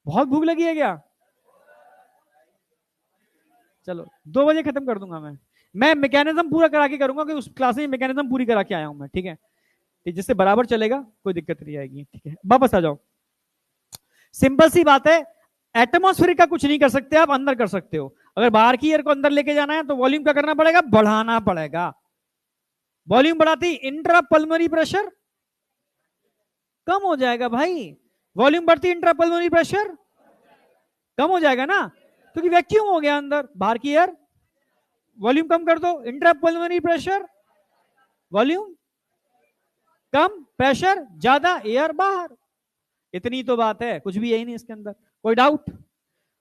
बहुत भूख लगी है क्या, चलो 2 बजे खत्म कर दूंगा मैं मैकेनिज्म पूरा करा के करूंगा कि उस क्लास में मैकेनिज्म पूरी करा के आया हूं मैं, ठीक है, जिससे बराबर चलेगा, कोई दिक्कत नहीं आएगी, ठीक है, वापस आ जाओ। सिंपल सी बात है, एटमॉस्फेयर का कुछ नहीं कर सकते आप, अंदर कर सकते हो, अगर बाहर की एयर को अंदर लेके जाना है तो वॉल्यूम क्या करना पड़ेगा, बढ़ाना पड़ेगा। वॉल्यूम बढ़ाती इंट्रा पल्मोनरी प्रेशर कम हो जाएगा भाई, वॉल्यूम बढ़ती इंट्रा पल्मोनरी प्रेशर कम हो जाएगा ना, क्योंकि वैक्यूम हो गया अंदर, बाहर की एयर, वॉल्यूम कम कर दो, इंट्रा पल्मोनरी प्रेशर, वॉल्यूम कम, प्रेशर ज्यादा, एयर बाहर, इतनी तो बात है, कुछ भी यही नहीं इसके अंदर, कोई डाउट।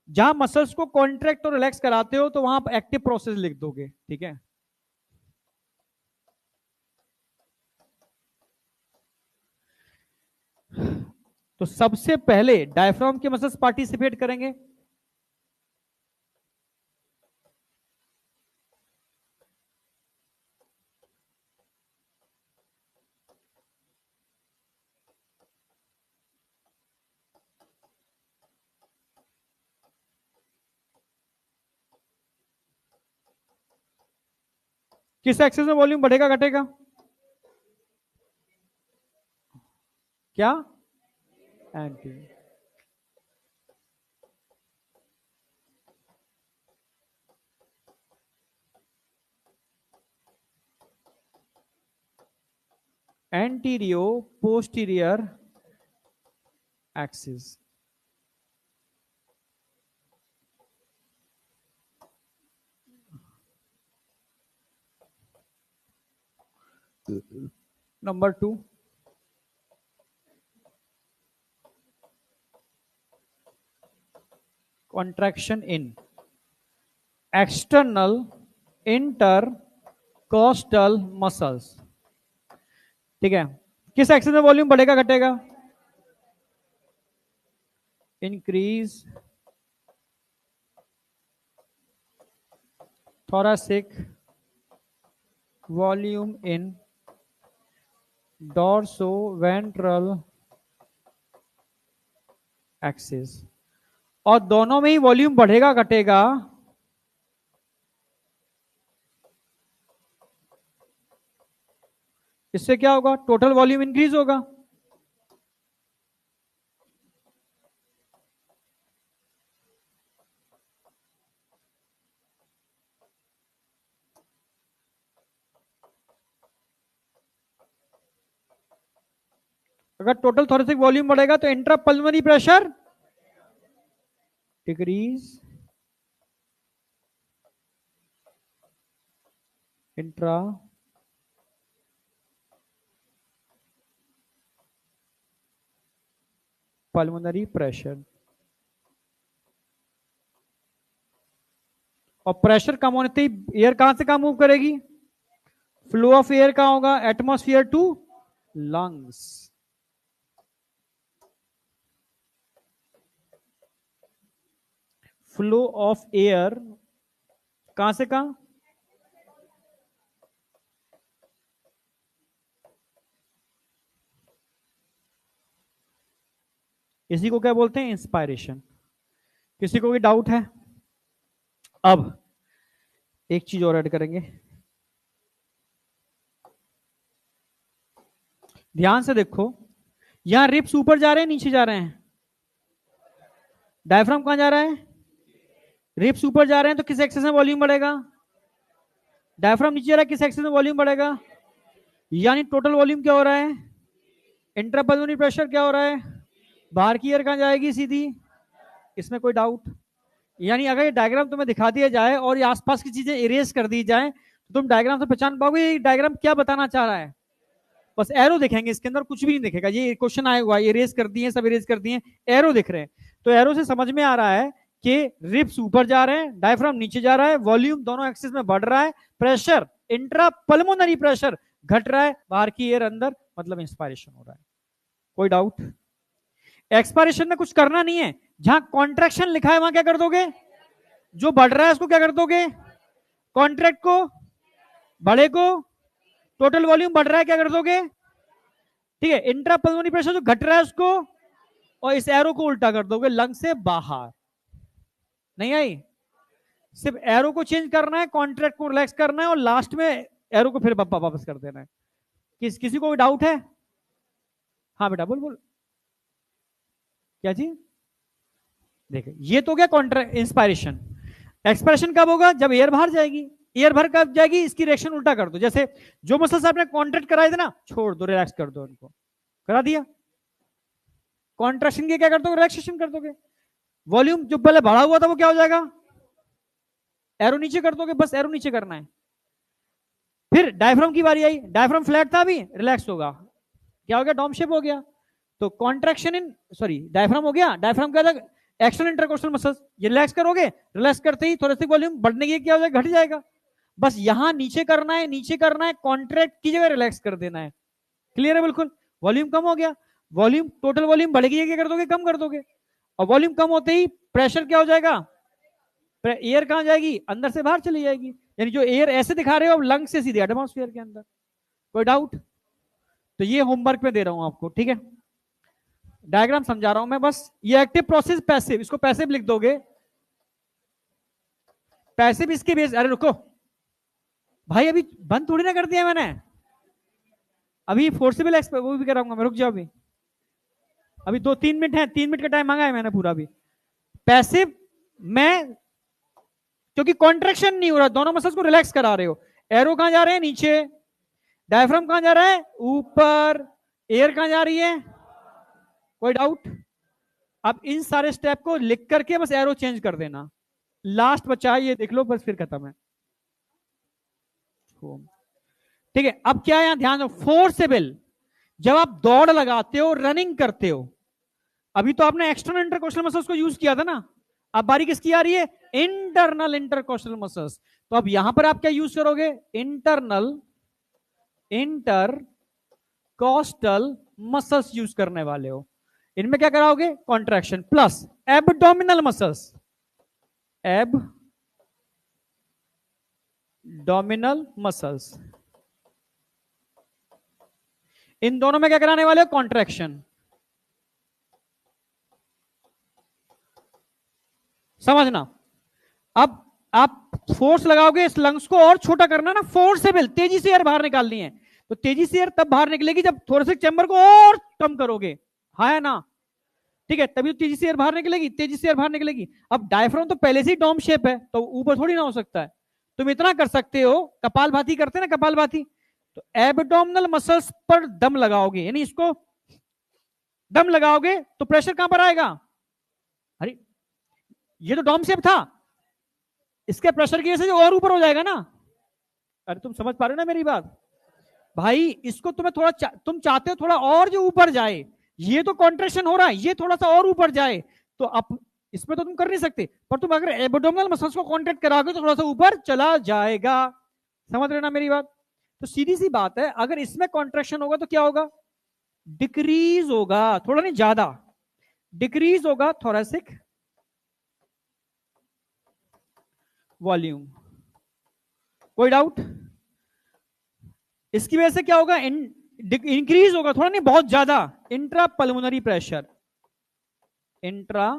जहां मसल्स को कॉन्ट्रैक्ट और रिलैक्स कराते हो तो वहां आप एक्टिव प्रोसेस लिख दोगे, ठीक है। तो सबसे पहले डायफ्राम के मसल्स पार्टिसिपेट करेंगे, किस एक्सेस में वॉल्यूम बढ़ेगा घटेगा, क्या, anti, antero posterior axis. Number 2, contraction in external intercostal muscles, ठीक है। किस एक्सेस में वॉल्यूम बढ़ेगा घटेगा, increase thoracic volume in dorsoventral axis, और दोनों में ही वॉल्यूम बढ़ेगा घटेगा, इससे क्या होगा, टोटल वॉल्यूम इंक्रीज होगा, अगर टोटल थोरेसिक वॉल्यूम बढ़ेगा तो intra pulmonary pressure decrease, intra pulmonary pressure, और प्रेशर कम होने से एयर कहां से कहां मूव करेगी, फ्लो ऑफ एयर कहां होगा, atmosphere to lungs, flow of air कहां से कहां, इसी को क्या बोलते हैं? इंस्पायरेशन। किसी को कोई डाउट है? अब एक चीज और ऐड करेंगे, ध्यान से देखो, यहां रिप्स ऊपर जा रहे हैं नीचे जा रहे हैं? डायफ्राम कहां जा रहा है? रिप्स ऊपर जा रहे हैं तो किस एक्सेस में वॉल्यूम बढ़ेगा? डायफ्राम नीचे जा रहा है, किस एक्सेस में वॉल्यूम बढ़ेगा? यानी टोटल वॉल्यूम क्या हो रहा है? इंट्रापल्मोनरी प्रेशर क्या हो रहा है? बाहर की एयर कहां जाएगी? सीधी। इसमें कोई डाउट? यानी अगर ये डायग्राम तुम्हें दिखा दिया जाए और ये आसपास की चीजें इरेज कर दी जाए तो तुम डायग्राम से पहचान पाओगे ये डायग्राम क्या बताना चाह रहा है। बस एरो दिखेंगे, इसके अंदर कुछ भी नहीं दिखेगा। ये क्वेश्चन आया हुआ है, इरेज कर दिए, सब इरेज कर दिए, एरो दिख रहे हैं। तो एरो से समझ में आ रहा है कि रिप्स ऊपर जा रहे हैं, डायफ्राम नीचे जा रहा है, वॉल्यूम दोनों एक्सिस में बढ़ रहा है, प्रेशर इंट्रा पल्मोनरी प्रेशर घट रहा है, बाहर की एयर अंदर, मतलब इंस्पायरेशन हो रहा है। कोई डाउट? एक्सपायरेशन में कुछ करना नहीं है, जहां कॉन्ट्रैक्शन लिखा है वहां क्या कर दोगे? जो बढ़ रहा है उसको क्या कर दोगे? कॉन्ट्रैक्ट को, बड़े को, टोटल वॉल्यूम बढ़ रहा है क्या कर दोगे? ठीक है, इंट्रा पल्मोनरी प्रेशर जो घट रहा है उसको, और इस एरो को उल्टा कर दोगे, लंग से बाहर। नहीं आई? सिर्फ एरो को चेंज करना है, कॉन्ट्रैक्ट को रिलैक्स करना है, और लास्ट में एरो को फिर वापस कर देना है। किसी को डाउट है? हाँ बेटा बोल बोल। क्या चीज? देखिए ये तो क्या कॉन्ट्रैक्ट इंस्पायरेशन। एक्सपायरेशन कब होगा? जब एयर बाहर जाएगी। एयर भर कब जाएगी? इसकी रिएक्शन उल्टा कर दो। जैसे जो मसल्स आपने कॉन्ट्रैक्ट कराए थे ना, छोड़ दो, रिलैक्स कर दो उनको। करा दिया? कॉन्ट्रैक्शन के क्या कर दो? रिलैक्सेशन कर दोगे। वॉल्यूम जो पहले बढ़ा हुआ था वो क्या हो जाएगा? एरो नीचे कर दोगे, बस एरो नीचे करना है। फिर डायफ्राम की बारी आई, डायफ्राम फ्लैट था, अभी रिलैक्स होगा, क्या हो गया? डॉम शेप हो गया। तो कॉन्ट्रैक्शन इन सॉरी डायफ्राम हो गया। डायफ्राम क्या था? एक्सटर्नल इंटरकोस्टल मसल्स, ये रिलैक्स करोगे, रिलैक्स करते ही थोड़ा सा वॉल्यूम बढ़ने की क्या हो जाएगा? घट जाएगा। बस यहां नीचे करना है, नीचे करना है, कॉन्ट्रैक्ट की जगह रिलैक्स कर देना है। क्लियर है? बिल्कुल। वॉल्यूम कम हो गया, वॉल्यूम टोटल वॉल्यूम बढ़ेगी, क्या कर दोगे? कम कर दोगे। और वॉल्यूम कम होते ही प्रेशर क्या हो जाएगा? एयर कहां जाएगी? अंदर से बाहर चली जाएगी। यानी जो एयर ऐसे दिखा रहे हो अब लंग से सीधे एटमॉस्फेयर के अंदर। कोई डाउट? तो ये होमवर्क में दे रहा हूं आपको, ठीक है? डायग्राम समझा रहा हूं मैं बस। ये एक्टिव प्रोसेस पैसिव, इसको पैसिव लिख दोगे। पैसिव इसके बेस, अरे रुको भाई, अभी बंद थोड़ी ना कर दिया मैंने, अभी फोर्सेबल वो भी कराऊंगा मैं, रुक जाओ अभी 2-3 मिनट है, 3 मिनट का टाइम मांगा है मैंने पूरा। अभी पैसिव में क्योंकि कॉन्ट्रैक्शन नहीं हो रहा, दोनों मसल्स को रिलैक्स करा रहे हो। एरो कहां जा रहे हैं? नीचे। डायफ्राम कहां जा रहा है? ऊपर। एयर कहां जा रही है? कोई डाउट? अब इन सारे स्टेप को लिख करके बस एरो चेंज कर देना। लास्ट बचा ये देख लो, बस फिर खत्म है। ठीक है, अब क्या है यहां ध्यान दो, फोर्सेबल। जब आप दौड़ लगाते हो, रनिंग करते हो, अभी तो आपने एक्सटर्नल इंटरकोस्टल मसल्स को यूज किया था ना, अब बारी किसकी आ रही है? Internal intercostal muscles. तो अब यहां पर आप क्या यूज करोगे? इंटरनल इंटरकोस्टल मसल्स यूज करने वाले हो। इनमें क्या कराओगे? Contraction plus abdominal muscles, abdominal muscles, इन दोनों में क्या कराने वाले हो? कॉन्ट्रैक्शन। समझना। अब आप फोर्स लगाओगे, इस लंग्स को और छोटा करना ना, फोर्सेबल, तेजी से एयर बाहर निकालनी है। तो तेजी से एयर तब बाहर निकलेगी जब थोड़े से चैम्बर को और कम करोगे, हाँ है ना? ठीक है, तभी तो तेजी से एयर बाहर निकलेगी, तेजी से एयर बाहर निकलेगी। अब डायफ्राम तो पहले से ही डोम शेप है, तो ऊपर थोड़ी ना हो सकता है। तुम इतना कर सकते हो, कपालभाति करते हैं ना, कपालभाति, तो एब्डोमिनल मसल्स पर दम लगाओगे, यानी इसको दम लगाओगे तो प्रेशर कहां पर आएगा? अरे ये तो डोम शेप था, इसके प्रेशर की वजह से और ऊपर हो जाएगा ना। अरे तुम समझ पा रहे हो ना मेरी बात भाई? इसको तुम्हें थोड़ा तुम चाहते हो थोड़ा और जो ऊपर जाए, ये तो कॉन्ट्रैक्शन हो रहा है, ये थोड़ा सा और ऊपर जाए, तो अब इसमें तो तुम कर नहीं सकते, पर तुम अगर एब्डोमिनल मसल्स को कॉन्ट्रैक्ट कराओगे तो थोड़ा सा ऊपर चला जाएगा। समझ रहे ना मेरी बात? तो सीधी सी बात है, अगर इसमें कॉन्ट्रैक्शन होगा तो क्या होगा? डिक्रीज होगा, थोड़ा नहीं ज्यादा डिक्रीज होगा थोरेसिक वॉल्यूम। कोई डाउट? इसकी वजह से क्या होगा? इंक्रीज होगा, थोड़ा नहीं बहुत ज्यादा, intra pulmonary pressure. Intra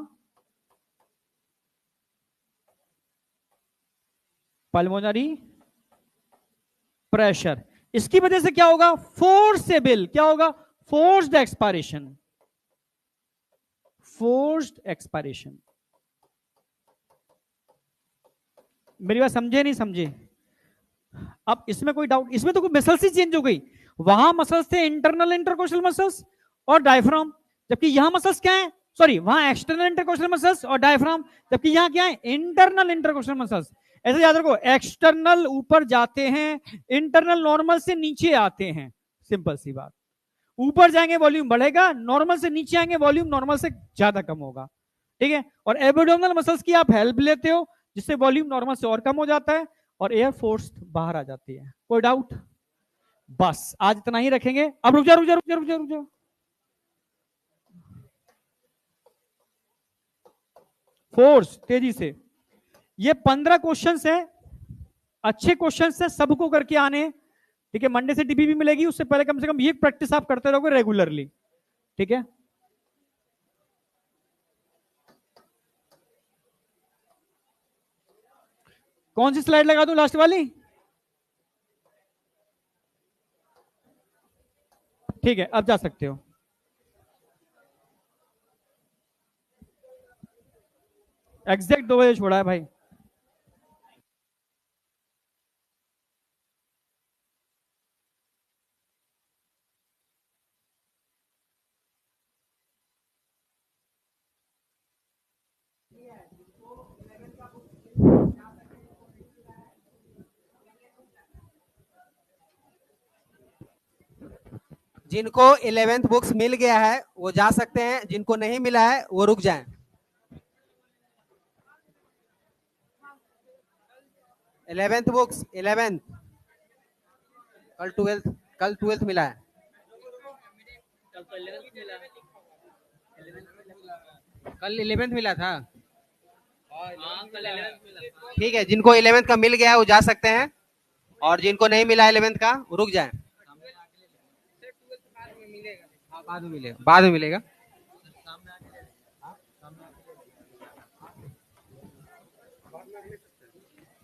pulmonary pressure. इसकी वजह से क्या होगा? फोर्सेबल, क्या होगा? Forced expiration, forced expiration. मेरी बात समझे नहीं समझे? अब इसमें कोई डाउट? इसमें तो कोई मसल्स ही चेंज हो गई। वहां मसल्स थे इंटरनल इंटरकोस्टल मसल्स और डायफ्राम, जबकि यहां मसल्स क्या है? सॉरी, वहां एक्सटर्नल इंटरकोस्टल मसल्स और डायफ्राम, जबकि यहां क्या है? Internal intercostal muscles. ऐसे याद रखो, एक्सटर्नल ऊपर जाते हैं, इंटरनल नॉर्मल से नीचे आते हैं, सिंपल सी बात। ऊपर जाएंगे वॉल्यूम बढ़ेगा, नॉर्मल से नीचे आएंगे वॉल्यूम नॉर्मल से ज्यादा कम होगा, ठीक है। और एब्डोमिनल मसल्स की आप हेल्प लेते हो, जिससे वॉल्यूम नॉर्मल से और कम हो जाता है और एयर फोर्स बाहर आ जाती है। कोई डाउट? बस आज इतना ही रखेंगे। अब रुक जा रुक जा रुक जा रुक जा रुक जा। फोर्स तेजी से, ये 15 क्वेश्चंस है, अच्छे क्वेश्चंस है, सबको करके आने, ठीक है। मंडे से डीपी भी मिलेगी, उससे पहले कम से कम ये प्रैक्टिस आप करते रहोगे रेगुलरली, ठीक है। कौन सी स्लाइड लगा दूं, लास्ट वाली? ठीक है, अब जा सकते हो। एग्जैक्ट 2 बजे छोड़ा है भाई। जिनको 11th बुक्स मिल गया है वो जा सकते हैं, जिनको नहीं मिला है वो रुक जाएं। 11th बुक्स, 11th, कल 12th मिला है। कल 11th मिला था। ठीक है, जिनको 11th का मिल गया है वो जा सकते हैं, और जिनको नहीं मिला 11th का वो रुक जाएं। हाँ, बाद में मिलेगा, बाद में मिलेगा।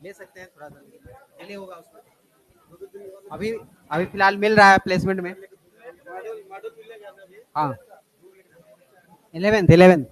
ले सकते हैं, थोड़ा सा डिले होगा उसमें। अभी अभी फिलहाल मिल रहा है प्लेसमेंट में। हाँ, 11th